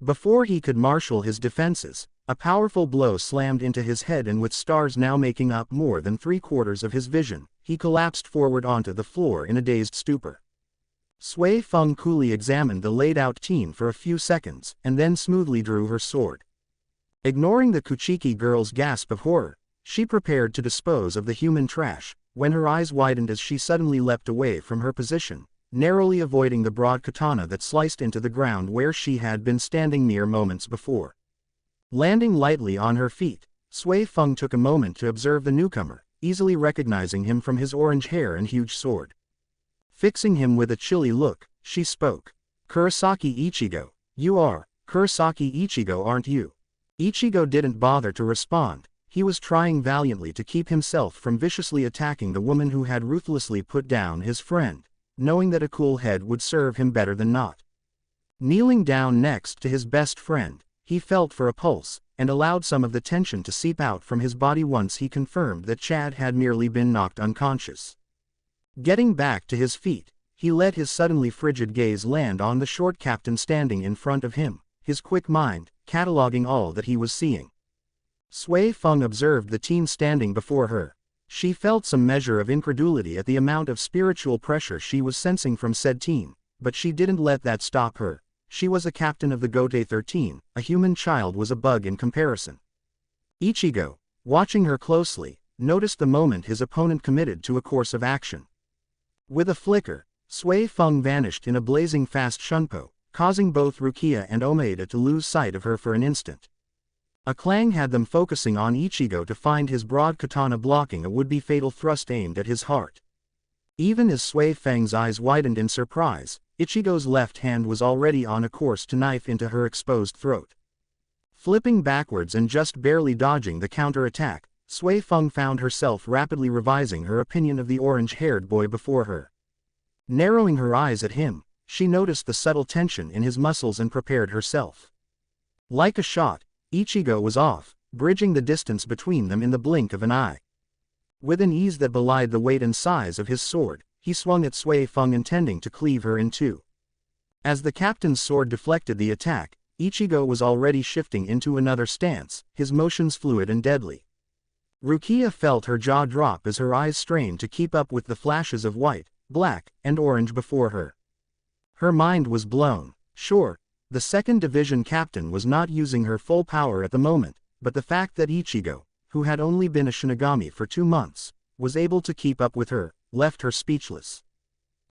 Before he could marshal his defenses, a powerful blow slammed into his head, and with stars now making up more than 3/4 of his vision, he collapsed forward onto the floor in a dazed stupor. Soi Fon coolly examined the laid-out team for a few seconds, and then smoothly drew her sword. Ignoring the Kuchiki girl's gasp of horror, she prepared to dispose of the human trash, when her eyes widened as she suddenly leapt away from her position, narrowly avoiding the broad katana that sliced into the ground where she had been standing mere moments before. Landing lightly on her feet, Sui Fon took a moment to observe the newcomer, easily recognizing him from his orange hair and huge sword. Fixing him with a chilly look, she spoke. "Kurosaki Ichigo, you are Kurosaki Ichigo, aren't you?" Ichigo didn't bother to respond. He was trying valiantly to keep himself from viciously attacking the woman who had ruthlessly put down his friend, knowing that a cool head would serve him better than not. Kneeling down next to his best friend, he felt for a pulse, and allowed some of the tension to seep out from his body once he confirmed that Chad had merely been knocked unconscious. Getting back to his feet, he let his suddenly frigid gaze land on the short captain standing in front of him, his quick mind cataloging all that he was seeing. Sui Fon observed the teen standing before her. She felt some measure of incredulity at the amount of spiritual pressure she was sensing from said teen, but she didn't let that stop her. She was a captain of the Gote 13, a human child was a bug in comparison. Ichigo, watching her closely, noticed the moment his opponent committed to a course of action. With a flicker, Sui Fon vanished in a blazing fast shunpo, causing both Rukia and Omeda to lose sight of her for an instant. A clang had them focusing on Ichigo to find his broad katana blocking a would-be fatal thrust aimed at his heart. Even as Sui Feng's eyes widened in surprise, Ichigo's left hand was already on a course to knife into her exposed throat. Flipping backwards and just barely dodging the counter-attack, Sui Fon found herself rapidly revising her opinion of the orange-haired boy before her. Narrowing her eyes at him, she noticed the subtle tension in his muscles and prepared herself. Like a shot, Ichigo was off, bridging the distance between them in the blink of an eye. With an ease that belied the weight and size of his sword, he swung at Sui Fon intending to cleave her in two. As the captain's sword deflected the attack, Ichigo was already shifting into another stance, his motions fluid and deadly. Rukia felt her jaw drop as her eyes strained to keep up with the flashes of white, black, and orange before her. Her mind was blown. Sure, the 2nd Division captain was not using her full power at the moment, but the fact that Ichigo, who had only been a Shinigami for 2 months, was able to keep up with her, left her speechless.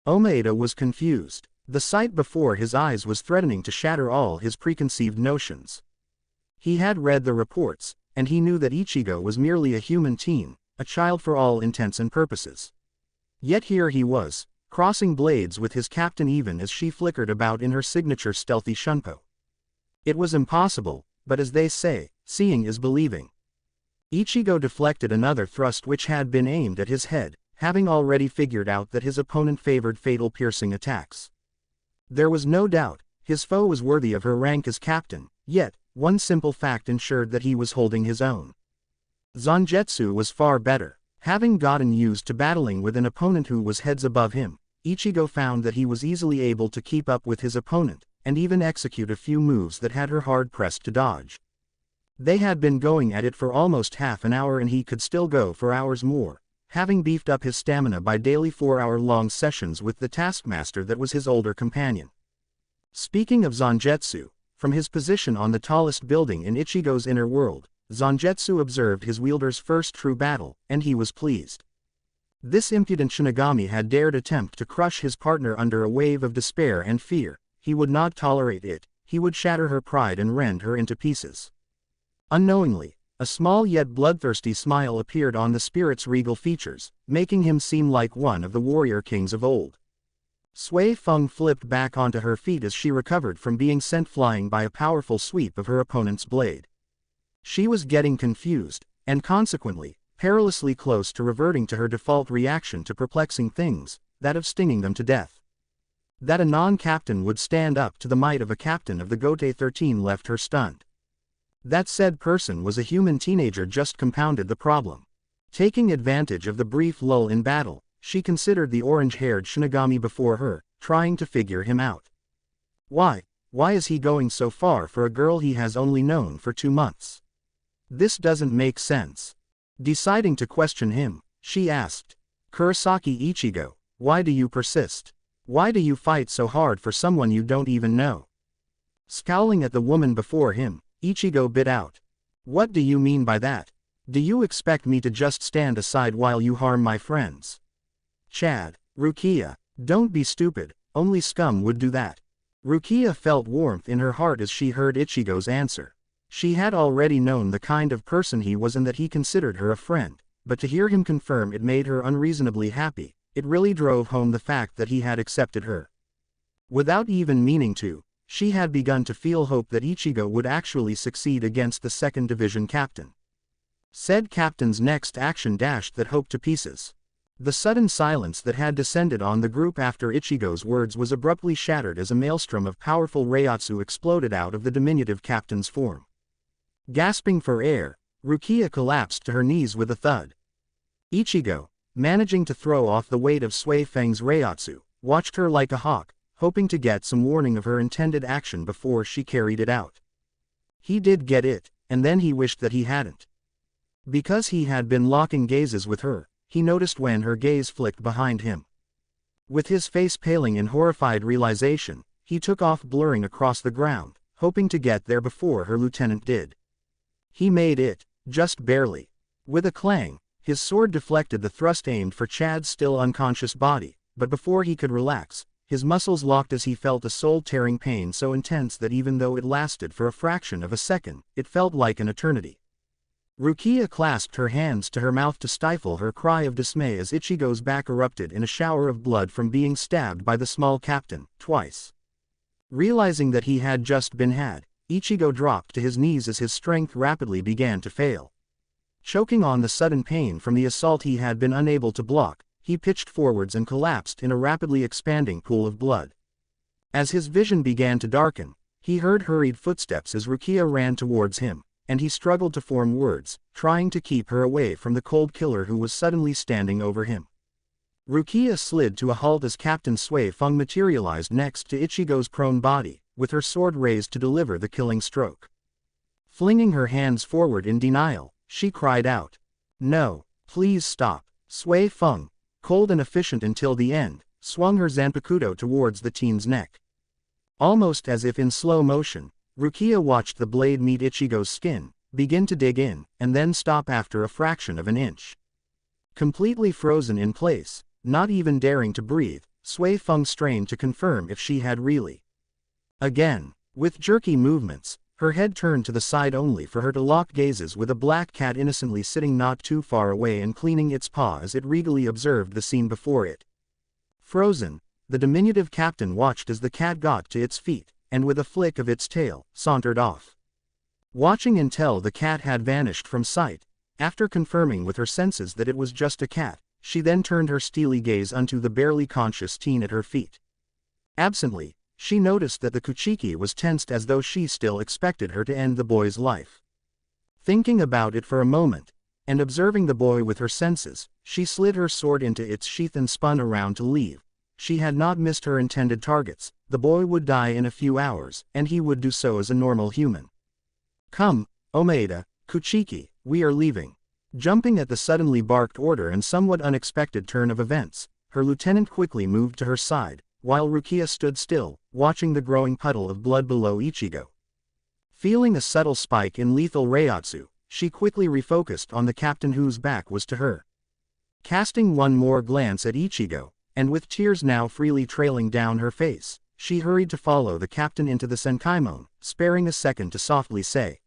Omeda was confused. The sight before his eyes was threatening to shatter all his preconceived notions. He had read the reports, and he knew that Ichigo was merely a human teen, a child for all intents and purposes. Yet here he was, crossing blades with his captain even as she flickered about in her signature stealthy shunpo. It was impossible, but as they say, seeing is believing. Ichigo deflected another thrust which had been aimed at his head, having already figured out that his opponent favored fatal piercing attacks. There was no doubt, his foe was worthy of her rank as captain, yet, one simple fact ensured that he was holding his own. Zangetsu was far better. Having gotten used to battling with an opponent who was heads above him, Ichigo found that he was easily able to keep up with his opponent, and even execute a few moves that had her hard-pressed to dodge. They had been going at it for almost half an hour and he could still go for hours more, having beefed up his stamina by daily 4-hour-long sessions with the taskmaster that was his older companion. Speaking of Zangetsu, from his position on the tallest building in Ichigo's inner world, Zangetsu observed his wielder's first true battle, and he was pleased. This impudent Shinigami had dared attempt to crush his partner under a wave of despair and fear. He would not tolerate it, he would shatter her pride and rend her into pieces. Unknowingly, a small yet bloodthirsty smile appeared on the spirit's regal features, making him seem like one of the warrior kings of old. Sui Fon flipped back onto her feet as she recovered from being sent flying by a powerful sweep of her opponent's blade. She was getting confused, and consequently, perilously close to reverting to her default reaction to perplexing things, that of stinging them to death. That a non-captain would stand up to the might of a captain of the Gote 13 left her stunned. That said person was a human teenager just compounded the problem. Taking advantage of the brief lull in battle, she considered the orange-haired Shinigami before her, trying to figure him out. Why is he going so far for a girl he has only known for 2 months? This doesn't make sense. Deciding to question him, she asked, "Kurosaki Ichigo, why do you persist? Why do you fight so hard for someone you don't even know?" Scowling at the woman before him, Ichigo bit out, "What do you mean by that? Do you expect me to just stand aside while you harm my friends?" Chad, Rukia, don't be stupid, only scum would do that. Rukia felt warmth in her heart as she heard Ichigo's answer. She had already known the kind of person he was and that he considered her a friend, but to hear him confirm it made her unreasonably happy. It really drove home the fact that he had accepted her. Without even meaning to, she had begun to feel hope that Ichigo would actually succeed against the 2nd Division captain. Said captain's next action dashed that hope to pieces. The sudden silence that had descended on the group after Ichigo's words was abruptly shattered as a maelstrom of powerful Reiatsu exploded out of the diminutive captain's form. Gasping for air, Rukia collapsed to her knees with a thud. Ichigo, managing to throw off the weight of Sui Feng's Reiatsu, watched her like a hawk, hoping to get some warning of her intended action before she carried it out. He did get it, and then he wished that he hadn't. Because he had been locking gazes with her, he noticed when her gaze flicked behind him. With his face paling in horrified realization, he took off blurring across the ground, hoping to get there before her lieutenant did. He made it, just barely. With a clang, his sword deflected the thrust aimed for Chad's still unconscious body, but before he could relax, his muscles locked as he felt a soul-tearing pain so intense that even though it lasted for a fraction of a second, it felt like an eternity. Rukia clasped her hands to her mouth to stifle her cry of dismay as Ichigo's back erupted in a shower of blood from being stabbed by the small captain, twice. Realizing that he had just been had, Ichigo dropped to his knees as his strength rapidly began to fail. Choking on the sudden pain from the assault he had been unable to block, he pitched forwards and collapsed in a rapidly expanding pool of blood. As his vision began to darken, he heard hurried footsteps as Rukia ran towards him, and he struggled to form words, trying to keep her away from the cold killer who was suddenly standing over him. Rukia slid to a halt as Captain Sui Fon materialized next to Ichigo's prone body, with her sword raised to deliver the killing stroke. Flinging her hands forward in denial, she cried out, "No, please stop." Sui Fon, cold and efficient until the end, swung her Zanpakuto towards the teen's neck. Almost as if in slow motion, Rukia watched the blade meet Ichigo's skin, begin to dig in, and then stop after a fraction of an inch. Completely frozen in place, not even daring to breathe, Sui Fon strained to confirm if she had really. Again, with jerky movements, her head turned to the side only for her to lock gazes with a black cat innocently sitting not too far away and cleaning its paw as it regally observed the scene before it. Frozen, the diminutive captain watched as the cat got to its feet, and with a flick of its tail, sauntered off. Watching until the cat had vanished from sight, after confirming with her senses that it was just a cat, she then turned her steely gaze unto the barely conscious teen at her feet. Absently, she noticed that the Kuchiki was tensed as though she still expected her to end the boy's life. Thinking about it for a moment, and observing the boy with her senses, she slid her sword into its sheath and spun around to leave. She had not missed her intended targets. The boy would die in a few hours, and he would do so as a normal human. "Come, Omaeda, Kuchiki, we are leaving." Jumping at the suddenly barked order and somewhat unexpected turn of events, her lieutenant quickly moved to her side, while Rukia stood still, watching the growing puddle of blood below Ichigo. Feeling a subtle spike in lethal Reiatsu, she quickly refocused on the captain whose back was to her. Casting one more glance at Ichigo, and with tears now freely trailing down her face, she hurried to follow the captain into the Senkaimon, sparing a second to softly say,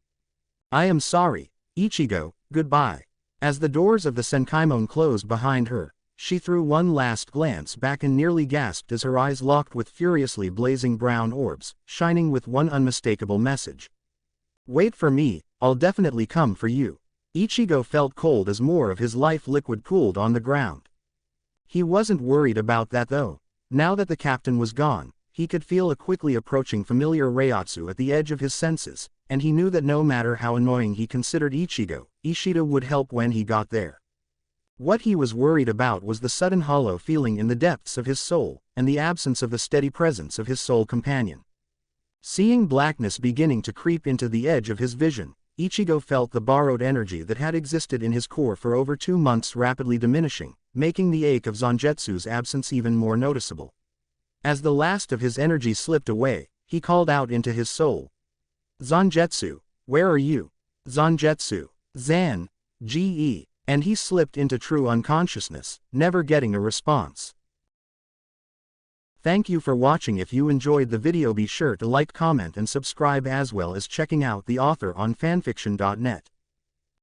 "I am sorry, Ichigo, goodbye." As the doors of the Senkaimon closed behind her, she threw one last glance back and nearly gasped as her eyes locked with furiously blazing brown orbs, shining with one unmistakable message. "Wait for me, I'll definitely come for you." Ichigo felt cold as more of his life liquid pooled on the ground. He wasn't worried about that though. Now that the captain was gone, he could feel a quickly approaching familiar Reiatsu at the edge of his senses, and he knew that no matter how annoying he considered Ichigo, Ishida would help when he got there. What he was worried about was the sudden hollow feeling in the depths of his soul, and the absence of the steady presence of his soul companion. Seeing blackness beginning to creep into the edge of his vision, Ichigo felt the borrowed energy that had existed in his core for over 2 months rapidly diminishing, making the ache of Zangetsu's absence even more noticeable. As the last of his energy slipped away, he called out into his soul, "Zangetsu, where are you? Zangetsu, Zan, Ge," and he slipped into true unconsciousness, never getting a response. Thank you for watching. If you enjoyed the video, be sure to like, comment and subscribe, as well as checking out the author on fanfiction.net.